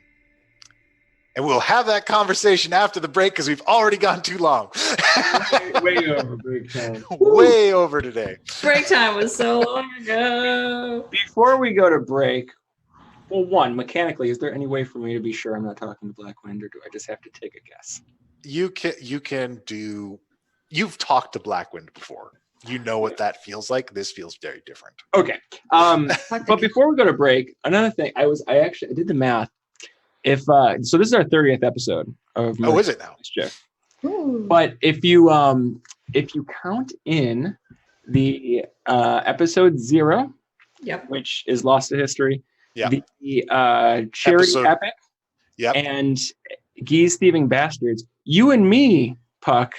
And we'll have that conversation after the break because we've already gone too long. way over break time. Way over today. Break time was so long ago. Before we go to break, well, one, mechanically, is there any way for me to be sure I'm not talking to Black Wind, or do I just have to take a guess? You can do. You've talked to Blackwind before. You know what that feels like. This feels very different. Okay. But before we go to break, another thing, I did the math. If so, this is our 30th episode of Oh, is it now? Mischief. Ooh. But if you count in the episode 0, Yep. which is Lost to History, Yeah. the charity Episode- epic, Yep. and Geese Thieving Bastards, you and me, Puck,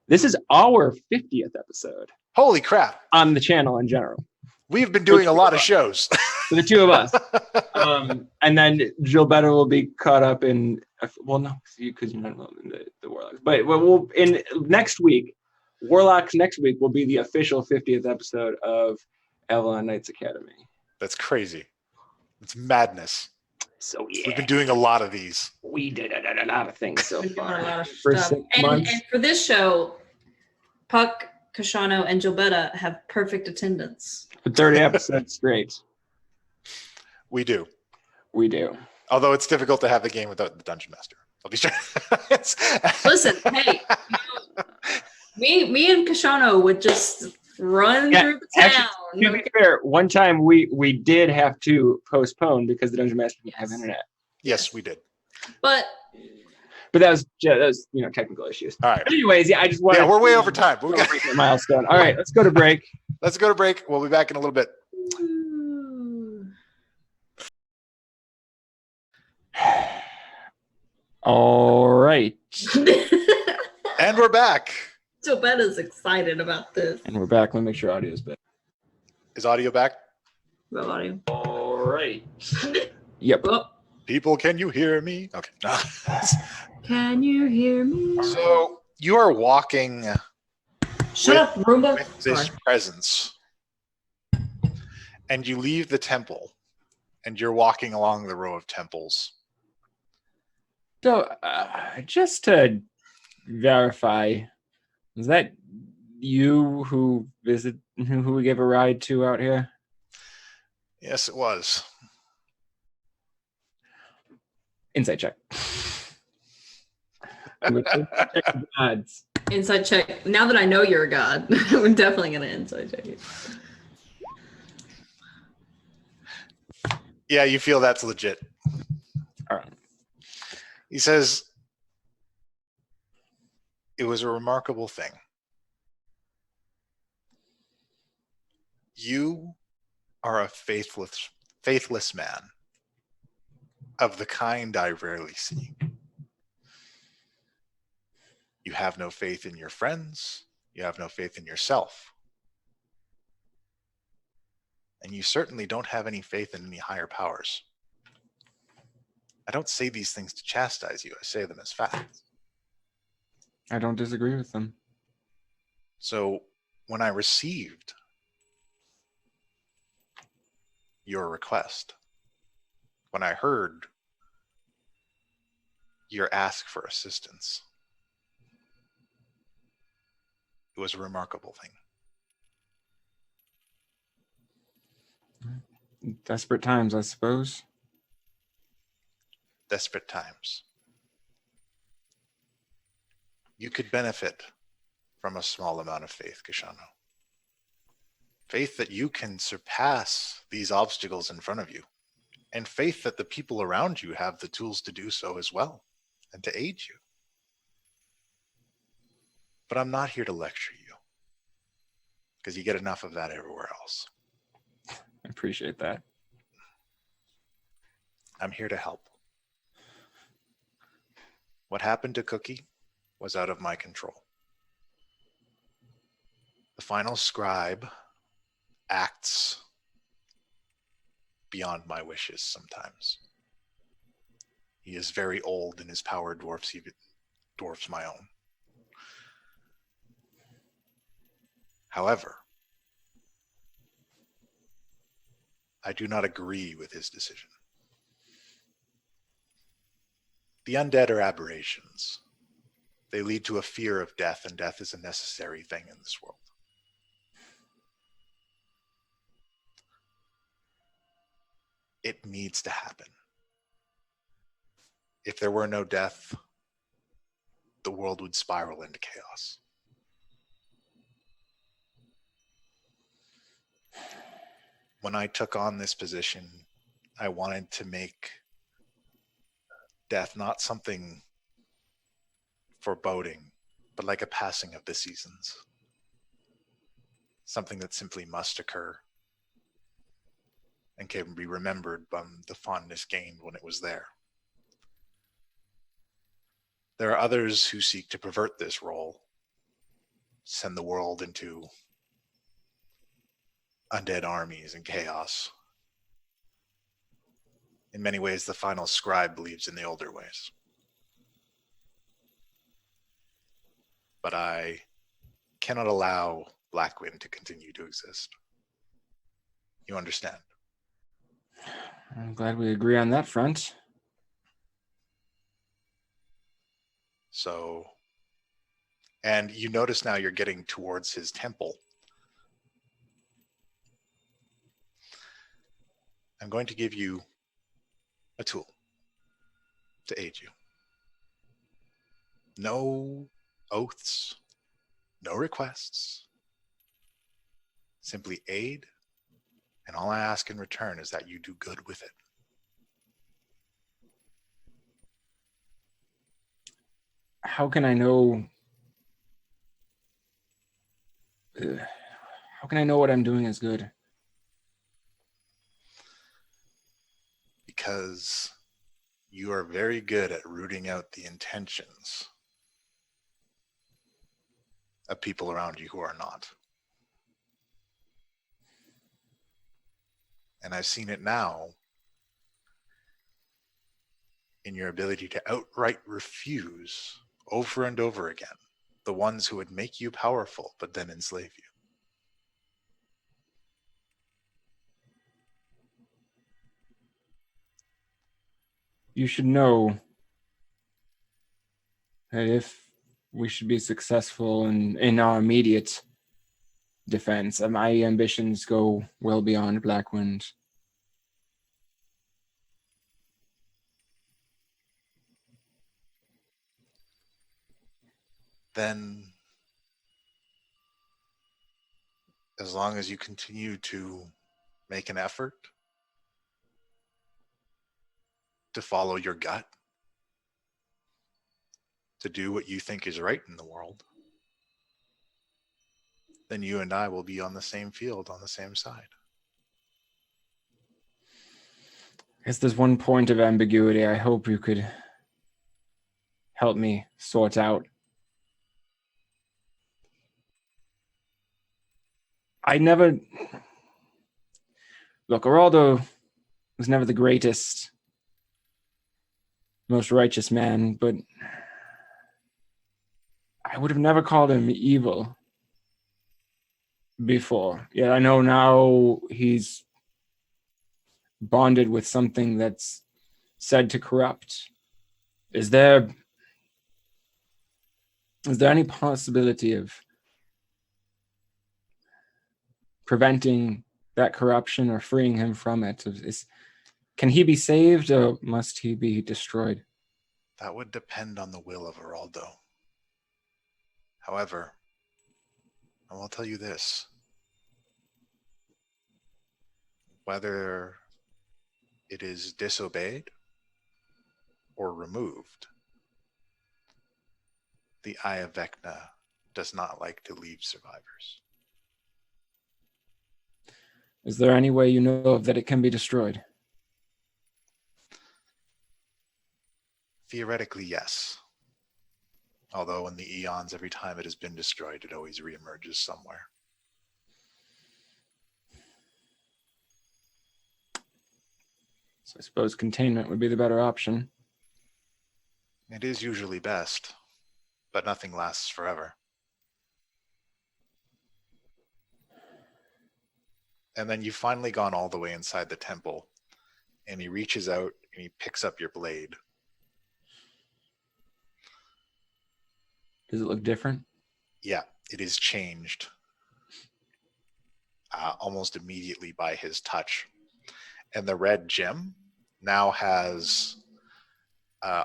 this is our 50th episode Holy crap. on the channel in general. We've been doing a lot of shows. For the two of us. And then Gilbetta will be caught up in, well, no, because you're not involved in the Warlocks. But we'll in next week, Warlocks next week will be the official 50th episode of Avalon Knights Academy. That's crazy. It's madness. So yeah, We've been doing a lot of these. we did a lot of things so We're doing a far. lot of For stuff. 6 And months. for this show, Puck, Kashano, and Gilbetta have perfect attendance. For 30 episodes straight, We do. we do. Although it's difficult to have the game without the Dungeon Master. I'll be sure. Listen, hey, me and Kashano would just run Yeah, through the town. To be fair, one time we did have to postpone because the Dungeon Master didn't have internet. Yes, we did. But But that was technical issues. All right. But anyways, yeah, I just wanted Yeah, we're way to over time. But we got, celebrate that milestone. All right, let's go to break. let's go to break. We'll be back in a little bit. All right. And we're back. Gilbetta's excited about this. And we're back. Let me make sure audio is better. Is audio back? About audio. All right. Yep. Oh, People, can you hear me? Okay. can you hear me? So you are walking Shut up, Roomba. with this Sorry. presence, and you leave the temple, and you're walking along the row of temples. So, just to verify, is that you who we gave a ride to out here? Yes, it was. Insight check. Check the odds. Inside check. Now that I know you're a god, I'm definitely gonna inside check you. Yeah, you feel that's legit. All right. He says, it was a remarkable thing. You are a faithless man, of the kind I rarely see. You have no faith in your friends. You have no faith in yourself. And you certainly don't have any faith in any higher powers. I don't say these things to chastise you. I say them as facts. I don't disagree with them. So when I received your request, when I heard your ask for assistance, it was a remarkable thing. Desperate times, I suppose. Desperate times. You could benefit from a small amount of faith, Kishano. Faith that you can surpass these obstacles in front of you, and faith that the people around you have the tools to do so as well, and to aid you. But I'm not here to lecture you, because you get enough of that everywhere else. I appreciate that. I'm here to help. What happened to Cookie was out of my control. The final scribe acts beyond my wishes sometimes. He is very old, and his power dwarfs my own. However, I do not agree with his decision. The undead are aberrations. They lead to a fear of death, and death is a necessary thing in this world. It needs to happen. If there were no death, the world would spiral into chaos. When I took on this position, I wanted to make death not something foreboding, but like a passing of the seasons. Something that simply must occur and can be remembered by the fondness gained when it was there. There are others who seek to pervert this role, send the world into undead armies and chaos. In many ways, the final scribe believes in the older ways. But I cannot allow Blackwind to continue to exist. You understand? I'm glad we agree on that front. So, and you notice now you're getting towards his temple. I'm going to give you a tool to aid you. No oaths, no requests, simply aid, and all I ask in return is that you do good with it. How can I know? How can I know what I'm doing is good? Because you are very good at rooting out the intentions of people around you who are not. And I've seen it now in your ability to outright refuse over and over again the ones who would make you powerful but then enslave you. You should know that if we should be successful in our immediate defense, my ambitions go well beyond Blackwind. Then, as long as you continue to make an effort to follow your gut, to do what you think is right in the world, then you and I will be on the same field, on the same side. I guess there's one point of ambiguity I hope you could help me sort out. I never... Look, Geraldo was never the greatest, most righteous man, but I would have never called him evil before. Yet I know now he's bonded with something that's said to corrupt. Is there any possibility of preventing that corruption or freeing him from it? Can he be saved or must he be destroyed? That would depend on the will of Geraldo. However, I will tell you this. Whether it is disobeyed or removed, the Eye of Vecna does not like to leave survivors. Is there any way you know of that it can be destroyed? Theoretically, yes. Although in the eons, every time it has been destroyed, it always reemerges somewhere. So I suppose containment would be the better option. It is usually best, but nothing lasts forever. And then you've finally gone all the way inside the temple, and he reaches out and he picks up your blade. Does it look different? Yeah, it is changed almost immediately by his touch. And the red gem now has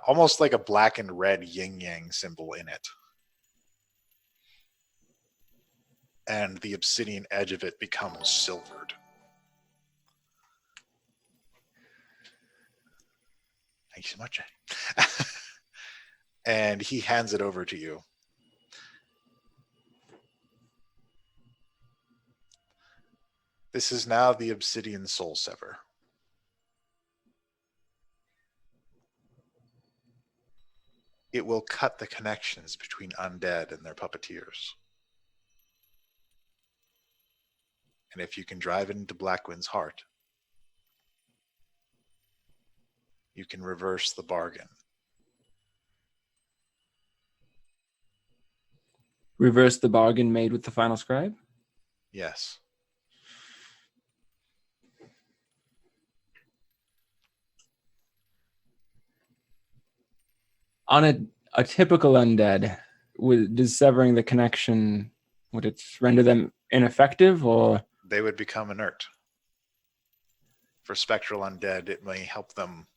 almost like a black and red yin-yang symbol in it. And the obsidian edge of it becomes silvered. Thank you so much, Jay. And he hands it over to you. This is now the obsidian soul sever. It will cut the connections between undead and their puppeteers. And if you can drive it into Blackwind's heart, you can reverse the bargain. Reverse the bargain made with the final scribe? Yes. On a typical undead, does severing the connection, would it render them ineffective, or? They would become inert. For spectral undead, it may help them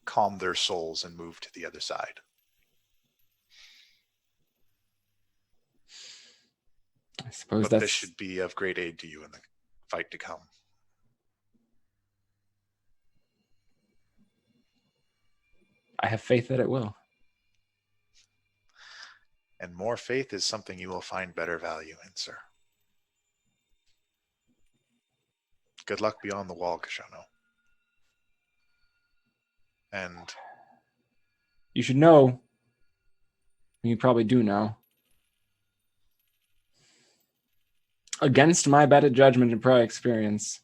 calm their souls and move to the other side. I suppose but this should be of great aid to you in the fight to come. I have faith that it will. And more faith is something you will find better value in, sir. Good luck beyond the wall, Kashano. And you should know, you probably do know, against my better judgment and prior experience,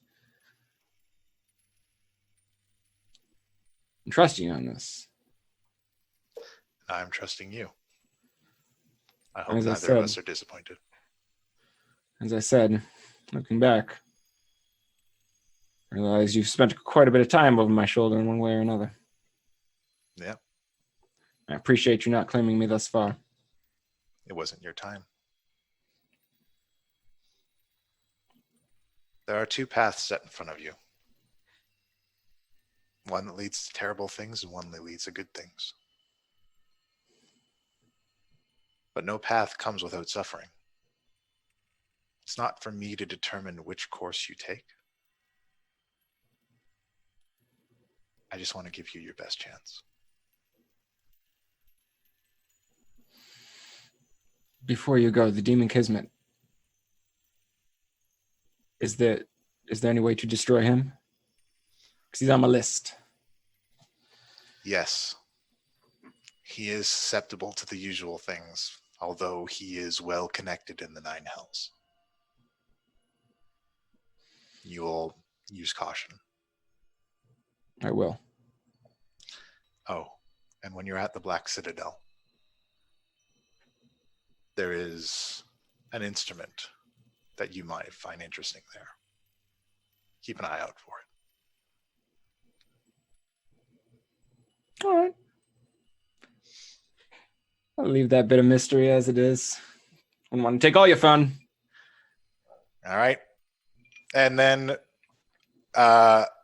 I'm trusting you on this. I'm trusting you. I hope As I neither said, of us are disappointed. As I said, looking back, I realize you've spent quite a bit of time over my shoulder in one way or another. Yeah. I appreciate you not claiming me thus far. It wasn't your time. There are two paths set in front of you. One that leads to terrible things and one that leads to good things. But no path comes without suffering. It's not for me to determine which course you take. I just want to give you your best chance. Before you go, the Demon Kismet. Is there any way to destroy him? Because he's on my list. Yes. He is susceptible to the usual things, although he is well connected in the Nine Hells. you will use caution. I will. Oh, and when you're at the Black Citadel, there is an instrument that you might find interesting there. Keep an eye out for it. All right. I'll leave that bit of mystery as it is. I don't want to take all your fun. All right. And then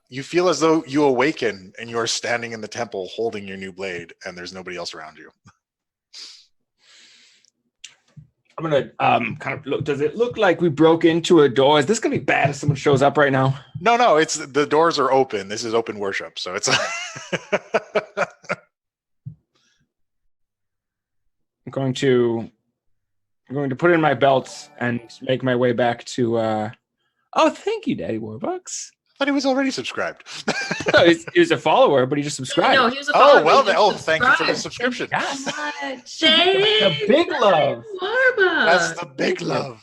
you feel as though you awaken and you're standing in the temple holding your new blade and there's nobody else around you. I'm gonna kind of look. Does it look like we broke into a door? Is this gonna be bad if someone shows up right now? No, it's the doors are open. This is open worship, so it's. I'm going to put it in my belt and make my way back to. Oh, thank you, Daddy Warbucks. But he was already subscribed. No, he was a follower, but he just subscribed. No, he was a follower. Thank you for the subscription. Yes. The big love. That's the big love.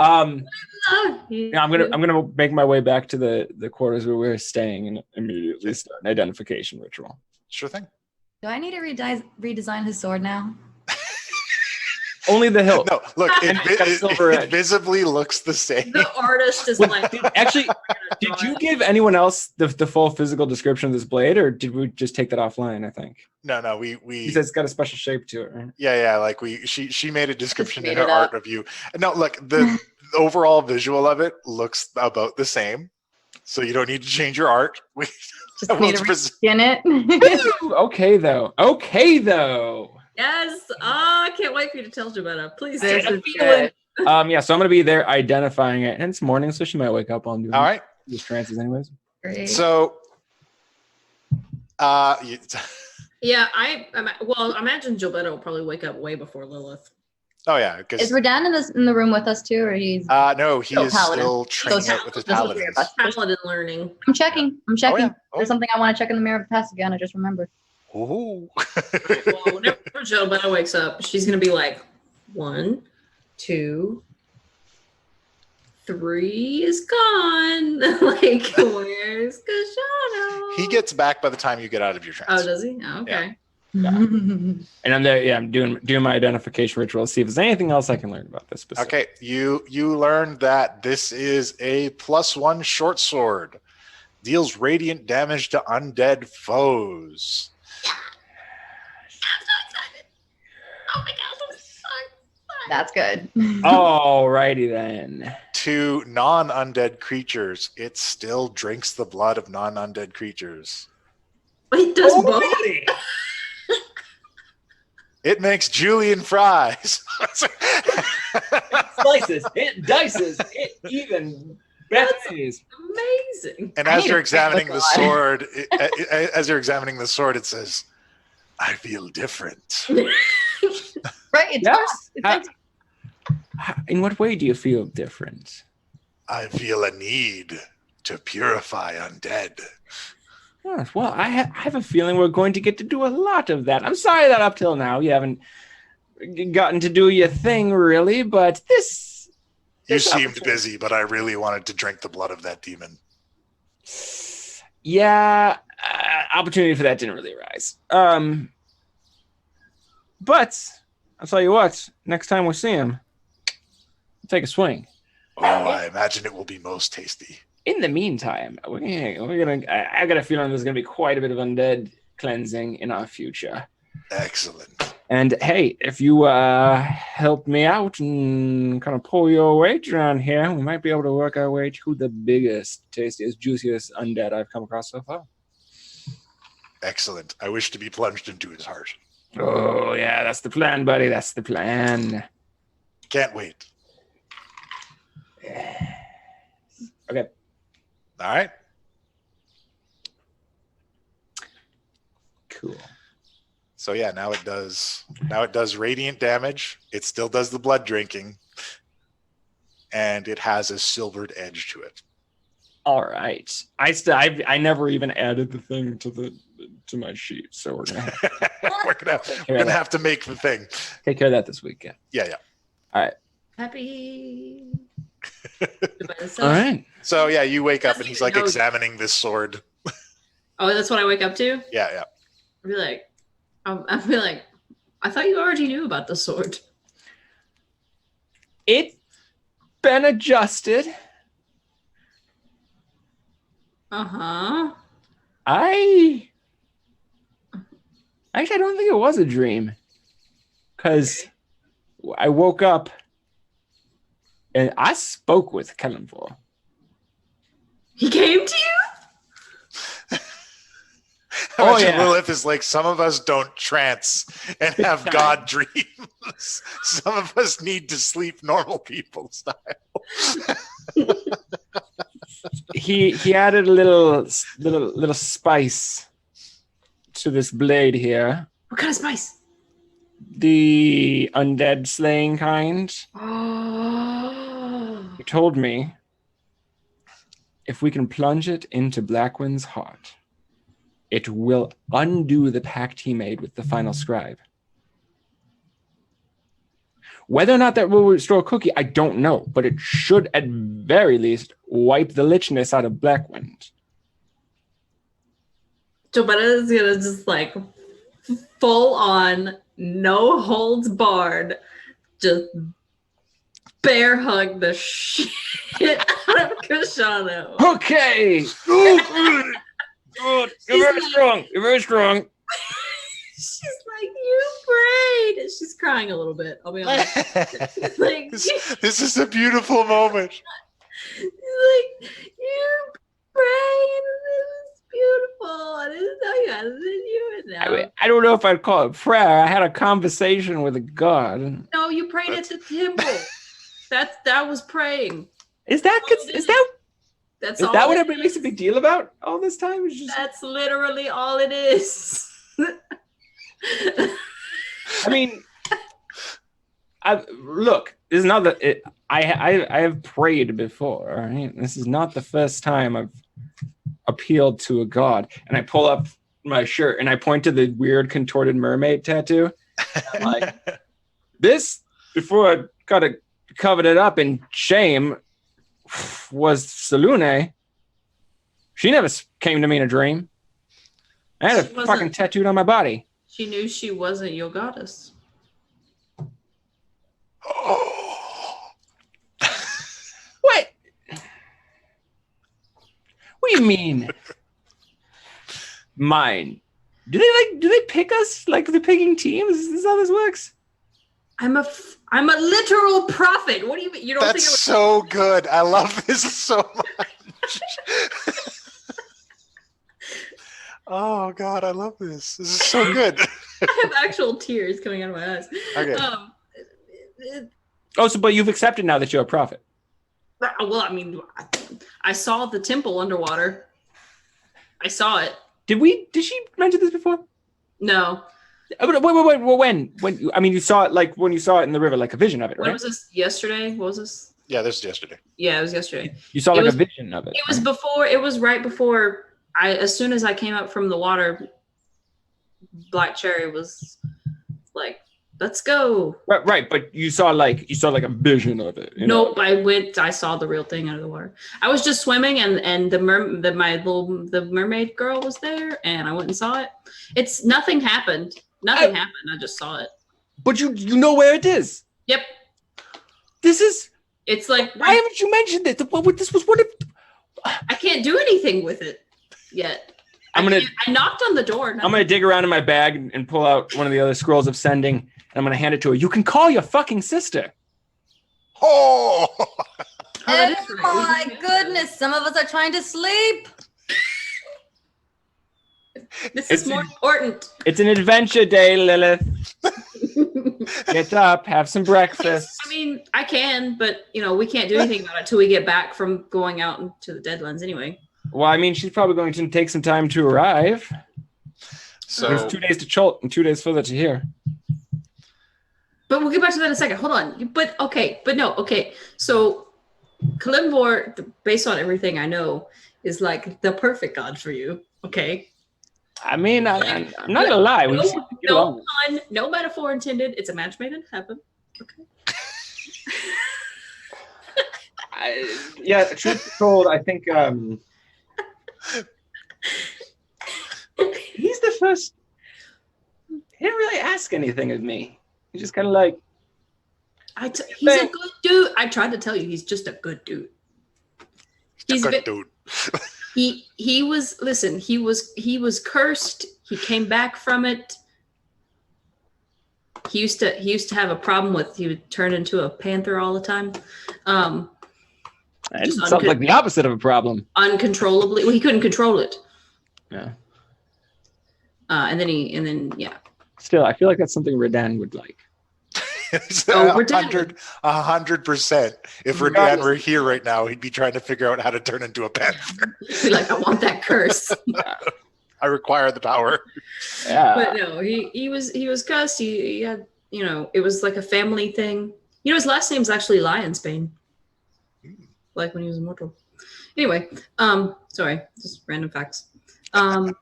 Yeah, I'm gonna make my way back to the quarters where we're staying and immediately start an identification ritual. Sure thing. Do I need to redesign his sword now? Only the hilt. No, look, silver edge. it visibly looks the same. The artist is like. Actually, did you give anyone else the full physical description of this blade, or did we just take that offline? I think. No, we. He said it's got a special shape to it, right? Yeah, like she made a description in made her it art up. of you. No, look, the overall visual of it looks about the same, so you don't need to change your art. Just need to reskin it. Okay though. Yes. Oh, I can't wait for you to tell Jabetta. Please. This do. is good. Yeah, so I'm gonna be there identifying it, and it's morning, so she might wake up while I'm doing All right. these trances anyways. Great. So, Yeah, I imagine Jabetta will probably wake up way before Lilith. oh yeah, because Is Radan in the room with us too, or he's? no, he Still is paladin. still training So it with his just the three paladins. of us. Paladin learning. I'm checking. Oh, yeah. Oh. There's something I want to check in the mirror of the past again. I just remembered. Ooh. Well, whenever Jabetta wakes up, she's gonna be like, 1, 2, 3 is gone. Like, where's Kashano? He gets back by the time you get out of your trance. Oh, does he? Oh, okay. And I'm there. Yeah, I'm doing my identification ritual. See if there's anything else I can learn about this specific. Okay, you learned that this is a +1 short sword. Deals radiant damage to undead foes. Oh my gosh, I'm so excited. That's good. Alrighty then. To non-undead creatures, it still drinks the blood of non-undead creatures. Wait, does both? It makes julienne fries. Slices, it dices, it even betrays. Amazing. And I as need you're to examining pick the a sword, it says, "I feel different." Right? It's Yes. it's In what way do you feel different? I feel a need to purify undead. Yes, well, I have a feeling we're going to get to do a lot of that. I'm sorry that up till now you haven't gotten to do your thing, really, but this... You this seemed opportunity- busy, but I really wanted to drink the blood of that demon. Yeah, opportunity for that didn't really arise. But I'll tell you what, next time we see him, take a swing. Oh, I imagine it will be most tasty. In the meantime, we're gonna. I got a feeling there's gonna be quite a bit of undead cleansing in our future. Excellent. And hey, if you help me out and kind of pull your weight around here, we might be able to work our way to the biggest, tastiest, juiciest undead I've come across so far. Excellent. I wish to be plunged into his heart. Oh yeah, that's the plan, buddy. That's the plan. Can't wait. Okay. All right. Cool. So yeah, now it does radiant damage. It still does the blood drinking, and it has a silvered edge to it. All right. I never even added the thing to my sheet, so we're gonna have to make the thing. take care of that this weekend. Yeah. Happy All right. So yeah, you wake up and he's like No. examining this sword. Oh, that's what I wake up to? Yeah. I'd be like, I'd be like, I thought you already knew about the sword. It's been adjusted. Uh-huh. I don't think it was a dream. Because I woke up and I spoke with Kellenvor. He came to you? I imagine Lilith is like, some of us don't trance and have God dreams. Some of us need to sleep normal people style. He added a little spice to this blade here. What kind of spice? The undead slaying kind. Oh. He told me if we can plunge it into Blackwind's heart, it will undo the pact he made with the final scribe. Whether or not that will restore Cookie, I don't know, but it should at very least wipe the lichness out of Blackwind. Jobetta is gonna just like full on, no holds barred, just bear hug the shit out of Kashano. Okay. Good. You're very strong. You're very strong. She's like, you prayed. She's crying a little bit, I'll be honest. Like, This is a beautiful moment. she's like, you prayed. It was beautiful. I didn't know you had to do it now. I don't know if I'd call it prayer. I had a conversation with a god. No, you prayed at the temple. That was praying. Is that That's is all that what it everybody makes a big deal about all this time? It's just, That's literally all it is. I mean, look. This is not the. I have prayed before. All right? This is not the first time I've appealed to a god. And I pull up my shirt and I point to the weird contorted mermaid tattoo. I'm like, this before I covered it up in shame was Salune. She never came to me in a dream. I had She a wasn't- fucking tattooed on my body. She knew she wasn't your goddess. What? What do you mean? Mine? Do they pick us like they're picking teams? Is this how this works? I'm a literal prophet. What do you mean? You don't think That's so good. I love this so much. Oh God, I love this. This is so good. I have actual tears coming out of my eyes. Okay. But you've accepted now that you're a prophet. Well, I mean, I saw the temple underwater. I saw it. Did she mention this before? No. Wait. Well, when? I mean, you saw it like when you saw it in the river, like a vision of it, right? When was this? Yesterday? What was this? Yeah, this is yesterday. Yeah, it was yesterday. You saw like a vision of it. It was before. It was right before. As soon as I came up from the water, Black Cherry was like, "Let's go." Right. But you saw like a vision of it. Nope, I saw the real thing out of the water. I was just swimming, and the mermaid girl was there, and I went and saw it. Nothing happened. Nothing happened. I just saw it. But you know where it is. Yep. It's like, why haven't you mentioned it? This was what if I can't do anything with it yet. I knocked on the door. I'm gonna dig around in my bag and pull out one of the other scrolls of sending, and I'm gonna hand it to her. You can call your fucking sister. Oh, Oh my goodness! Some of us are trying to sleep. This is more important. It's an adventure day, Lilith. Get up, have some breakfast. I mean, I can, but we can't do anything about it until we get back from going out into the Deadlands anyway. Well, I mean, she's probably going to take some time to arrive. so There's 2 days to Cholt and 2 days further to here. But we'll get back to that in a second. Hold on. But okay. So Kalimvor, based on everything I know, is like the perfect god for you. Okay. I mean, I'm not gonna lie. No pun, no metaphor intended. It's a match made in heaven. Okay. Yeah, truth be told, I think he's the first. He didn't really ask anything of me. He just kind of like. He's a good dude. I tried to tell you, he's just a good dude. He's a good dude. He was listen. He was cursed. He came back from it. He used to have a problem with he would turn into a panther all the time. It sounds like the opposite of a problem. Uncontrollably. Well, he couldn't control it. Yeah. And then yeah. Still, I feel like that's something Redan would like. 100%. If Redan were here right now, he'd be trying to figure out how to turn into a panther. He'd be like, I want that curse. I require the power. Yeah. But no, he was cussed. He had, it was like a family thing. His last name's actually Lionsbane. Like when he was immortal. Anyway, sorry, just random facts. I'm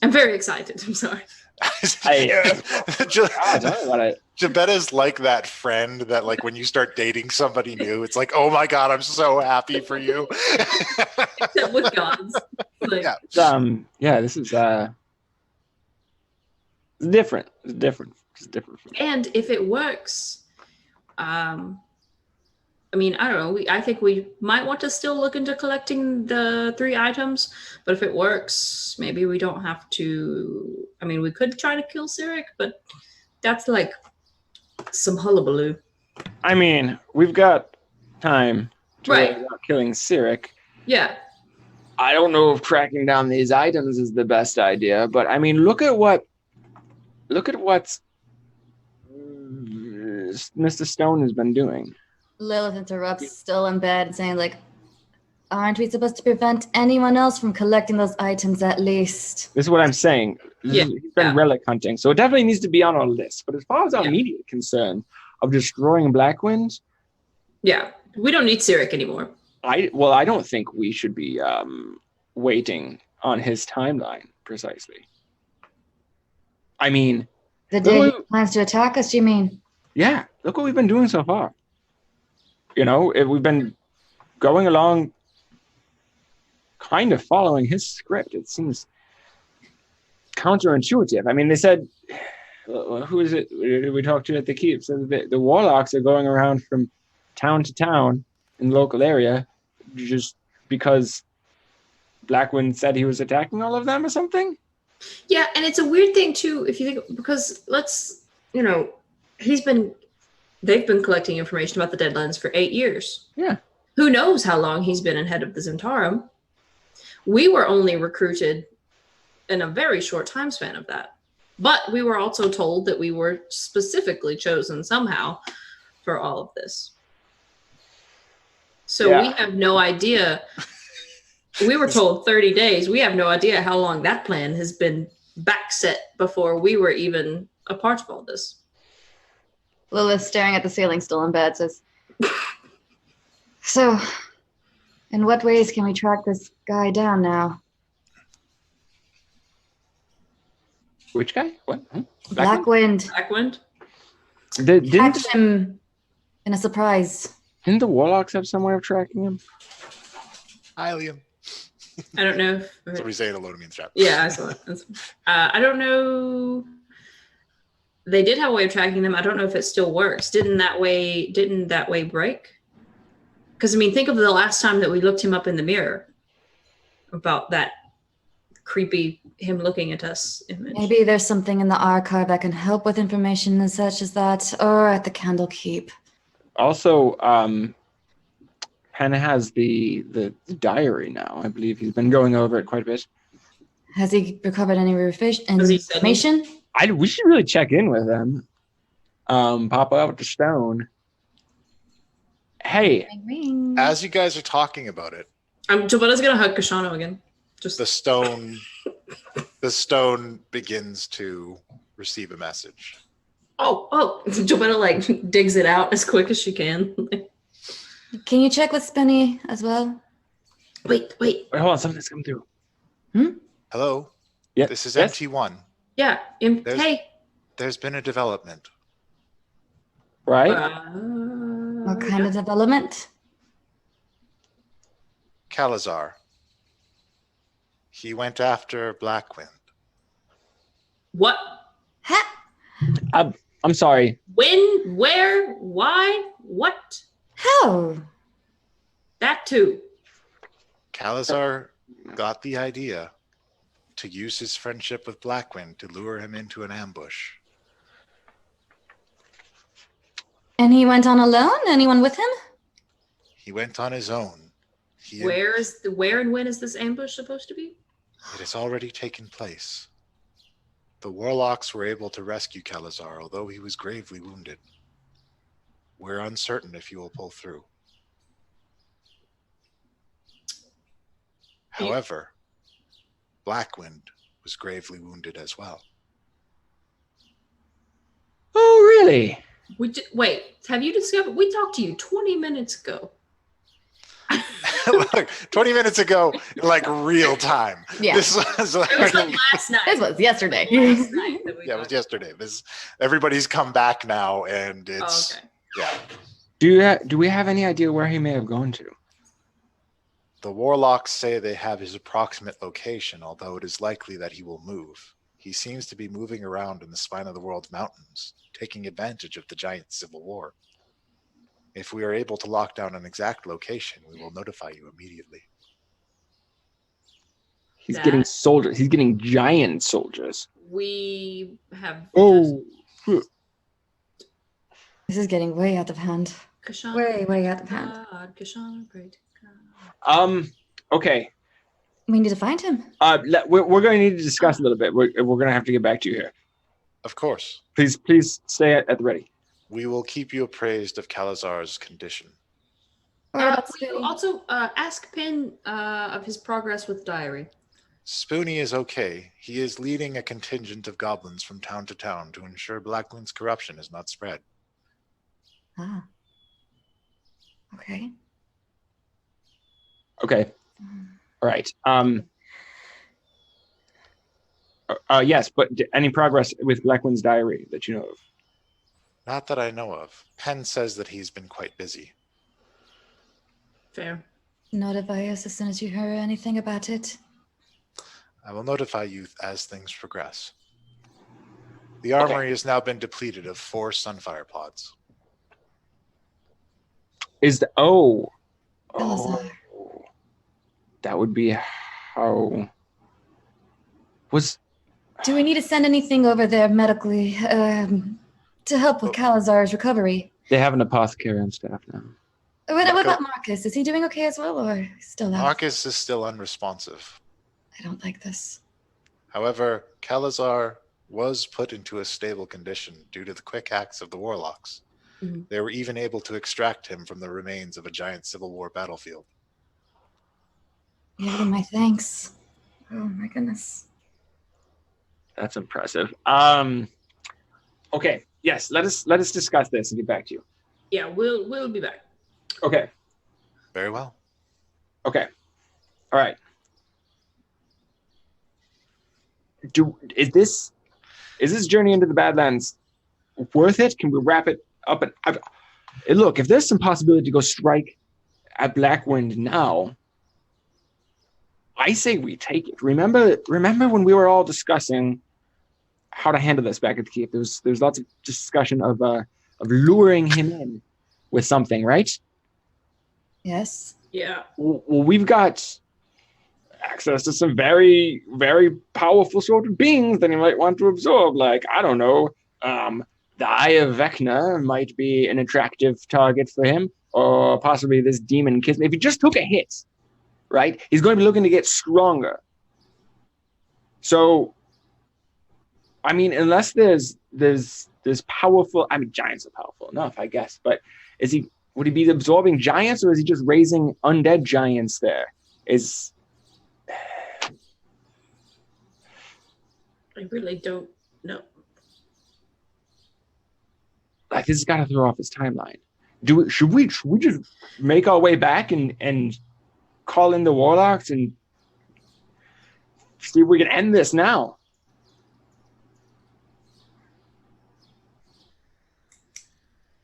very excited. I'm sorry. Jabetta's like that friend that, like, when you start dating somebody new, it's like, oh my god, I'm so happy for you. Except with gods. Like, this is different. It's different. And if it works, I mean, I don't know. I think we might want to still look into collecting the 3 items, but if it works, maybe we don't have to. I mean, we could try to kill Cyric, but that's like some hullabaloo. I mean, we've got time to Right. worry about killing Cyric. Yeah. I don't know if tracking down these items is the best idea, but I mean, look at what Mr. Stone has been doing. Lilith interrupts, still in bed, saying, like, aren't we supposed to prevent anyone else from collecting those items at least? This is what I'm saying. Yeah. He's been relic hunting, so it definitely needs to be on our list. But as far as our immediate concern of destroying Blackwind, Yeah. We don't need Cyric anymore. I don't think we should be waiting on his timeline precisely. I mean, The day he plans to attack us, you mean? yeah, look what we've been doing so far. We've been going along kind of following his script. It seems counterintuitive. I mean, they said, who is it we talked to at the keep? So the warlocks are going around from town to town in the local area just because Blackwind said he was attacking all of them or something. Yeah, and it's a weird thing too, if you think, because they've been collecting information about the Deadlands for 8 years. Yeah. Who knows how long he's been in head of the Zentarum? We were only recruited in a very short time span of that. But we were also told that we were specifically chosen somehow for all of this. So we have no idea. We were told 30 days. We have no idea how long that plan has been backset before we were even a part of all this. Lilith, staring at the ceiling, still in bed, says, so, in what ways can we track this guy down now? Which guy? What? Blackwind. Blackwind? Catch him in a surprise. Didn't the warlocks have some way of tracking him? Hi, Liam. I don't know. Somebody saying hello to me in the chat. Yeah, I saw it. I don't know. They did have a way of tracking them. I don't know if it still works. Didn't that way break? Because I mean, think of the last time that we looked him up in the mirror about that creepy him looking at us image. Maybe there's something in the archive that can help with information such as that, or at the Candlekeep. Also, Hannah has the diary now. I believe he's been going over it quite a bit. Has he recovered any information? We should really check in with him. Pop out to Stone. Hey. Ring, ring. As you guys are talking about it, Jabetta's gonna hug Kashano again. Just the stone begins to receive a message. Oh, Jabetta like digs it out as quick as she can. Can you check with Spenny as well? Wait. Hold on, something's coming through. Hello? Yeah. This is MT1. Yeah. Hey. There's been a development. Right? What kind of development? Calazar. He went after Blackwind. What? I'm sorry. When? Where? Why? What? How? That too. Calazar got the idea to use his friendship with Blackwind to lure him into an ambush. And he went on alone? Anyone with him? He went on his own. Where and when is this ambush supposed to be? It has already taken place. The warlocks were able to rescue Calazar, although he was gravely wounded. We're uncertain if he will pull through. However, Blackwind was gravely wounded as well. Oh, really? Wait, have you discovered? We talked to you 20 minutes ago. Look, 20 minutes ago, like real time. Yeah. This was like, It was like last night. This was yesterday. Last night that we yeah, it was talked. yesterday. Everybody's come back now, and Oh, it's okay. yeah. Do we have any idea where he may have gone to? The warlocks say they have his approximate location, although it is likely that he will move. He seems to be moving around in the spine of the world's mountains, taking advantage of the giant civil war. If we are able to lock down an exact location, we will notify you immediately. He's getting That- soldiers. He's getting giant soldiers. We have. Oh, This is getting way out of hand. Kashan, Way out of hand. God, Kashan, pray to God. okay. We need to find him. We're going to need to discuss a little bit. We're going to have to get back to you here. Of course, Please stay at the ready. we will keep you appraised of Calazar's condition. What about Will you Spoonie? also ask Pin of his progress with Diary. Spoonie is okay. He is leading a contingent of goblins from town to town to ensure Blackwind's corruption is not spread. Ah. Okay. Okay. All right. Yes, but any progress with Blackwind's diary that you know of? Not that I know of. Penn says that he's been quite busy. Fair. Notify us as soon as you hear anything about it. I will notify you as things progress. The armory has now been depleted of 4 sunfire pods. Calazar. That would be how Do we need to send anything over there medically to help with Calazar's recovery? they have an apothecary on staff now. What about Marcus? Is he doing okay as well, or still out? Marcus is still unresponsive. I don't like this. However, Calazar was put into a stable condition due to the quick acts of the warlocks. Mhm. They were even able to extract him from the remains of a giant Civil War battlefield. Give him my thanks. Oh my goodness. That's impressive. Okay. Yes, let us discuss this and get back to you. Yeah, we'll be back. Okay. Very well. Okay. All right. Is this journey into the Badlands worth it? Can we wrap it up? And look, if there's some possibility to go strike at Blackwind now, I say we take it. Remember when we were all discussing how to handle this back at the keep? There's lots of discussion of luring him in with something, right? Yes. Yeah. Well, we've got access to some very, very powerful sort of beings that he might want to absorb. Like, I don't know, the Eye of Vecna might be an attractive target for him, or possibly this demon Kismet. If he just took a hit, right, he's going to be looking to get stronger. So, I mean, unless there's powerful, I mean, giants are powerful enough, I guess, but would he be absorbing giants, or is he just raising undead giants there? I really don't know. Like, this has got to throw off his timeline. Should we just make our way back and call in the warlocks and see if we can end this now?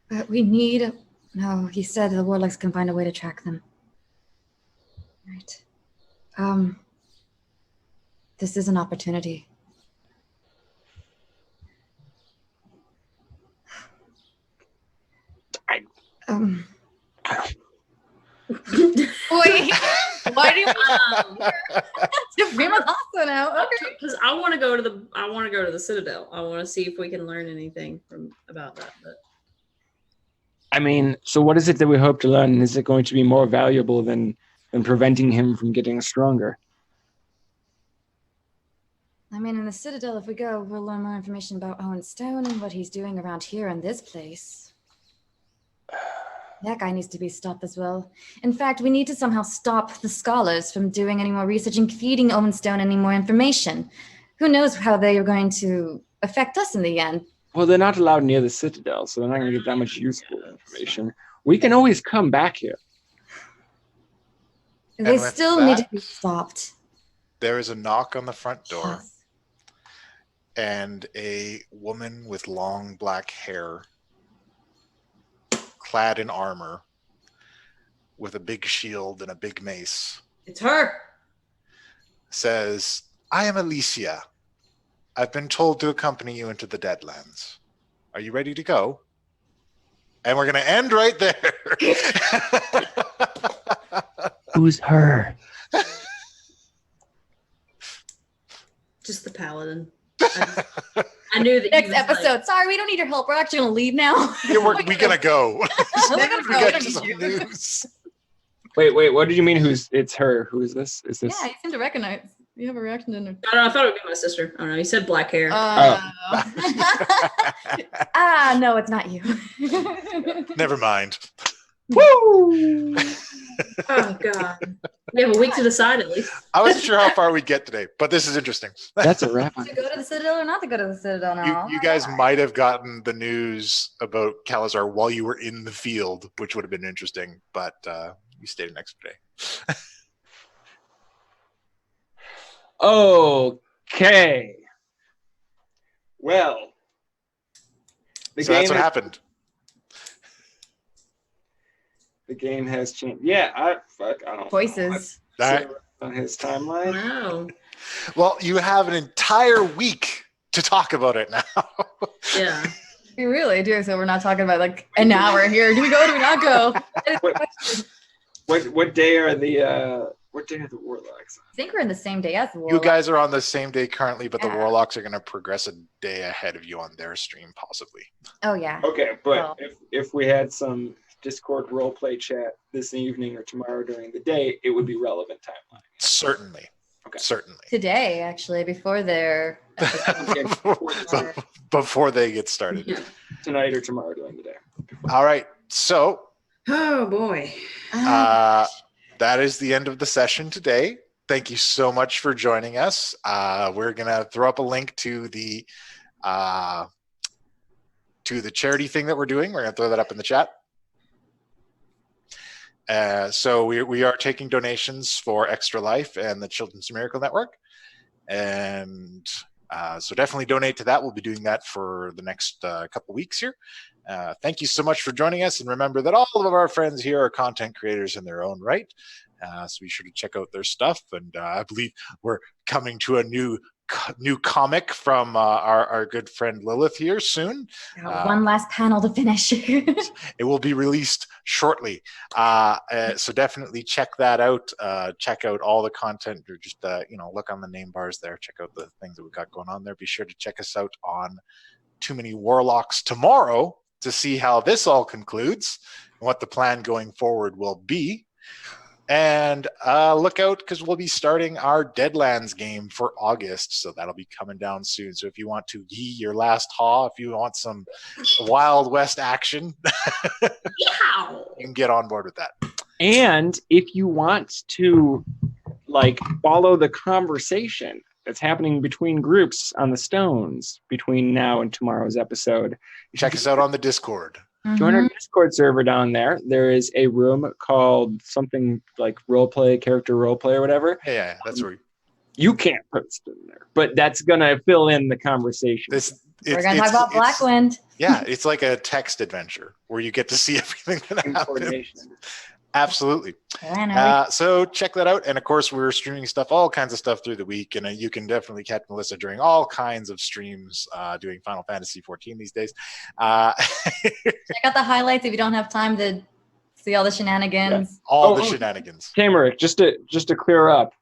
But we need... No, he said the warlocks can find a way to track them. Right. This is an opportunity. Wait, why do you to bring my also now? Okay. Because I want to go to the Citadel. I want to see if we can learn anything about that. But I mean, so what is it that we hope to learn? Is it going to be more valuable than preventing him from getting stronger? I mean, in the Citadel, if we go, we'll learn more information about Owen Stone and what he's doing around here in this place. That guy needs to be stopped as well. In fact, we need to somehow stop the scholars from doing any more research and feeding Owen Stone any more information. Who knows how they are going to affect us in the end? Well, they're not allowed near the Citadel, so they're not going to get that much useful information. We can always come back here. They still need to be stopped. There is a knock on the front door, Yes. and a woman with long black hair, clad in armor, with a big shield and a big mace, it's her. says, "I am Alicia. I've been told to accompany you into the Deadlands. Are you ready to go?" And we're going to end right there. Who's her? Just the paladin. I knew that. Next episode. Sorry, we don't need your help. We're actually going to leave now. Yeah, we're going to go. We're gonna We go. got some news. Wait, what did you mean? It's her? Who is this? Is this? Yeah, you seem to recognize. You have a reaction to I don't know. I thought it would be my sister. I don't know. You said black hair. No, it's not you. Never mind. Woo! Oh God. We have a week to decide at least. I wasn't sure how far we'd get today, but this is interesting. That's a wrap. To go to the Citadel or not to go to the Citadel now? You guys might have gotten the news about Calazar while you were in the field, which would have been interesting, but you stayed an extra day. Okay. Well, So that's what happened. The game has changed. Yeah, I don't Choices. All right. on his timeline. No. Well, you have an entire week to talk about it now. Yeah. We really do. So we're not talking about like an hour here. Do we go? Do we not go? What day are the warlocks? I think we're in the same day as the war. You guys are on the same day currently, but the Yeah. Warlocks are going to progress a day ahead of you on their stream, possibly. Oh yeah. Okay, but Well. if we had some Discord roleplay chat this evening or tomorrow during the day, it would be relevant timeline. Certainly. Okay. Certainly. Today, actually, before their Before they get started. Yeah. Tonight or tomorrow during the day. All right. So Oh boy. that is the end of the session today. Thank you so much for joining us. We're going to throw up a link to the charity thing that we're doing. We're going to throw that up in the chat. So we are taking donations for Extra Life and the Children's Miracle Network. And so definitely donate to that. We'll be doing that for the next couple weeks here. Thank you so much for joining us. And remember that all of our friends here are content creators in their own right. So be sure to check out their stuff. And I believe we're coming to a new comic from our good friend Lilith here soon. one last panel to finish. It will be released shortly. So definitely check that out. Check out all the content, or just look on the name bars there. Check out the things that we've got going on there. Be sure to check us out on Too Many Warlocks tomorrow to see how this all concludes and what the plan going forward will be. And look out, because we'll be starting our Deadlands game for August, so that'll be coming down soon. So if you want to yee your last haw, if you want some Wild West action, you can get on board with that. And if you want to follow the conversation that's happening between groups on the stones between now and tomorrow's episode, Check us out on the Discord. join our Discord server down there. There is a room called something like character roleplay or whatever. Yeah, that's where You can't post in there, but that's gonna fill in the conversation. We're going to talk about Blackwind. Yeah, it's like a text adventure where you get to see everything that happens. Coordination. Absolutely. So check that out. And of course, we're streaming stuff, all kinds of stuff through the week. And you can definitely catch Melissa during all kinds of streams doing Final Fantasy 14 these days. Check out the highlights if you don't have time to see all the shenanigans. All the shenanigans. Tamarick, just to clear up,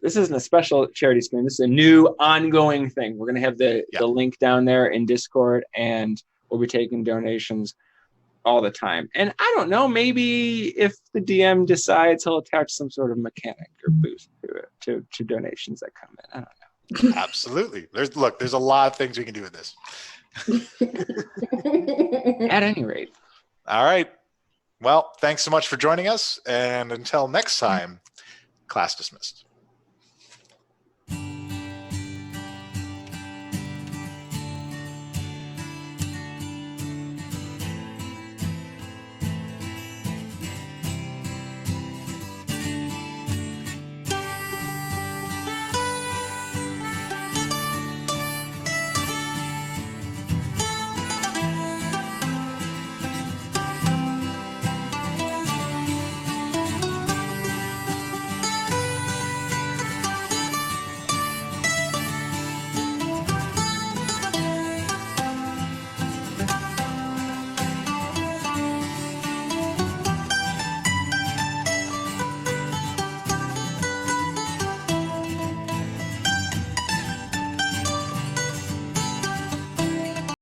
this isn't a special charity stream. This is a new ongoing thing. We're going to have the link down there in Discord, and we'll be taking donations all the time. And I don't know, maybe if the DM decides, he'll attach some sort of mechanic or boost to it, to donations that come in. I don't know. Absolutely. There's a lot of things we can do with this. At any rate. All right. Well, thanks so much for joining us. And until next time, class dismissed.